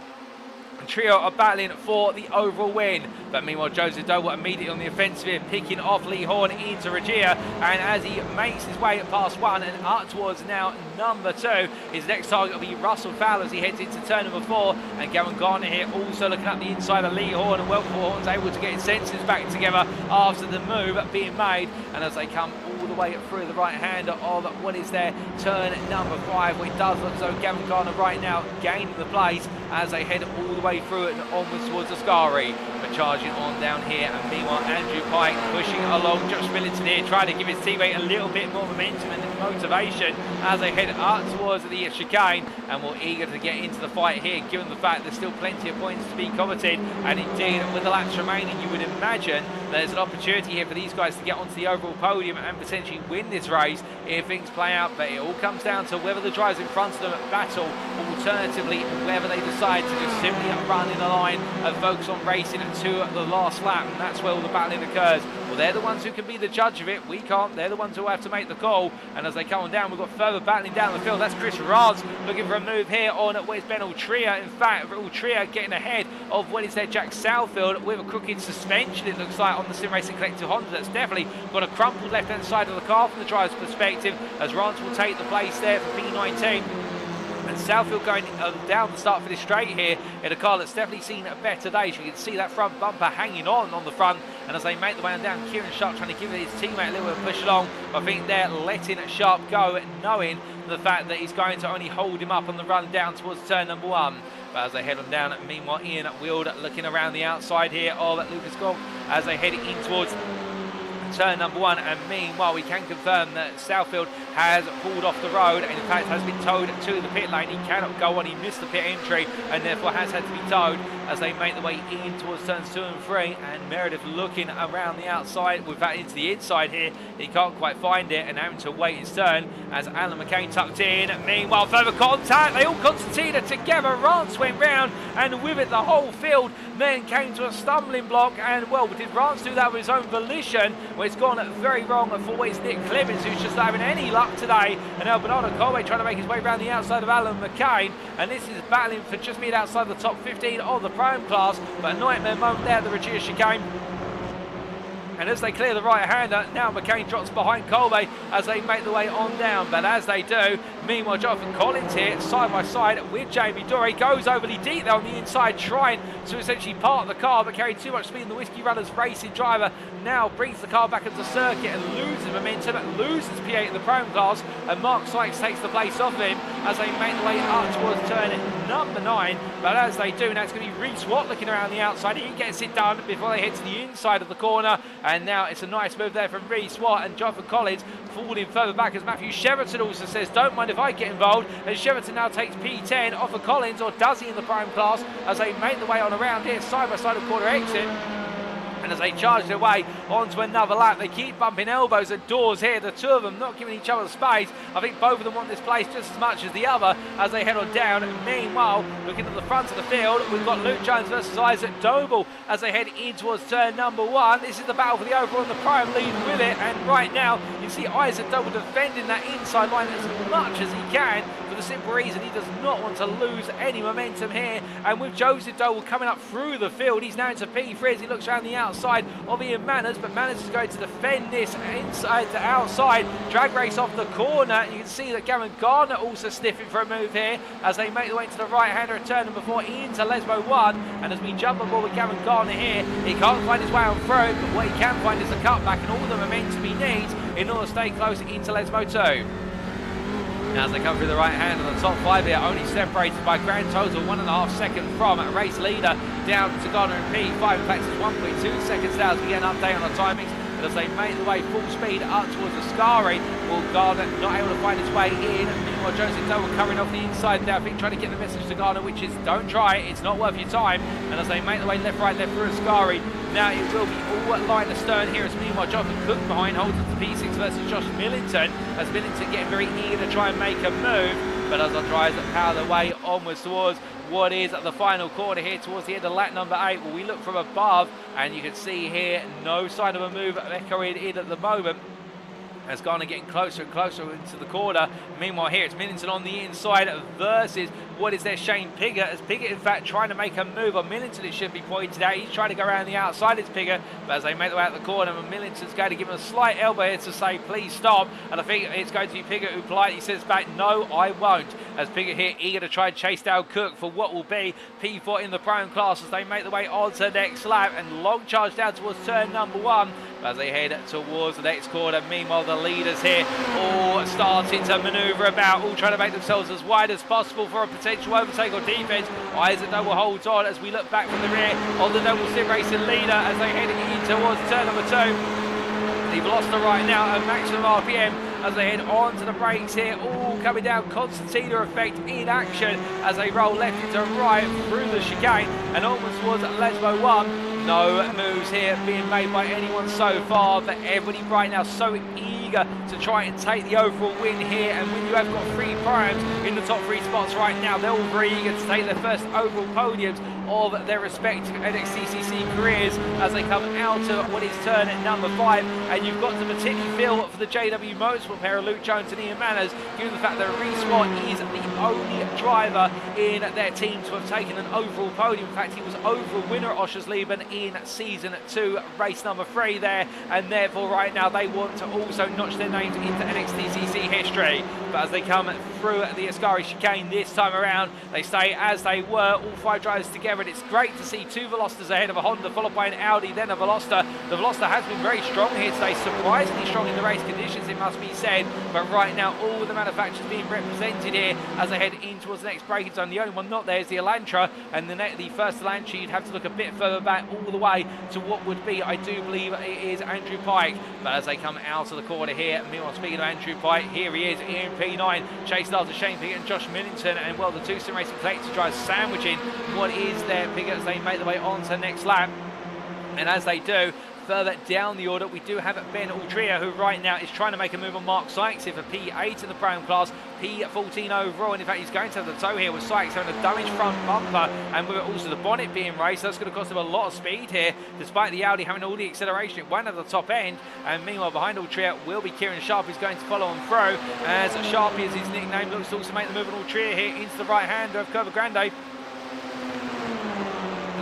trio are battling for the overall win. But meanwhile, Joseph Doble immediately on the offensive here, picking off Lee Horn into Regia, and as he makes his way past 1 and up towards now number 2, his next target will be Russell Fowler as he heads into turn number 4, and Gavin Garner here also looking up the inside of Lee Horn, and Horn's able to get his senses back together after the move being made, and as they come all the way through the right hander of what is their turn number 5, where it does look as though Gavin Garner right now gaining the place as they head all the way through it and onwards towards Ascari. But charging on down here, and meanwhile Andrew Pike pushing along Josh Millington here, trying to give his teammate a little bit more momentum and motivation as they head up towards the chicane, and we're eager to get into the fight here, given the fact there's still plenty of points to be coveted, and indeed with the laps remaining, you would imagine there's an opportunity here for these guys to get onto the overall podium and potentially win this race if things play out. But it all comes down to whether the drivers in front of them battle, alternatively whether they decide to just simply run in a line and focus on racing to the last lap, and that's where all the battling occurs. Well, they're the ones who can be the judge of it. We can't. They're the ones who have to make the call, and as they come on down, we've got further battling down the field. That's Chris Rars looking for a move here on what is Ben Altria. In fact, Altria getting ahead of what is there Jack Southfield with a crooked suspension, it looks like, on the Sim Racing Collective Honda. That's definitely got a crumpled left-hand side of the car from the driver's perspective, as Rance will take the place there for P19. And Southfield going down the start for this straight here in a car that's definitely seen better days. You can see that front bumper hanging on the front, and as they make the way down, Kieran Sharp trying to give his teammate a little bit of push along. But I think they're letting Sharp go, knowing the fact that he's going to only hold him up on the run down towards turn number 1. But as they head on down, meanwhile Ian Wild looking around the outside here of Lucas Gogg as they head in towards turn number 1, and meanwhile we can confirm that Southfield has pulled off the road and in fact has been towed to the pit lane. He cannot go on, he missed the pit entry and therefore has had to be towed as they make the way in towards turns 2 and 3, and Meredith looking around the outside with that into the inside here. He can't quite find it and having to wait his turn as Alan McCain tucked in. Meanwhile, further contact, they all concerted together. Rance went round and with it the whole field then came to a stumbling block, and well, did Rance do that with his own volition? Well, it's gone very wrong for always Nick Clemens, who's just not having any luck today, and now Bernardo Colway trying to make his way around the outside of Alan McCain, and this is battling for just being outside the top 15 of the prime class, but a nightmare moment there at the Regia chicane. And as they clear the right-hander, now McCain drops behind Colby as they make the way on down. But as they do, meanwhile, Jonathan Collins here, side by side with Jamie Dorey, goes overly deep there on the inside, trying to essentially park the car, but carried too much speed. And the Whiskey Runners racing driver now brings the car back into the circuit and loses momentum, loses P8 in the Chrome class, and Mark Sykes takes the place off him as they make the way up towards turn number 9. But as they do, now it's going to be Reece Watt looking around the outside. He gets it done before they head to the inside of the corner. And now it's a nice move there from Reece Watt, and Jonathan Collins falling further back as Matthew Sheraton also says, don't mind if I get involved. And Sheraton now takes P10 off of Collins, or does he in the prime class, as they make the way on around here, side by side of corner exit. And as they charge their way onto another lap, they keep bumping elbows and doors here. The two of them not giving each other space. I think both of them want this place just as much as the other as they head on down. And meanwhile, looking at the front of the field, we've got Luke Jones versus Isaac Doble as they head in towards turn number 1. This is the battle for the overall, and the prime lead with it. And right now, you see Isaac Doble defending that inside line as much as he can, for the simple reason he does not want to lose any momentum here. And with Joseph Doble coming up through the field, he's now into P3 as he looks around the outside of Ian Manners, but Manners is going to defend this inside to outside, drag race off the corner. You can see that Gavin Gardner also sniffing for a move here as they make the way into the right-hander and turn number 4 into Lesmo 1. And as we jump on board with Gavin Gardner here, he can't find his way on through, but what he can find is a cutback and all the momentum he needs in order to stay close into Lesmo 2. As they come through the right hand of the top 5 here, only separated by grand total 1.5 seconds from race leader down to Gardner and P5. In fact, it's 1.2 seconds down as we get an update on the timings. But as they make the way full speed up towards Ascari, will Gardner not able to find his way in. Meanwhile, Joseph Doble coming off the inside there, I think trying to get the message to Gardner, which is don't try it, it's not worth your time. And as they make the way left, right, left through Ascari, now it will be all line astern here, as meanwhile Jonathan Cook behind holds it to P6 versus Josh Millington, as Millington getting very eager to try and make a move. But as our drivers power their way onwards towards what is the final corner here towards the end of lap number 8, well, we look from above and you can see here no sign of a move echoing in at the moment, as Gardner getting closer and closer into the corner. Meanwhile here it's Millington on the inside versus what is there, Shane Piggott, as Piggott in fact trying to make a move on Millington, it should be pointed out. He's trying to go around the outside, it's Piggott, but as they make the way out the corner, Millington's going to give him a slight elbow here to say please stop, and I think it's going to be Piggott who politely says back no I won't, as Piggott here eager to try and chase down Cook for what will be P4 in the prime class as they make the way on to the next lap, and long charge down towards turn number 1 as they head towards the next corner. Meanwhile the leaders here all starting to manoeuvre about, all trying to make themselves as wide as possible for a potential overtake or defense. Isaac Noble holds on as we look back from the rear of the Noble Sim Racing leader as they head in towards turn number 2. They've lost the right now at maximum RPM as they head on to the brakes here, all coming down, Concertina effect in action as they roll left into right through the chicane and onwards towards Lesmo 1. No moves here being made by anyone so far, but everybody right now so eager to try and take the overall win here. And when you have got 3 primes in the top 3 spots right now, they're all very eager to take their first overall podiums of their respective NXTCC careers as they come out of what is turn at number 5. And you've got to particularly feel for the JW Motorsport pair of Luke Jones and Ian Manners, given the fact that Reece Watt is the only driver in their team to have taken an overall podium. In fact, he was overall winner at Oschersleben in season 2, race number 3 there, and therefore right now they want to also notch their names into NXTCC history. But as they come through the Ascari chicane this time around, they stay as they were, all 5 drivers together, and it's great to see 2 Velosters ahead of a Honda, followed by an Audi, then a Veloster. The Veloster has been very strong here today, surprisingly strong in the race conditions, it must be said, but right now all the manufacturers being represented here as they head in towards the next braking zone. The only one not there is the Elantra, and the first Elantra you'd have to look a bit further back all the way to what would be, I do believe it is Andrew Pike. But as they come out of the corner here, meanwhile speaking of Andrew Pike, here he is in P9, chased after Shane Piggott and Josh Millington, and well the 2 Sim Racing collector drives sandwiching what is their Piggott as they make their way on to the next lap. And as they do, further down the order, we do have Ben Altria, who right now is trying to make a move on Mark Sykes here for P8 in the Brown class, P14 overall, and in fact he's going to have the tow here with Sykes having a damaged front bumper, and with also the bonnet being raised, that's going to cost him a lot of speed here, despite the Audi having all the acceleration. It won't have the top end, and meanwhile behind Altria will be Kieran Sharp, who's going to follow on through, as Sharpie is his nickname, looks to also make the move on Altria here into the right hand of Curva Grande.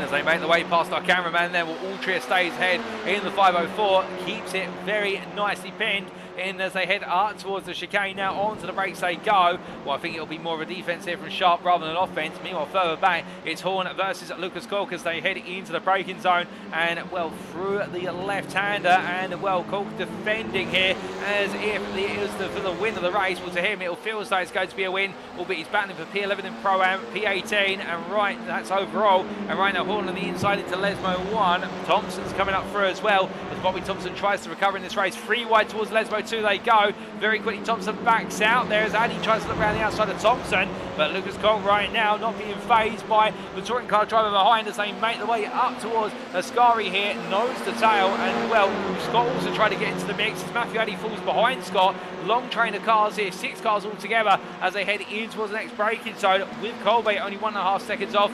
as they make the way past our cameraman there. Well, Altria stays ahead in the 504, keeps it very nicely pinned in as they head up towards the chicane. Now onto the brakes they go. Well, I think it'll be more of a defense here from Sharp rather than an offense. Meanwhile, further back, it's Horn versus Lucas Cork as they head into the braking zone and, well, through the left-hander. And, well, Cork defending here as if it was for the win of the race. Well, to him, it'll feel as though it's going to be a win, albeit he's battling for P11 in Pro-Am, P18, and right, that's overall. And right now, Horn on the inside into Lesmo 1. Thompson's coming up through as well as Bobby Thompson tries to recover in this race. 3 wide towards Lesmo 2 they go. Very quickly, Thompson backs out there as Addy tries to look around the outside of Thompson, but Lucas Cork right now not being phased by the touring car driver behind as they make the way up towards Ascari here, nose to tail. And, well, Scott also trying to get into the mix as Matthew Addy falls behind Scott. Long train of cars here, 6 cars altogether as they head in towards the next braking zone with Colby only 1.5 seconds off.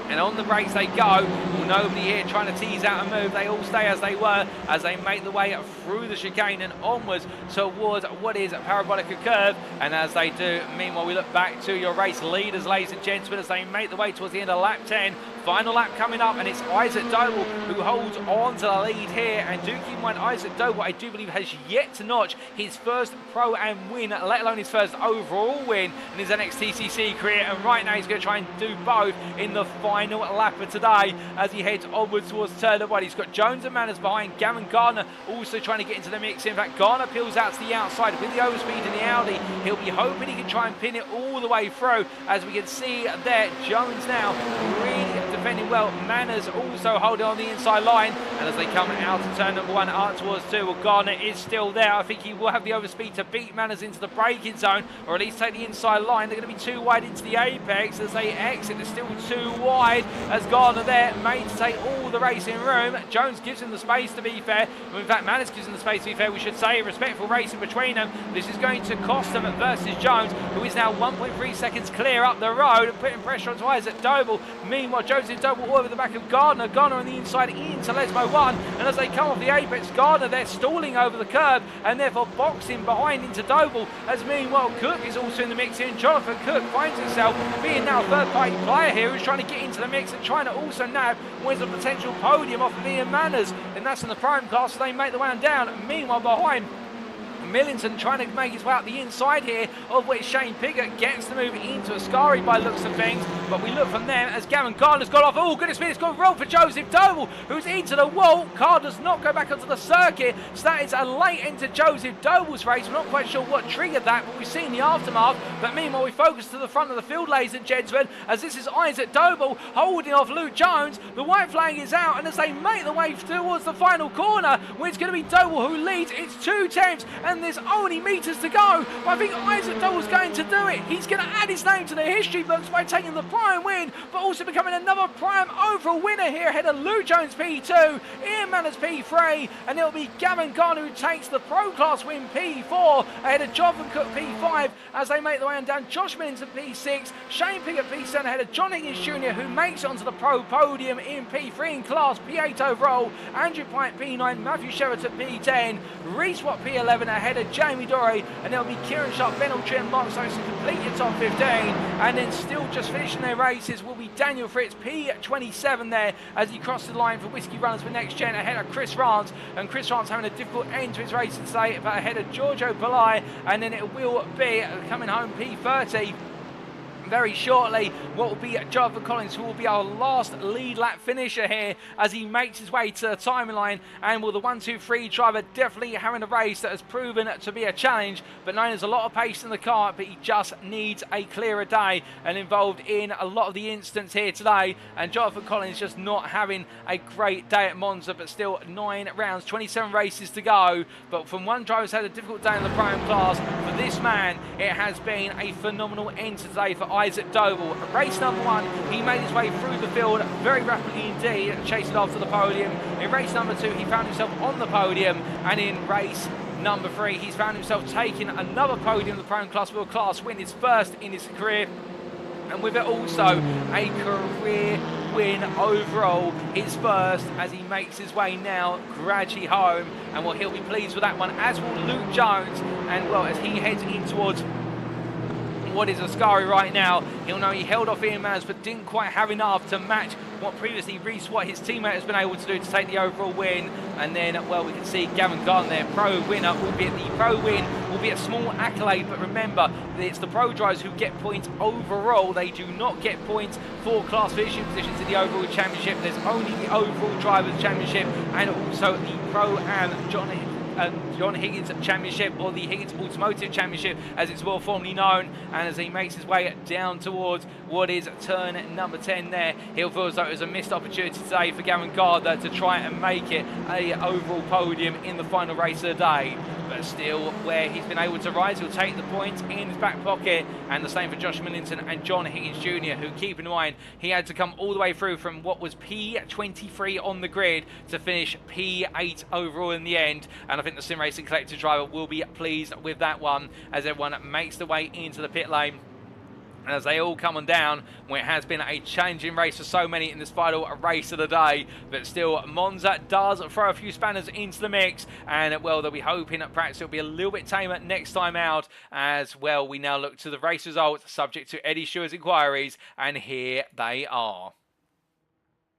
And on the brakes they go. Well, nobody here trying to tease out a move. They all stay as they were as they make the way through the chicane and onwards towards what is Parabolica Curve. And as they do, meanwhile, we look back to your race leaders, ladies and gentlemen, as they make the way towards the end of lap 10. Final lap coming up, and it's Isaac Doble who holds on to the lead here. And do keep in mind, Isaac Doble, I do believe, has yet to notch his first Pro-Am win, let alone his first overall win in his NXTCC career. And right now he's going to try and do both in the final lap of today as he heads onwards towards turn 1. He's got Jones and Manners behind. Gavin Gardner also trying to get into the mix. In fact, Gardner peels out to the outside with the overspeed in the Audi. He'll be hoping he can try and pin it all the way through. As we can see there, Jones now really defending well. Manners also holding on the inside line. And as they come out of turn 1 up towards 2, well, Gardner is still there. I think he will have the overspeed to beat Manners into the braking zone, or at least take the inside line. They're going to be too wide into the apex as they exit. They're still too wide as Gardner there, made to take all the racing room. Jones gives him the space, to be fair. Well, in fact, Manners gives him the space, to be fair. We should say respectful racing between them. This is going to cost them versus Jones, who is now 1.3 seconds clear up the road and putting pressure onto Isaac Doble. Meanwhile, Joseph Doble over the back of Gardner. Gardner on the inside into Lesmo 1. And as they come off the apex, Gardner there stalling over the curb and therefore boxing behind into Doble. As meanwhile, Cook is also in the mix here. And Jonathan Cook finds himself being now a third-party player here who's trying to get into the mix and trying to also nab wins a potential podium off of Ian Manners. And that's in the prime class, so they make the way down. Meanwhile, behind, Millington trying to make his way out the inside here, of which Shane Piggott gets the move into Ascari by looks of things. But we look from them as Gavin Gardner's got off. Oh, goodness me, it's gone wrong for Joseph Doble, who's into the wall. Car does not go back onto the circuit, so that is a late end to Joseph Doble's race. We're not quite sure what triggered that, but we've seen the aftermath. But meanwhile, we focus to the front of the field, ladies and gentlemen, as this is Isaac Doble holding off Luke Jones. The white flag is out, and as they make the way towards the final corner, where it's going to be Doble who leads, it's 2 tenths, and there's only meters to go. But I think Isaac Doble's going to do it. He's going to add his name to the history books by taking the prime win, but also becoming another prime overall winner here ahead of Luke Jones P2, Ian Manners P3, and it'll be Gavin Garner who takes the Pro Class win P4 ahead of Jonathan Cook P5 as they make the way on down. Josh Millington P6, Shane Piggott P7 ahead of John Higgins Jr. who makes it onto the Pro podium in P3 in class, P8 overall, Andrew Pint P9, Matthew Sheraton P10, Reece Watt P11 ahead of Jamie Dorey, and it'll be Kieran Sharp, Ben Altria and Mark Stokes to complete your top 15, and then still just finishing their races will be Daniel Fritz P27 there as he crosses the line for Whiskey Runners for Next Gen ahead of Chris Rance, and Chris Rance having a difficult end to his racing today, but ahead of Giorgio Palai, and then it will be coming home P30 very shortly what will be Jonathan Collins, who will be our last lead lap finisher here as he makes his way to the timing line. And will the 1-2-3 driver definitely having a race that has proven to be a challenge, but known as a lot of pace in the car, but he just needs a clearer day and involved in a lot of the incidents here today. And Jonathan Collins just not having a great day at Monza, but still 9 rounds, 27 races to go. But from one driver who's had a difficult day in the prime class, for this man it has been a phenomenal end today for Isaac Doble. Race number 1, he made his way through the field very rapidly indeed, chasing after the podium. In race number 2, he found himself on the podium, and in race number 3, he's found himself taking another podium in the Prime Class World Class win, his first in his career, and with it also a career win overall, his first, as he makes his way now gradually home. And well, he'll be pleased with that one, as will Luke Jones. And well, as he heads in towards what is Ascari right now, he'll know he held off Ian Manners but didn't quite have enough to match what previously Reece White, his teammate, has been able to do to take the overall win. And then, well, we can see Gavin Gardner there, pro winner, albeit the pro win will be a small accolade. But remember, it's the pro drivers who get points overall. They do not get points for class finishing positions in the overall championship. There's only the overall drivers championship and also the pro and John Higgins Championship, or the Higgins Automotive Championship as it's more formally known. And as he makes his way down towards what is turn number 10 there, he'll feel as though it was a missed opportunity today for Gavin Gardner to try and make it a overall podium in the final race of the day. But still, where he's been able to rise, he'll take the points in his back pocket. And the same for Josh Millington and John Higgins Jr., who, keep in mind, he had to come all the way through from what was P23 on the grid to finish P8 overall in the end. And I think the Sim Racing Collective driver will be pleased with that one as everyone makes the way into the pit lane. And as they all come on down, where it has been a challenging race for so many in this final race of the day. But still, Monza does throw a few spanners into the mix. And, well, they'll be hoping that perhaps it'll be a little bit tamer next time out. As, well, we now look to the race results, subject to Eddie Stewart's inquiries. And here they are.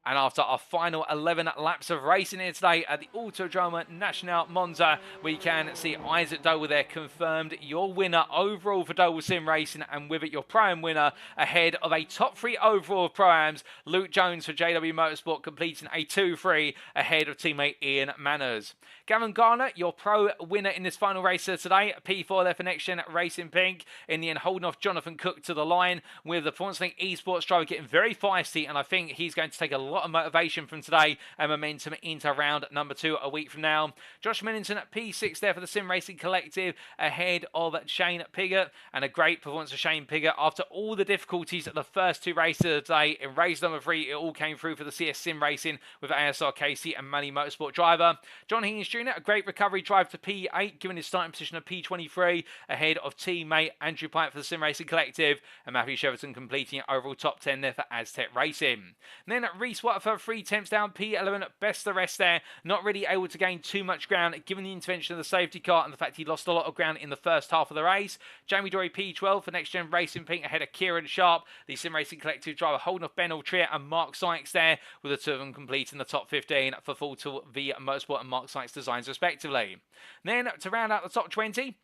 And after our final 11 laps of racing here today at the Autodromo Nazionale Monza, we can see Isaac Doble there confirmed your winner overall for Doble Sim Racing, and with it your Pro-Am winner ahead of a top 3 overall of Pro-Ams. Luke Jones for JW Motorsport completing a 2-3 ahead of teammate Ian Manners. Gavin Gardner, your Pro winner in this final race of today, P4 there for NXTGEN Racing Pink, in the end holding off Jonathan Cook to the line, with the Performance Link Esports driver getting very feisty, and I think he's going to take a lot of motivation from today and momentum into round number 2 a week from now. Josh Millington at P6 there for the Sim Racing Collective ahead of Shane Piggott, and a great performance of Shane Piggott after all the difficulties at the first 2 races of the day. In race number 3, it all came through for the CS Sim Racing with ASR Casey and Manny Motorsport driver. John Higgins Jr., a great recovery drive to P8, given his starting position of P23 ahead of teammate Andrew Pike for the Sim Racing Collective, and Matthew Cheverton completing overall top 10 there for Aztec Racing. And then Reece White for 3 temps down, P11 at best the rest there, not really able to gain too much ground given the intervention of the safety car and the fact he lost a lot of ground in the first half of the race. Jamie Dory P12 for NXTGEN Racing Pink ahead of Kieran Sharp, the Sim Racing Collective driver, holding off Ben Altrier and Mark Sykes there, with the 2 of them completing the top 15 for Fulfil v Motorsport and Mark Sykes Designs respectively. Then to round out the top 20,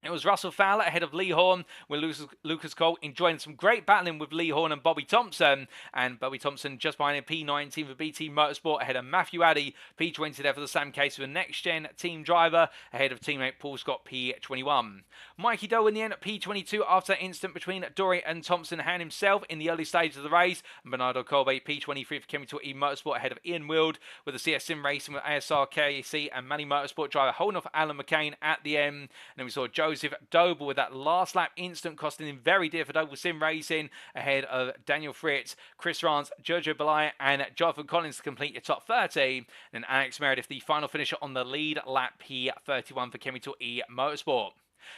it was Russell Fowler ahead of Lee Horn, with Lucas Cole enjoying some great battling with Lee Horn and Bobby Thompson. And Bobby Thompson just behind him, P19 for BT Motorsport ahead of Matthew Addy, P20 there for the Sam Case with NXTGEN team driver ahead of teammate Paul Scott, P21. Mikey Doe in the end at P22 after that incident between Dory and Thompson and himself in the early stages of the race. And Bernardo Colbe, P23 for Chemical E Motorsport ahead of Ian Wild, with the CS Sim Racing with ASR KC and Manny Motorsport driver holding off Alan McCain at the end. And then we saw Joseph Doble with that last lap incident costing him very dear for Doble Sim Racing ahead of Daniel Fritz, Chris Rance, Giorgio Belay and Jonathan Collins to complete your top 30. And Alex Meredith, the final finisher on the lead lap, P31 for Chemical E Motorsport.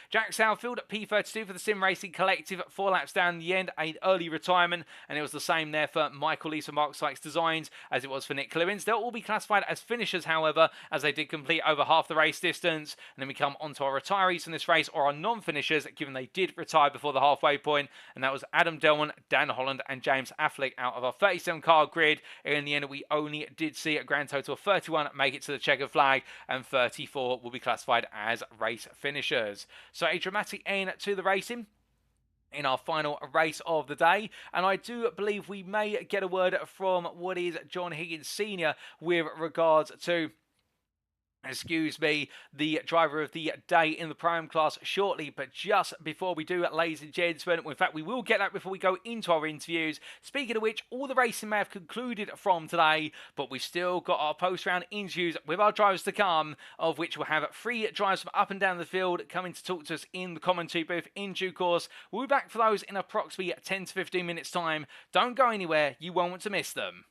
Jack Southfield at P32 for the Sim Racing Collective, 4 laps down the end, an early retirement, and it was the same there for Michael Lees and Mark Sykes Designs as it was for Nick Clewins. They'll all be classified as finishers, however, as they did complete over half the race distance. And then we come on to our retirees from this race, or our non-finishers, given they did retire before the halfway point, and that was Adam Delman, Dan Holland and James Affleck out of our 37-car grid. In the end, we only did see a grand total of 31 make it to the checkered flag, and 34 will be classified as race finishers. So a dramatic end to the racing in our final race of the day, and I do believe we may get a word from what is John Higgins Sr. with regards to the driver of the day in the Pro-Am class shortly. But just before we do, ladies and gentlemen, in fact we will get that before we go into our interviews. Speaking of which, all the racing may have concluded from today, but we've still got our post-round interviews with our drivers to come, of which we'll have 3 drivers from up and down the field coming to talk to us in the commentary booth in due course. We'll be back for those in approximately 10 to 15 minutes time. Don't go anywhere, you won't want to miss them.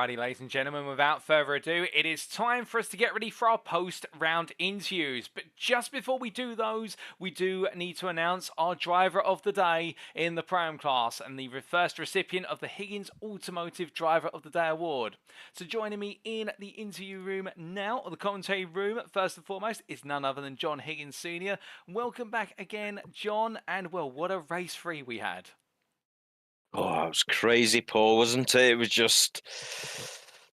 Alrighty, ladies and gentlemen, without further ado, it is time for us to get ready for our post-round interviews. But just before we do those, we do need to announce our driver of the day in the Pro-Am class and the first recipient of the Higgins Automotive Driver of the Day Award. So joining me in the interview room now, or the commentary room, first and foremost, is none other than John Higgins Sr. Welcome back again, John, and well, what a race 3 we had. Oh, it was crazy, Paul, wasn't it? It was just,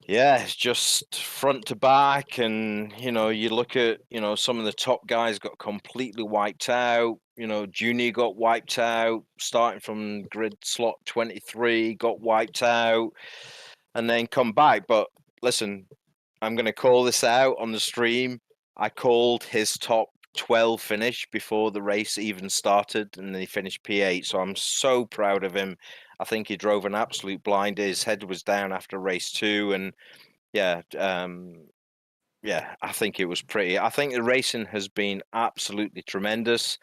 yeah, it's just front to back. And, you look at, some of the top guys got completely wiped out. Junior got wiped out, starting from grid slot 23, got wiped out, and then come back. But listen, I'm going to call this out on the stream. I called his top 12 finish before the race even started, and then he finished P8. So I'm so proud of him. I think he drove an absolute blinder. His head was down after race 2, and yeah, I think it was pretty. I think the racing has been absolutely tremendous.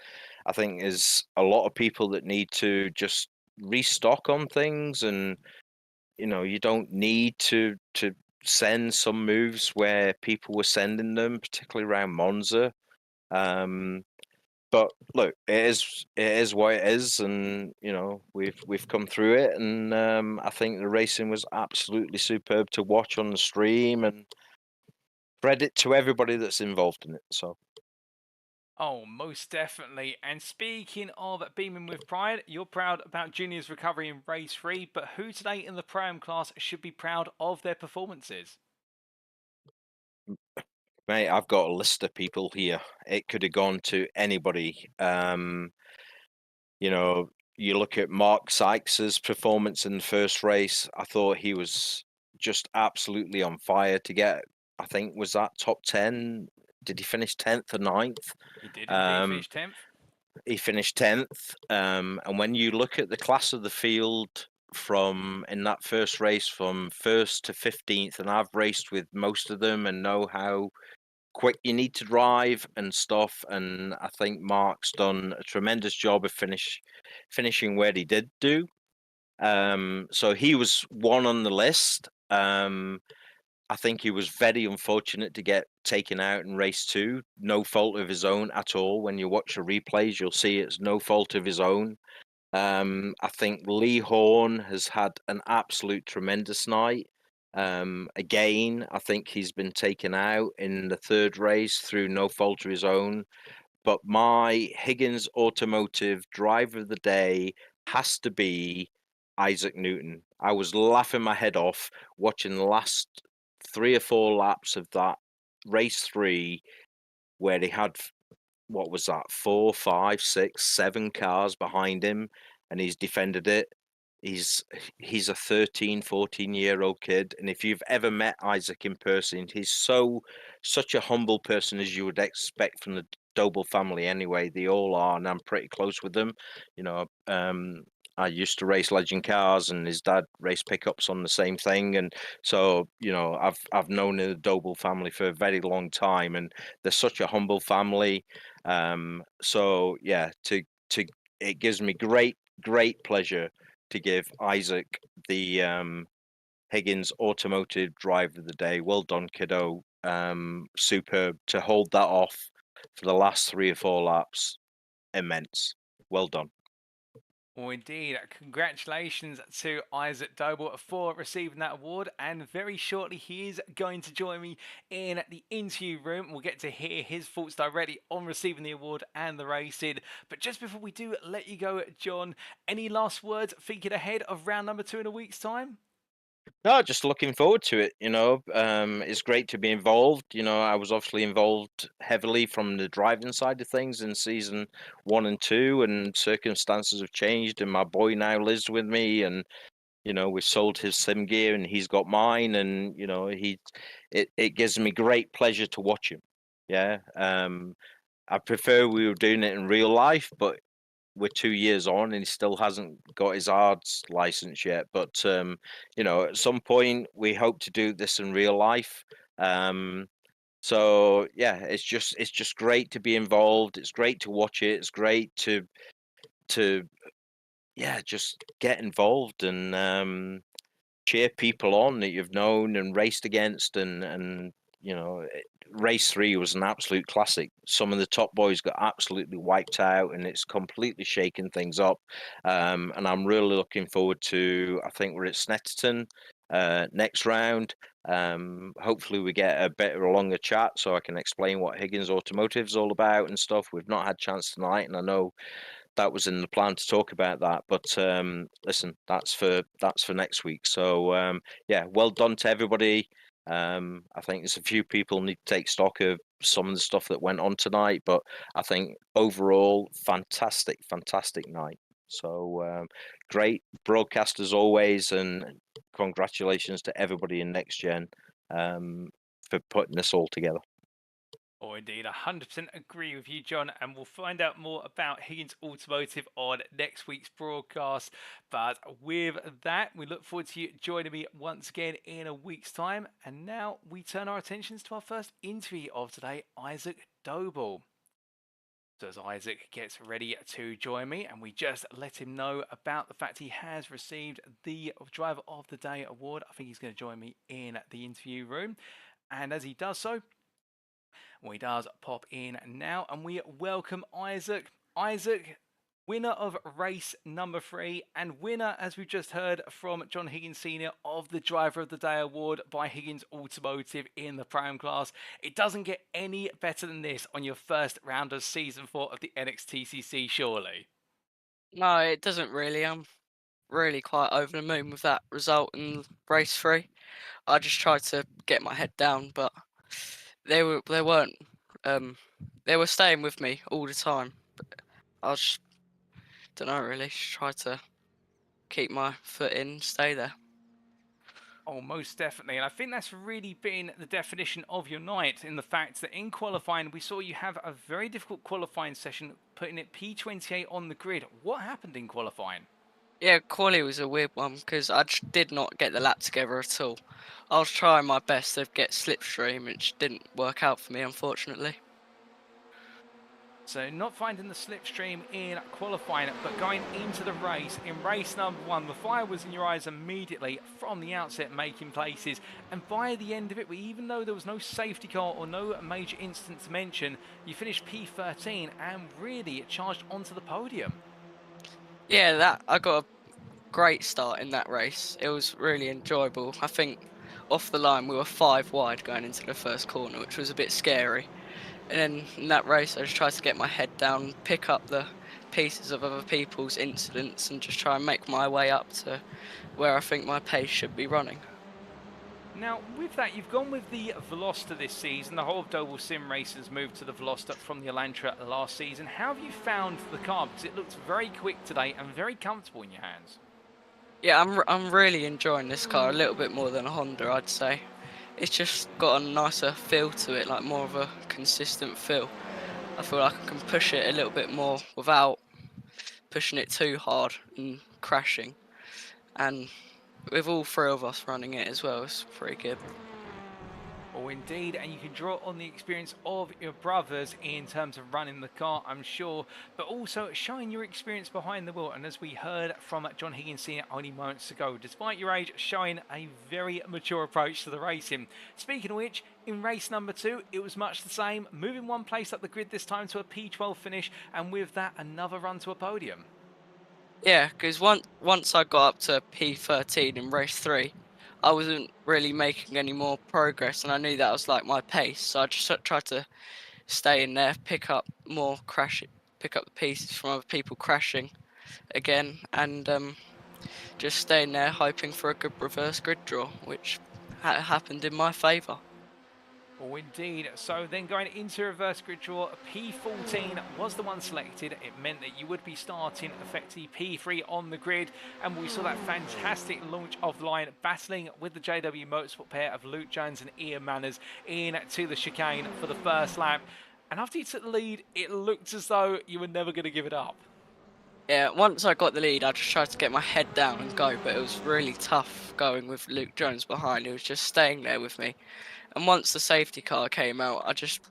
I think there's a lot of people that need to just restock on things, and you don't need to send some moves where people were sending them, particularly around Monza. But look, it is what it is, and we've come through it, and I think the racing was absolutely superb to watch on the stream, and credit to everybody that's involved in it. So. Oh, most definitely. And speaking of beaming with pride, you're proud about Junior's recovery in race 3, but who today in the Pro-Am class should be proud of their performances? Mate, I've got a list of people here. It could have gone to anybody. You look at Mark Sykes's performance in the first race. I thought he was just absolutely on fire to get, I think, was that top 10? Did he finish 10th or 9th? He did indeed finish 10th. He finished 10th. And when you look at the class of the field from in that first race from 1st to 15th, and I've raced with most of them and know how quick you need to drive and stuff. And I think Mark's done a tremendous job of finishing where he did do. So he was one on the list. I think he was very unfortunate to get taken out in race 2. No fault of his own at all. When you watch the replays, you'll see it's no fault of his own. I think Lee Horn has had an absolute tremendous night. Again, I think he's been taken out in the 3rd race through no fault of his own. But my Higgins Automotive Driver of the Day has to be Isaac Newton. I was laughing my head off watching the last 3 or 4 laps of that race 3, where he had, what was that, 4, 5, 6, 7 cars behind him, and he's defended it. He's a 13, 14-year-old kid, and if you've ever met Isaac in person, he's such a humble person, as you would expect from the Doble family anyway. They all are, and I'm pretty close with them. I used to race legend cars, and his dad raced pickups on the same thing, and so I've known the Doble family for a very long time, and they're such a humble family. So yeah, it gives me great pleasure to give Isaac the Higgins Automotive Driver of the Day. Well done, kiddo. Superb to hold that off for the last 3 or 4 laps. Immense. Well done. Well, indeed, congratulations to Isaac Doble for receiving that award, and very shortly he is going to join me in the interview room. We'll get to hear his thoughts directly on receiving the award and the racing. But just before we do let you go, John, any last words thinking ahead of round number 2 in a week's time? No, just looking forward to it. It's great to be involved. I was obviously involved heavily from the driving side of things in season 1 and 2, and circumstances have changed. And my boy now lives with me, and we sold his sim gear, and he's got mine, and it gives me great pleasure to watch him. Yeah, I prefer we were doing it in real life, but we're 2 years on and he still hasn't got his ARDS license yet. But at some point we hope to do this in real life. So yeah, it's just great to be involved. It's great to watch it. It's great to yeah, just get involved, and cheer people on that you've known and raced against, and you know, race 3 was an absolute classic. Some of the top boys got absolutely wiped out, and it's completely shaken things up. And I'm really looking forward to. I think we're at Snetterton next round. Hopefully we get a better, longer chat so I can explain what Higgins Automotive's all about and stuff. We've not had chance tonight, and I know that was in the plan to talk about that. But listen, that's for next week. So yeah, well done to everybody. I think there's a few people need to take stock of some of the stuff that went on tonight, but I think overall, fantastic night. So great broadcast as always, and congratulations to everybody in Next Gen for putting this all together. Oh, indeed, 100% agree with you, John, and we'll find out more about Higgins Automotive on next week's broadcast. But with that, we look forward to you joining me once again in a week's time. And now we turn our attentions to our first interview of today, Isaac Doble. So as Isaac gets ready to join me, and we just let him know about the fact he has received the Driver of the Day award, I think he's going to join me in the interview room. And as he does so, well, he does pop in now, and we welcome Isaac. Isaac, winner of race number 3, and winner, as we've just heard from John Higgins Sr., of the Driver of the Day award by Higgins Automotive in the Pro-Am class. It doesn't get any better than this on your first round of Season 4 of the NXTCC, surely? No, it doesn't really. I'm really quite over the moon with that result in race 3. I just tried to get my head down, but they weren't they were staying with me all the time. But I just don't know really. Just try to keep my foot in, stay there. Oh, most definitely. And I think that's really been the definition of your night, in the fact that in qualifying, we saw you have a very difficult qualifying session, putting it P28 on the grid. What happened in qualifying? Yeah, quali was a weird one because I just did not get the lap together at all. I was trying my best to get slipstream, which didn't work out for me, unfortunately. So not finding the slipstream in qualifying, but going into the race, in race number 1, the fire was in your eyes immediately from the outset, making places. And by the end of it, even though there was no safety car or no major incident to mention, you finished P13 and really charged onto the podium. Yeah, I got a great start in that race. It was really enjoyable. I think off the line we were 5 wide going into the first corner, which was a bit scary. And then in that race I just tried to get my head down, pick up the pieces of other people's incidents and just try and make my way up to where I think my pace should be running. Now, with that, you've gone with the Veloster this season. The whole of Doble Sim Racers moved to the Veloster from the Elantra last season. How have you found the car? Because it looks very quick today and very comfortable in your hands. Yeah, I'm really enjoying this car a little bit more than a Honda, I'd say. It's just got a nicer feel to it, like more of a consistent feel. I feel like I can push it a little bit more without pushing it too hard and crashing. And with all 3 of us running it as well, it's pretty good. Oh, indeed, and you can draw on the experience of your brothers in terms of running the car, I'm sure, but also showing your experience behind the wheel. And as we heard from John Higgins Sr. only moments ago, despite your age, showing a very mature approach to the racing. Speaking of which, in race number 2, it was much the same, moving 1 place up the grid this time to a P12 finish, and with that, another run to a podium. Yeah, because once I got up to P13 in race 3, I wasn't really making any more progress, and I knew that was like my pace. So I just tried to stay in there, pick up the pieces from other people crashing again, and just stay in there, hoping for a good reverse grid draw, which happened in my favour. Oh, indeed. So then going into reverse grid draw, P14 was the one selected. It meant that you would be starting effectively P3 on the grid. And we saw that fantastic launch of the line, battling with the JW Motorsport pair of Luke Jones and Ian Manners into the chicane for the first lap. And after you took the lead, it looked as though you were never going to give it up. Yeah, once I got the lead, I just tried to get my head down and go, but it was really tough going with Luke Jones behind. He was just staying there with me. And once the safety car came out, I just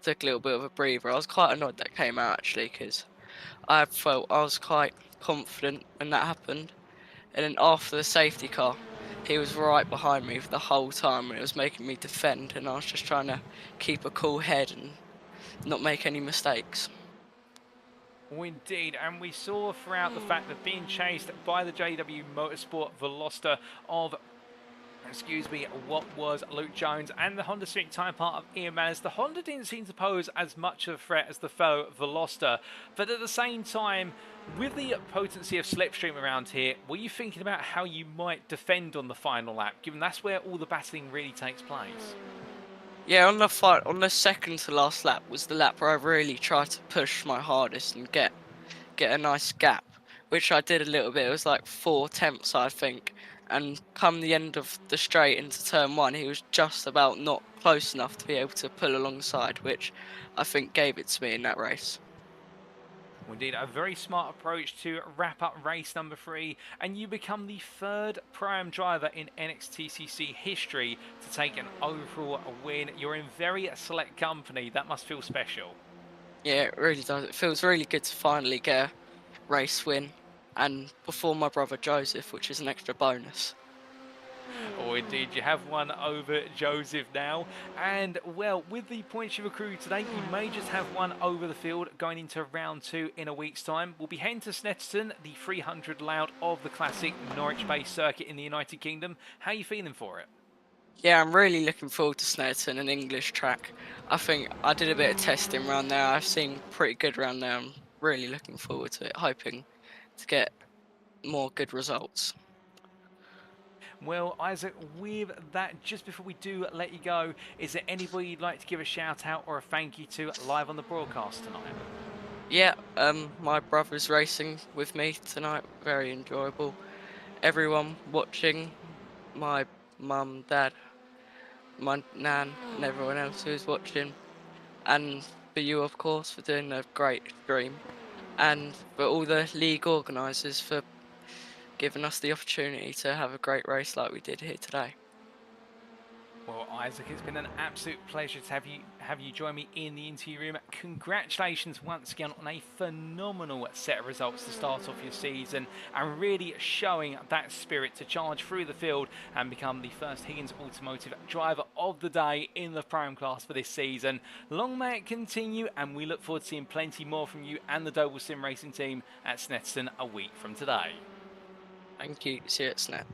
took a little bit of a breather. I was quite annoyed that came out actually, because I felt I was quite confident when that happened. And then after the safety car he was right behind me for the whole time, and it was making me defend, and I was just trying to keep a cool head and not make any mistakes. Well, indeed, and we saw throughout the fact that being chased by the JW Motorsport Veloster of what was Luke Jones and the Honda Civic Type part of Ian Manners, the Honda didn't seem to pose as much of a threat as the fellow Veloster. But at the same time, with the potency of slipstream around here, were you thinking about how you might defend on the final lap, given that's where all the battling really takes place? Yeah, on the second to last lap was the lap where I really tried to push my hardest and get a nice gap, which I did a little bit. It was like 4 tenths, I think. And come the end of the straight into turn 1, he was just about not close enough to be able to pull alongside, which I think gave it to me in that race. Indeed, a very smart approach to wrap up race number 3, and you become the 3rd Prime driver in NXTCC history to take an overall win. You're in very select company. That must feel special. Yeah, it really does. It feels really good to finally get a race win, and before my brother Joseph, which is an extra bonus. Oh, indeed, you have one over Joseph now. And, well, with the points you've accrued today, you may just have one over the field going into round 2 in a week's time. We'll be heading to Snetterton, the 300 layout of the classic Norwich-based circuit in the United Kingdom. How are you feeling for it? Yeah, I'm really looking forward to Snetterton, an English track. I think I did a bit of testing around there. I've seen pretty good around there. I'm really looking forward to it, hoping to get more good results. Well, Isaac, with that, just before we do let you go, is there anybody you'd like to give a shout out or a thank you to live on the broadcast tonight? Yeah, my brother's racing with me tonight. Very enjoyable. Everyone watching, my mum, dad, my nan, and everyone else who's watching, and for you, of course, for doing a great stream, and for all the league organisers for giving us the opportunity to have a great race like we did here today. Well, Isaac, it's been an absolute pleasure to have you join me in the interview room. Congratulations once again on a phenomenal set of results to start off your season, and really showing that spirit to charge through the field and become the first Higgins Automotive driver of the day in the Prime class for this season. Long may it continue, and we look forward to seeing plenty more from you and the Doble Sim Racing team at Snetterton a week from today. Thank you. See you at Snet.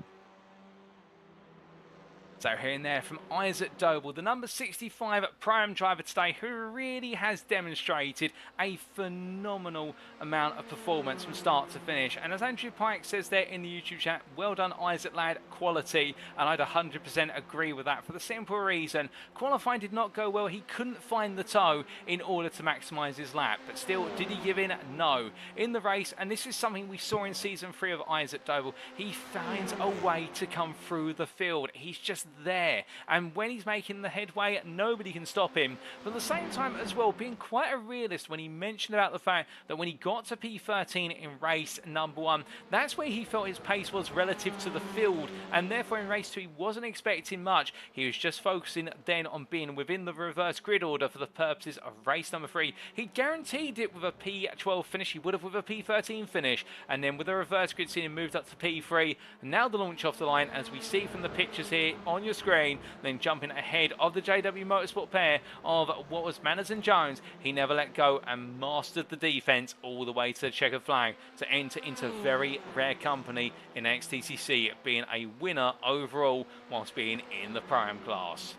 So hearing there from Isaac Doble, the number 65 Prime driver today, who really has demonstrated a phenomenal amount of performance from start to finish. And as Andrew Pike says there in the YouTube chat, well done Isaac lad, quality. And I'd 100% agree with that for the simple reason, qualifying did not go well. He couldn't find the toe in order to maximise his lap. But still, did he give in? No. In the race, and this is something we saw in Season 3 of Isaac Doble, he finds a way to come through the field. He's just there, and when he's making the headway, nobody can stop him. But at the same time as well, being quite a realist when he mentioned about the fact that when he got to P13 in race number 1, that's where he felt his pace was relative to the field, and therefore in race 2 he wasn't expecting much. He was just focusing then on being within the reverse grid order for the purposes of race number 3. He guaranteed it with a P12 finish. He would have with a P13 finish, and then with a reverse grid scene, he moved up to P3. And now the launch off the line, as we see from the pictures here on your screen, then jumping ahead of the JW Motorsport pair of what was Manners and Jones. He never let go and mastered the defense all the way to the checkered flag to enter into very rare company in XTCC, being a winner overall whilst being in the Prime class.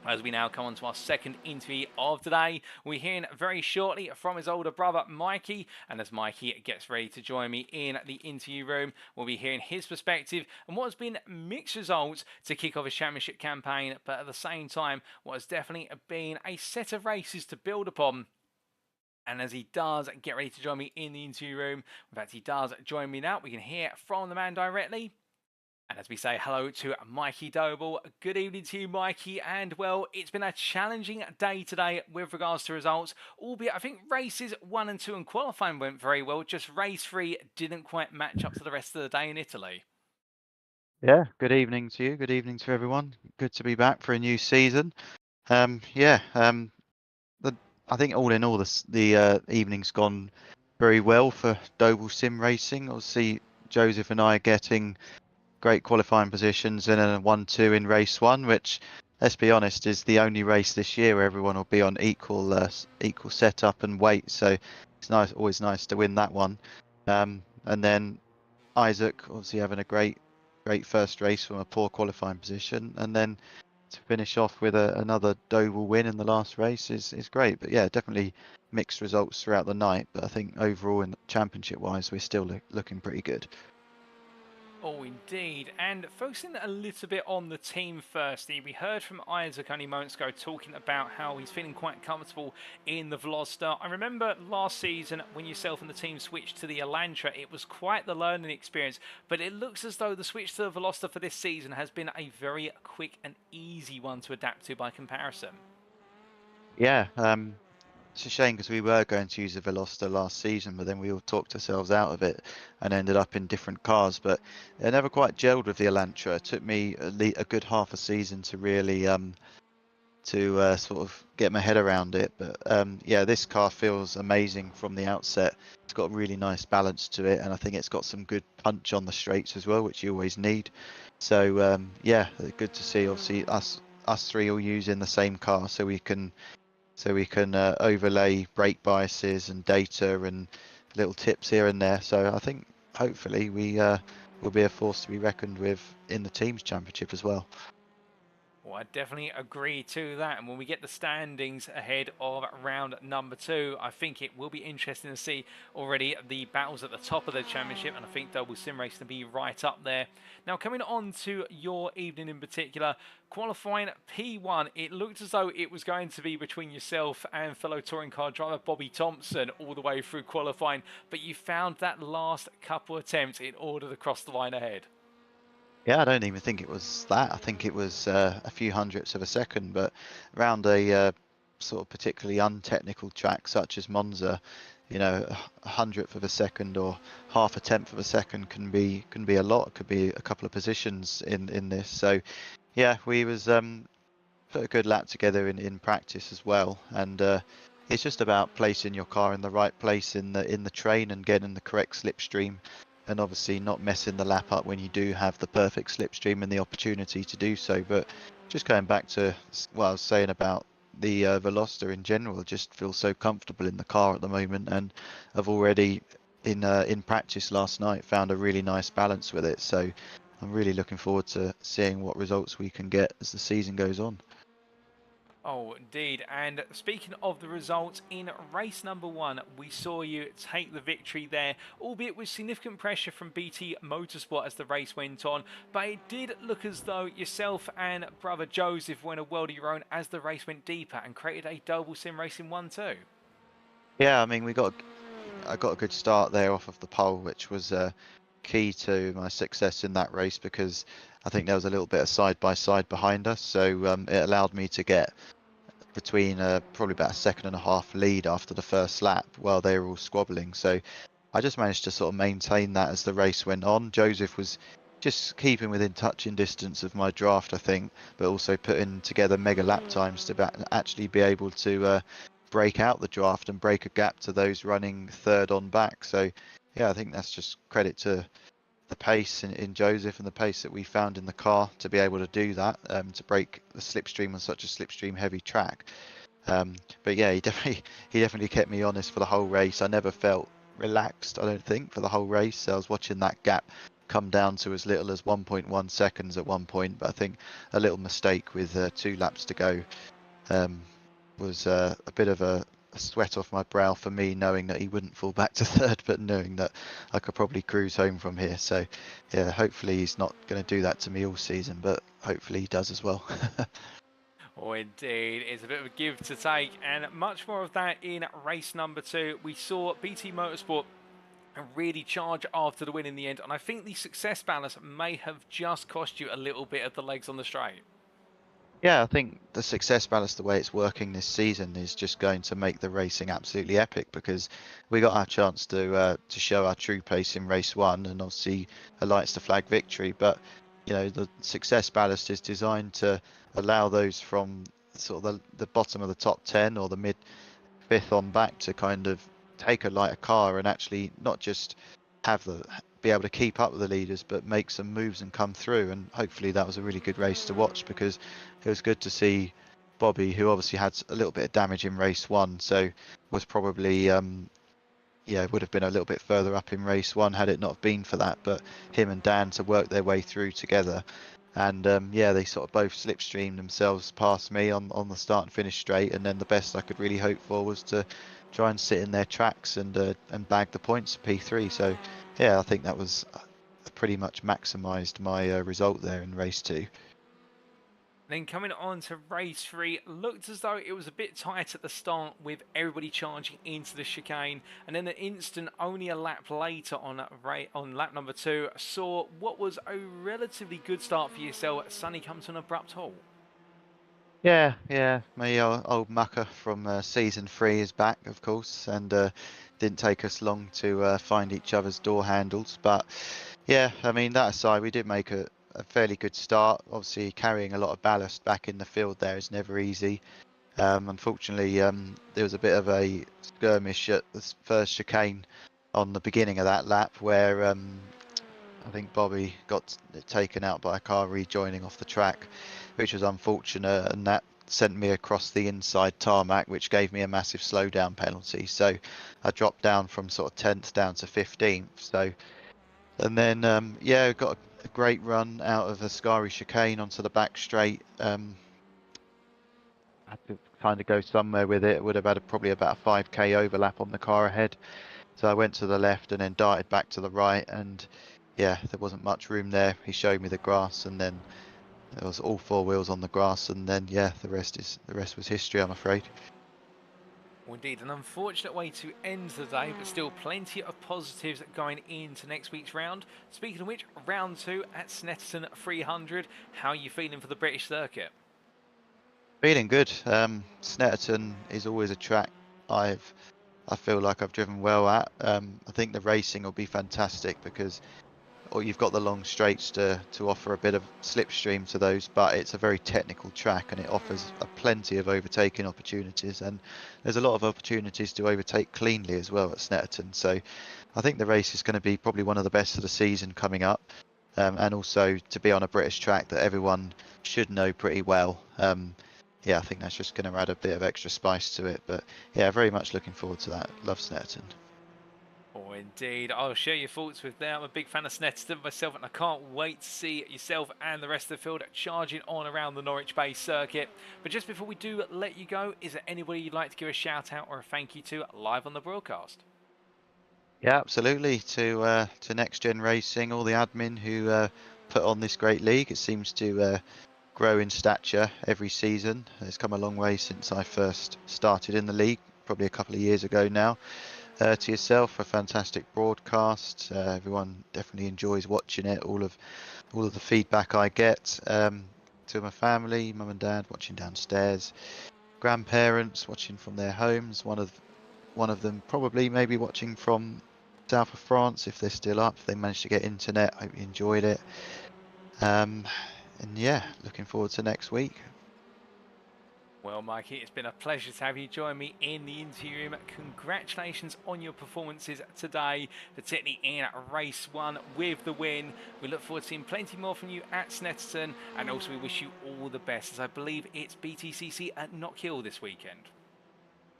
As we now come on to our second interview of today, we're hearing very shortly from his older brother Mikey, and as Mikey gets ready to join me in the interview room, we'll be hearing his perspective on what has been mixed results to kick off his championship campaign, but at the same time what has definitely been a set of races to build upon. And as he does get ready to join me in the interview room, in fact he does join me now, we can hear from the man directly. And as we say hello to Mikey Doble, good evening to you, Mikey. And well, it's been a challenging day today with regards to results, albeit I think races 1 and 2 and qualifying went very well. Just race 3 didn't quite match up to the rest of the day in Italy. Yeah, good evening to you. Good evening to everyone. Good to be back for a new season. I think all in all, the evening's gone very well for Doble Sim Racing. Obviously, Joseph and I are getting great qualifying positions and a 1-2 in race 1, which, let's be honest, is the only race this year where everyone will be on equal setup and weight. So it's always nice to win that one. And then Isaac obviously having a great first race from a poor qualifying position, and then to finish off with another Doval win in the last race is great. But yeah, definitely mixed results throughout the night. But I think overall, in championship wise, we're still looking pretty good. Oh, indeed. And focusing a little bit on the team firstly, we heard from Isaac only moments ago talking about how he's feeling quite comfortable in the Veloster. I remember last season when yourself and the team switched to the Elantra, it was quite the learning experience, but it looks as though the switch to the Veloster for this season has been a very quick and easy one to adapt to by comparison. Yeah, it's a shame because we were going to use the Veloster last season, but then we all talked ourselves out of it and ended up in different cars. But it never quite gelled with the Elantra. It took me a good half a season to really sort of get my head around it. But yeah, this car feels amazing from the outset. It's got a really nice balance to it, and I think it's got some good punch on the straights as well, which you always need. So yeah, good to see. Obviously, us three all using the same car, so we can overlay brake biases and data and little tips here and there. So I think hopefully we will be a force to be reckoned with in the teams championship as well. Well, I definitely agree to that. And when we get the standings ahead of round number 2, I think it will be interesting to see already the battles at the top of the championship. And I think Double Sim Race to be right up there. Now, coming on to your evening in particular, qualifying P1, it looked as though it was going to be between yourself and fellow touring car driver Bobby Thompson all the way through qualifying. But you found that last couple attempts in order to cross the line ahead. Yeah, I don't even think it was that. I think it was a few hundredths of a second, but around a sort of particularly untechnical track such as Monza, you know, a hundredth of a second or half a tenth of a second can be a lot. It could be a couple of positions in this. So yeah, we was put a good lap together in practice as well, and it's just about placing your car in the right place in the train and getting the correct slipstream, and obviously not messing the lap up when you do have the perfect slipstream and the opportunity to do so. But just going back to what I was saying about the Veloster in general, just feel so comfortable in the car at the moment, and I've already in practice last night found a really nice balance with it. So I'm really looking forward to seeing what results we can get as the season goes on. Oh, indeed. And speaking of the results, in race number 1, we saw you take the victory there, albeit with significant pressure from BT Motorsport as the race went on. But it did look as though yourself and brother Joseph went a world of your own as the race went deeper and created a double sim race in 1-2. Yeah, I mean, I got a good start there off of the pole, which was key to my success in that race, because I think there was a little bit of side by side behind us, so it allowed me to get between probably about a second and a half lead after the first lap while they were all squabbling. So I just managed to sort of maintain that as the race went on. Joseph was just keeping within touching distance of my draft, I think, but also putting together mega lap times to actually be able to break out the draft and break a gap to those running third on back. So yeah, I think that's just credit to the pace in Joseph and the pace that we found in the car to be able to do that, to break the slipstream on such a slipstream heavy track. But yeah, he definitely kept me honest for the whole race. I never felt relaxed, I don't think, for the whole race. So I was watching that gap come down to as little as 1.1 seconds at one point, but I think a little mistake with 2 laps to go was a bit of a sweat off my brow for me, knowing that he wouldn't fall back to third, but knowing that I could probably cruise home from here. So yeah, hopefully he's not going to do that to me all season, but hopefully he does as well. Oh, indeed. It's a bit of a give to take, and much more of that in race number 2. We saw BT Motorsport really charge after the win in the end, and I think the success balance may have just cost you a little bit of the legs on the straight. Yeah, I think the success balance, the way it's working this season, is just going to make the racing absolutely epic, because we got our chance to show our true pace in race 1, and obviously a lights to flag victory. But you know, the success ballast is designed to allow those from sort of the bottom of the top 10 or the mid 5th on back to kind of take a lighter car and actually not just be able to keep up with the leaders, but make some moves and come through. And hopefully that was a really good race to watch, because it was good to see Bobby, who obviously had a little bit of damage in race 1, so was probably yeah, would have been a little bit further up in race 1 had it not been for that. But him and Dan to work their way through together, and yeah, they sort of both slipstreamed themselves past me on the start and finish straight. And then the best I could really hope for was to try and sit in their tracks and bag the points for P3. So yeah, I think that was pretty much maximised my result there in race 2. Then coming on to race 3, looked as though it was a bit tight at the start with everybody charging into the chicane, and then the instant only a lap later on lap number 2 saw what was a relatively good start for yourself suddenly come to an abrupt halt. Yeah, my old mucker from season 3 is back, of course, and didn't take us long to find each other's door handles. But yeah, I mean, that aside, we did make a fairly good start. Obviously, carrying a lot of ballast back in the field there is never easy. Unfortunately, there was a bit of a skirmish at the first chicane on the beginning of that lap where I think Bobby got taken out by a car rejoining off the track, which was unfortunate, and that sent me across the inside tarmac, which gave me a massive slowdown penalty. So I dropped down from sort of 10th down to 15th. So, and then yeah, got a great run out of the Ascari chicane onto the back straight. I had to kind of go somewhere with it. It would have had probably about a 5k overlap on the car ahead. So I went to the left and then darted back to the right, and yeah, there wasn't much room there. He showed me the grass, and then it was all 4 wheels on the grass, and then yeah, the rest was history, I'm afraid. Well, indeed, an unfortunate way to end the day, but still plenty of positives going into next week's round. Speaking of which, round 2 at Snetterton 300. How are you feeling for the British circuit? Feeling good. Snetterton is always a track I feel like I've driven well at. I think the racing will be fantastic because you've got the long straights to offer a bit of slipstream to those, but it's a very technical track and it offers plenty of overtaking opportunities, and there's a lot of opportunities to overtake cleanly as well at Snetterton. So I think the race is going to be probably one of the best of the season coming up, and also to be on a British track that everyone should know pretty well. Yeah, I think that's just going to add a bit of extra spice to it. But yeah, very much looking forward to that. Love Snetterton. Oh, indeed. I'll share your thoughts with them. I'm a big fan of Snetterton myself, and I can't wait to see yourself and the rest of the field charging on around the Norwich Bay circuit. But just before we do let you go, is there anybody you'd like to give a shout out or a thank you to live on the broadcast? Yeah, absolutely. To NXTGEN Racing, all the admin who put on this great league. It seems to grow in stature every season. It's come a long way since I first started in the league, probably a couple of years ago now. To yourself, a fantastic broadcast. Everyone definitely enjoys watching it. All of the feedback I get. To my family, mum and dad watching downstairs, grandparents watching from their homes. One of them probably maybe watching from south of France if they're still up. If they managed to get internet, I hope you enjoyed it. And yeah, looking forward to next week. Well, Mikey, it's been a pleasure to have you join me in the interview room. Congratulations on your performances today, particularly in race 1 with the win. We look forward to seeing plenty more from you at Snetterton, and also we wish you all the best, as I believe it's BTCC at Knockhill this weekend.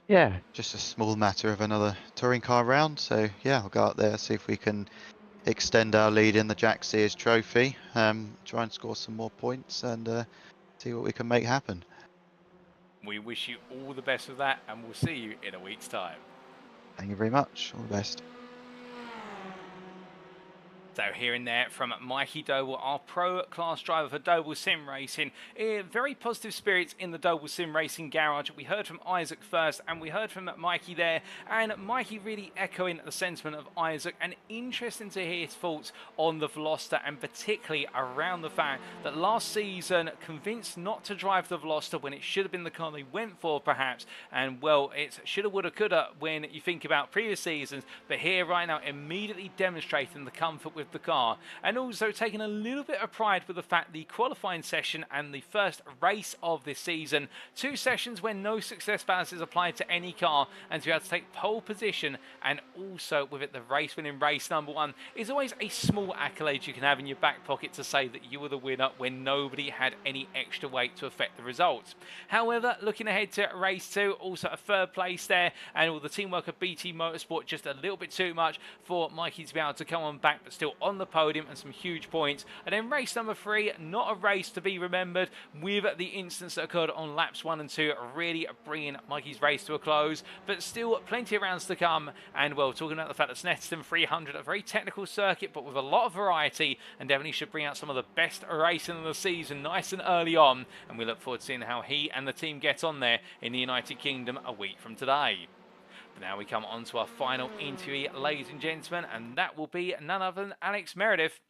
Yeah, just a small matter of another touring car round. So yeah, I'll go out there, see if we can extend our lead in the Jack Sears Trophy, try and score some more points, and see what we can make happen. We wish you all the best with that, and we'll see you in a week's time. Thank you very much. All the best. So hearing there from Mikey Doble, our pro class driver for Doble Sim Racing. Very positive spirits in the Doble Sim Racing garage. We heard from Isaac first, and we heard from Mikey there, and Mikey really echoing the sentiment of Isaac, and interesting to hear his thoughts on the Veloster, and particularly around the fact that last season convinced not to drive the Veloster when it should have been the car they went for perhaps, and well, it's shoulda, woulda, coulda when you think about previous seasons, but here right now immediately demonstrating the comfort with with the car, and also taking a little bit of pride with the fact the qualifying session and the first race of this season, 2 sessions where no success ballast is applied to any car, and to be able to take pole position and also with it the race winning race number 1 is always a small accolade you can have in your back pocket to say that you were the winner when nobody had any extra weight to affect the results. However, looking ahead to race 2, also a 3rd place there, and all the teamwork of BT Motorsport just a little bit too much for Mikey to be able to come on back, but still on the podium and some huge points. And then race number 3, not a race to be remembered, with the incidents that occurred on laps 1 and 2 really bringing Mikey's race to a close, but still plenty of rounds to come. And well, talking about the fact that Snetterton 300, a very technical circuit but with a lot of variety, and definitely should bring out some of the best racing of the season nice and early on, and we look forward to seeing how he and the team get on there in the United Kingdom a week from today. But now we come on to our final interview, ladies and gentlemen, and that will be none other than Alex Meredith,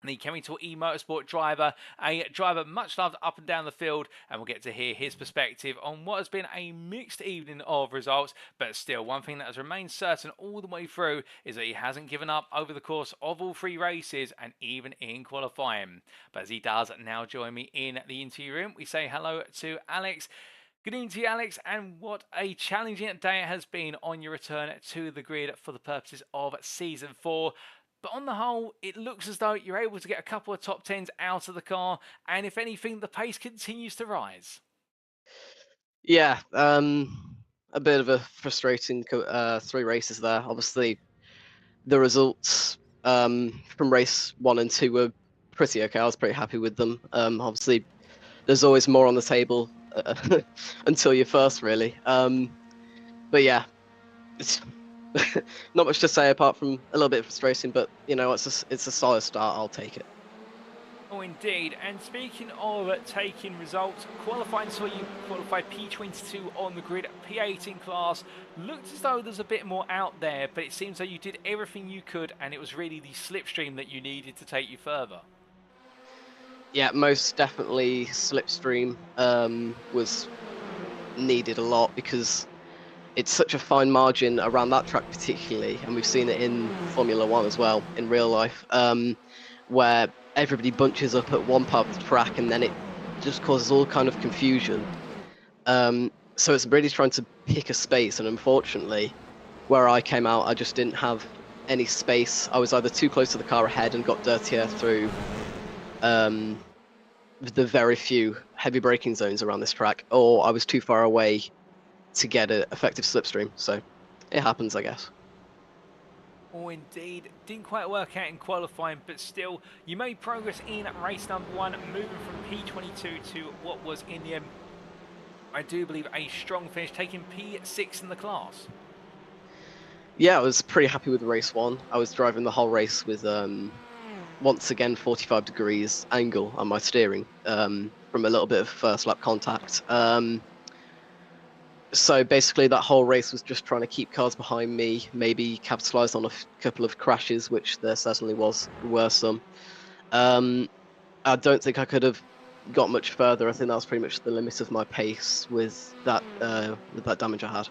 the Chemical E-Motorsport driver, a driver much loved up and down the field, and we'll get to hear his perspective on what has been a mixed evening of results, but still one thing that has remained certain all the way through is that he hasn't given up over the course of all 3 races and even in qualifying. But as he does now join me in the interview room, we say hello to Alex. Good evening to you, Alex, and what a challenging day it has been on your return to the grid for the purposes of Season 4. But on the whole, it looks as though you're able to get a couple of top 10s out of the car, and if anything, the pace continues to rise. Yeah, a bit of a frustrating 3 races there. Obviously, the results from race 1 and 2 were pretty okay. I was pretty happy with them. Obviously, there's always more on the table until you're first, really. But yeah, it's not much to say apart from a little bit frustrating. But you know, it's a solid start. I'll take it. Oh, indeed. And speaking of taking results, qualifying saw you qualify P22 on the grid, P18 class. Looked as though there's a bit more out there, but it seems like you did everything you could, and it was really the slipstream that you needed to take you further. Yeah, most definitely slipstream was needed a lot because it's such a fine margin around that track particularly, and we've seen it in Formula 1 as well, in real life, where everybody bunches up at one part of the track and then it just causes all kind of confusion. So it's really trying to pick a space, and unfortunately, where I came out, I just didn't have any space. I was either too close to the car ahead and got dirtier through the very few heavy braking zones around this track, or I was too far away to get an effective slipstream. So it happens, I guess. Oh, indeed. Didn't quite work out in qualifying, but still, you made progress in race number 1, moving from P22 to what was in the end, I do believe, a strong finish, taking P6 in the class. Yeah, I was pretty happy with race 1. I was driving the whole race with, once again, 45 degrees angle on my steering from a little bit of first lap contact. So basically that whole race was just trying to keep cars behind me, maybe capitalise on a couple of crashes, which there certainly were some. I don't think I could have got much further. I think that was pretty much the limit of my pace with that damage I had.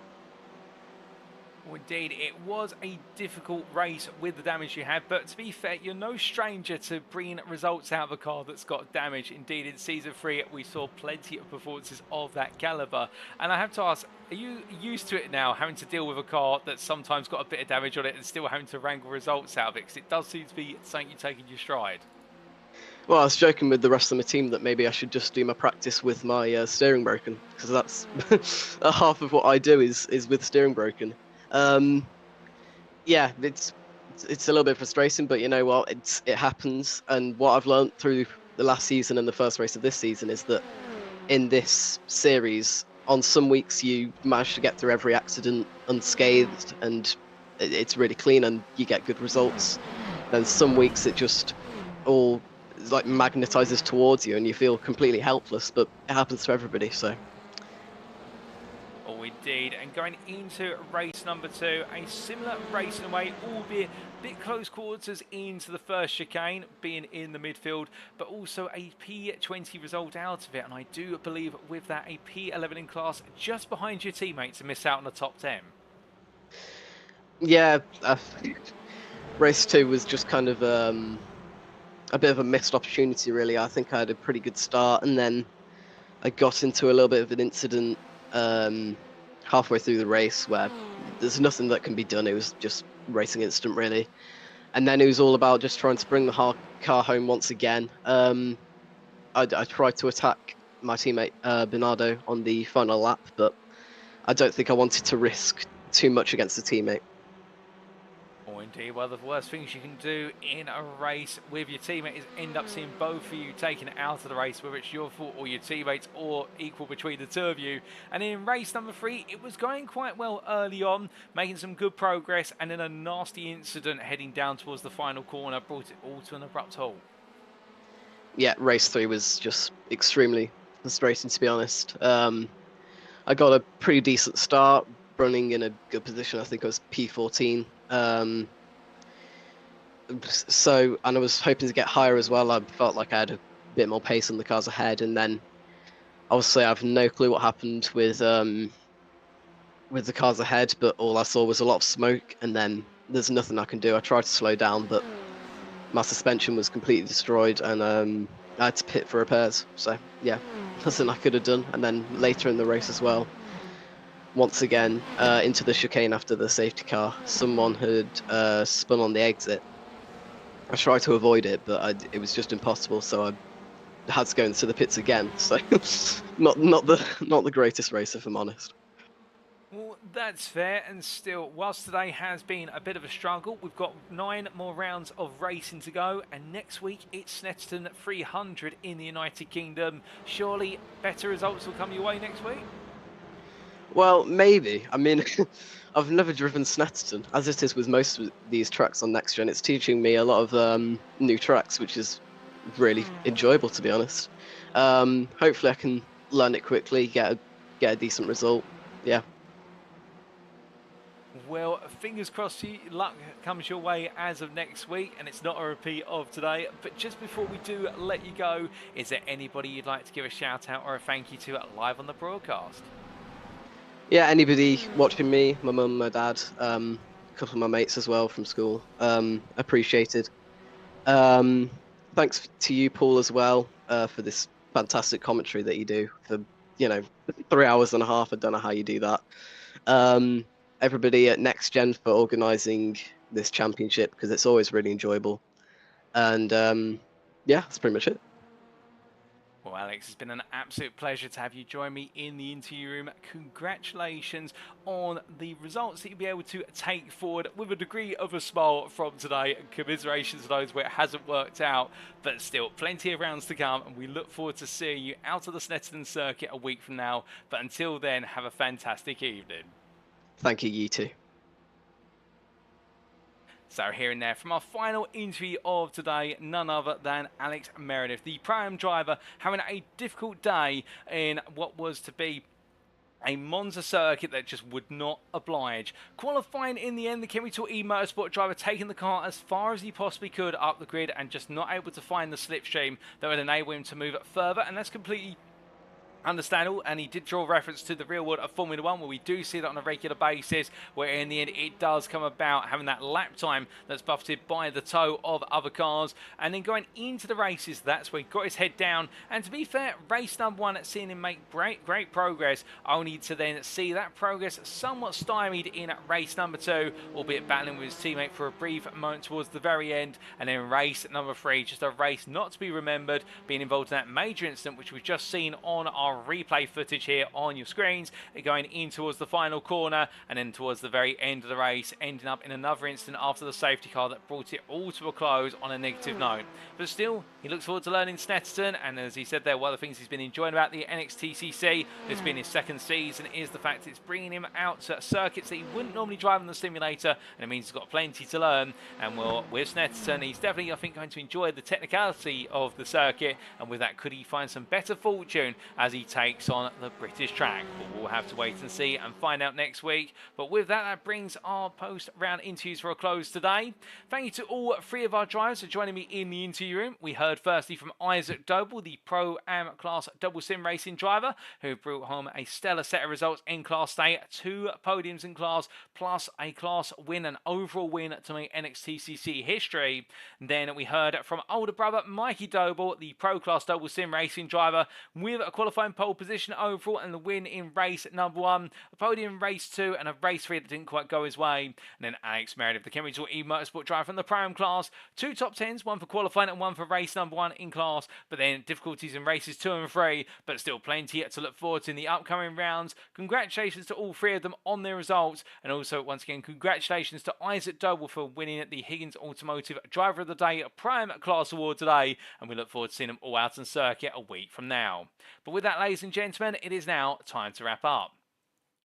Well, indeed, it was a difficult race with the damage you had, but to be fair, you're no stranger to bringing results out of a car that's got damage. Indeed, in Season 3, we saw plenty of performances of that caliber. And I have to ask, are you used to it now, having to deal with a car that's sometimes got a bit of damage on it and still having to wrangle results out of it? Because it does seem to be something you take in your stride. Well, I was joking with the rest of my team that maybe I should just do my practice with my steering broken, because that's half of what I do is with steering broken. Yeah, it's a little bit frustrating, but you know what, it happens. And what I've learned through the last season and the first race of this season is that in this series, on some weeks you manage to get through every accident unscathed and it's really clean and you get good results. And some weeks it just all like magnetizes towards you and you feel completely helpless, but it happens to everybody. So indeed, and going into race number 2, a similar race in a way, albeit a bit close quarters into the first chicane, being in the midfield, but also a P20 result out of it, and I do believe with that a P11 in class just behind your teammates to miss out on the top 10. Yeah, race 2 was just kind of a bit of a missed opportunity, really. I think I had a pretty good start, and then I got into a little bit of an incident halfway through the race where there's nothing that can be done. It was just racing incident, really. And then it was all about just trying to bring the car home once again. I tried to attack my teammate Bernardo on the final lap, but I don't think I wanted to risk too much against the teammate. Oh, indeed. Well, the worst things you can do in a race with your teammate is end up seeing both of you taken out of the race, whether it's your fault or your teammates, or equal between the two of you. And in race number 3, it was going quite well early on, making some good progress, and then a nasty incident heading down towards the final corner brought it all to an abrupt halt. Yeah, race 3 was just extremely frustrating, to be honest. I got a pretty decent start, running in a good position. I think I was P14. And I was hoping to get higher as well. I felt like I had a bit more pace on the cars ahead, and then obviously I have no clue what happened with the cars ahead, but all I saw was a lot of smoke, and then there's nothing I can do. I tried to slow down, but my suspension was completely destroyed, and I had to pit for repairs. So yeah, nothing I could have done. And then later in the race as well, once again, into the chicane after the safety car, someone had spun on the exit. I tried to avoid it, but it was just impossible, so I had to go into the pits again. So not the greatest race, if I'm honest. Well, that's fair, and still, whilst today has been a bit of a struggle, we've got 9 more rounds of racing to go, and next week it's Snetterton 300 in the United Kingdom. Surely better results will come your way next week? Well, maybe. I mean, I've never driven Snetterton, as it is with most of these tracks on Next Gen. It's teaching me a lot of new tracks, which is really enjoyable, to be honest. Hopefully I can learn it quickly, get a decent result. Yeah. Well, fingers crossed, luck comes your way as of next week, and it's not a repeat of today. But just before we do let you go, is there anybody you'd like to give a shout out or a thank you to live on the broadcast? Yeah, anybody watching me, my mum, my dad, a couple of my mates as well from school, appreciated. Thanks to you, Paul, as well, for this fantastic commentary that you do for, 3 hours and a half. I don't know how you do that. Everybody at Next Gen for organising this championship, because it's always really enjoyable. And yeah, that's pretty much it. Well, Alex, it's been an absolute pleasure to have you join me in the interview room. Congratulations on the results that you'll be able to take forward with a degree of a smile from today. Commiserations to those where it hasn't worked out, but still plenty of rounds to come, and we look forward to seeing you out of the Snetterton circuit a week from now. But until then, have a fantastic evening. Thank you, you too. So here and there from our final interview of today, none other than Alex Meredith, the Pro-Am driver, having a difficult day in what was to be a Monza circuit that just would not oblige. Qualifying in the end, the Chemi Tour E-Motorsport driver taking the car as far as he possibly could up the grid and just not able to find the slipstream that would enable him to move further, and that's completely understandable, and he did draw reference to the real world of Formula 1, where we do see that on a regular basis, where in the end it does come about having that lap time that's buffeted by the toe of other cars. And then going into the races, that's where he got his head down, and to be fair, race number 1, seeing him make great progress, only to then see that progress somewhat stymied in race number 2, albeit battling with his teammate for a brief moment towards the very end. And then race number 3, just a race not to be remembered, being involved in that major incident which we've just seen on our replay footage here on your screens, going in towards the final corner, and then towards the very end of the race, ending up in another incident after the safety car that brought it all to a close on a negative note. But still, he looks forward to learning Snetterton, and as he said there, one of the things he's been enjoying about the NXTCC, it's been his second season, is the fact it's bringing him out to circuits that he wouldn't normally drive on the simulator, and it means he's got plenty to learn. And well, with Snetterton, he's definitely, I think, going to enjoy the technicality of the circuit, and with that, could he find some better fortune as he he takes on the British track. But we'll have to wait and see and find out next week. But with that, that brings our post-round interviews for a close today. Thank you to all three of our drivers for joining me in the interview room. We heard firstly from Isaac Doble, the Pro-Am Class Double Sim Racing driver, who brought home a stellar set of results in Class A, 2 podiums in class, plus a class win, an overall win to make NXTCC history. And then we heard from older brother Mikey Doble, the Pro Class Double Sim Racing driver, with a qualifying pole position overall and the win in race number 1, a podium in race 2, and a race 3 that didn't quite go his way. And then Alex Meredith, the Kenridge E-Motorsport driver from the Pro-Am class, 2 top 10s, 1 for qualifying and 1 for race number 1 in class, but then difficulties in races 2 and 3, but still plenty to look forward to in the upcoming rounds. Congratulations to all 3 of them on their results, and also once again congratulations to Isaac Doble for winning the Higgins Automotive Driver of the Day Prime Class Award today, and we look forward to seeing them all out on circuit a week from now. But with that, ladies and gentlemen, it is now time to wrap up.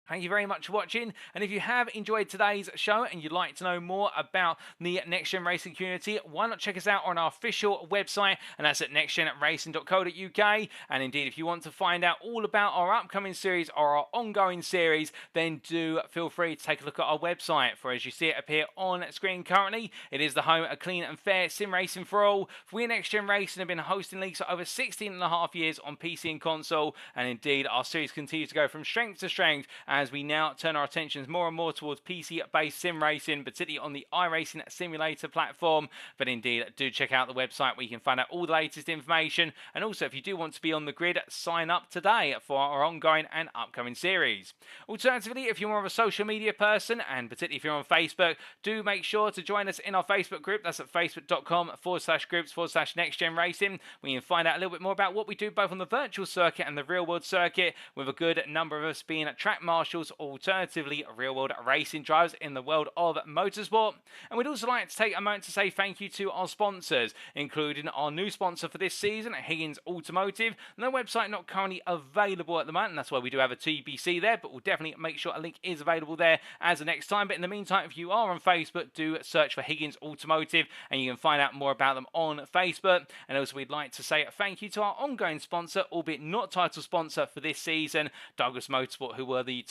Thank you very much for watching, and if you have enjoyed today's show and you'd like to know more about the Next Gen Racing community, why not check us out on our official website, and that's at nextgenracing.co.uk. And indeed, if you want to find out all about our upcoming series or our ongoing series, then do feel free to take a look at our website, for as you see it appear on screen currently, it is the home of clean and fair sim racing for all. We at Next Gen Racing have been hosting leagues for over 16.5 years on PC and console, and indeed our series continues to go from strength to strength as we now turn our attentions more and more towards PC-based sim racing, particularly on the iRacing simulator platform. But indeed, do check out the website where you can find out all the latest information. And also, if you do want to be on the grid, sign up today for our ongoing and upcoming series. Alternatively, if you're more of a social media person, and particularly if you're on Facebook, do make sure to join us in our Facebook group. That's at facebook.com/groups/nextgenracing, where you can find out a little bit more about what we do both on the virtual circuit and the real-world circuit, with a good number of us being track marshals, alternatively real-world racing drivers in the world of motorsport. And we'd also like to take a moment to say thank you to our sponsors, including our new sponsor for this season, Higgins Automotive. And their website not currently available at the moment, and that's why we do have a TBC there, but we'll definitely make sure a link is available there as the next time. But in the meantime, if you are on Facebook, do search for Higgins Automotive, and you can find out more about them on Facebook. And also, we'd like to say thank you to our ongoing sponsor, albeit not title sponsor for this season, Douglas Motorsport, who were the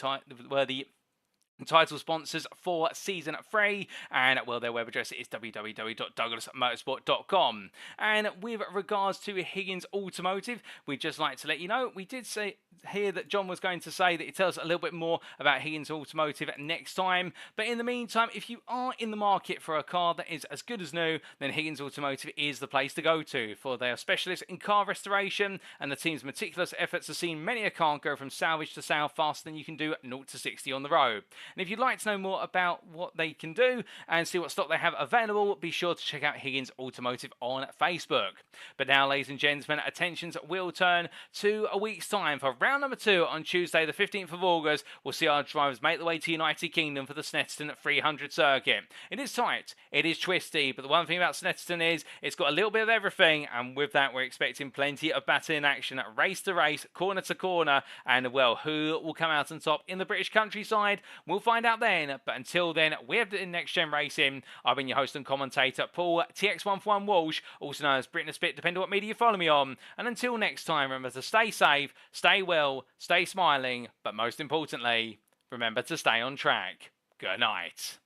title sponsors for season 3, and well, their web address is www.douglasmotorsport.com. And with regards to Higgins Automotive, we'd just like to let you know, we did say here that John was going to say that he tells us a little bit more about Higgins Automotive next time. But in the meantime, if you are in the market for a car that is as good as new, then Higgins Automotive is the place to go to, for they are specialists in car restoration, and the team's meticulous efforts have seen many a car go from salvage to sale faster than you can do 0 to 60 on the road. And if you'd like to know more about what they can do and see what stock they have available, be sure to check out Higgins Automotive on Facebook. But now, ladies and gentlemen, attentions will turn to a week's time for round number 2 on Tuesday the 15th of August. We'll see our drivers make the way to United Kingdom for the Snetterton 300 circuit. It is tight, it is twisty, but the one thing about Snetterton is it's got a little bit of everything, and with that we're expecting plenty of battling action, race to race, corner to corner, and well, who will come out on top in the British countryside? We'll find out then, but until then, we have the Next Gen Racing. I've been your host and commentator, Paul TX141 Walsh, also known as Britain a Spit, depending on what media you follow me on. And until next time, remember to stay safe, stay well, stay smiling, but most importantly, remember to stay on track. Good night.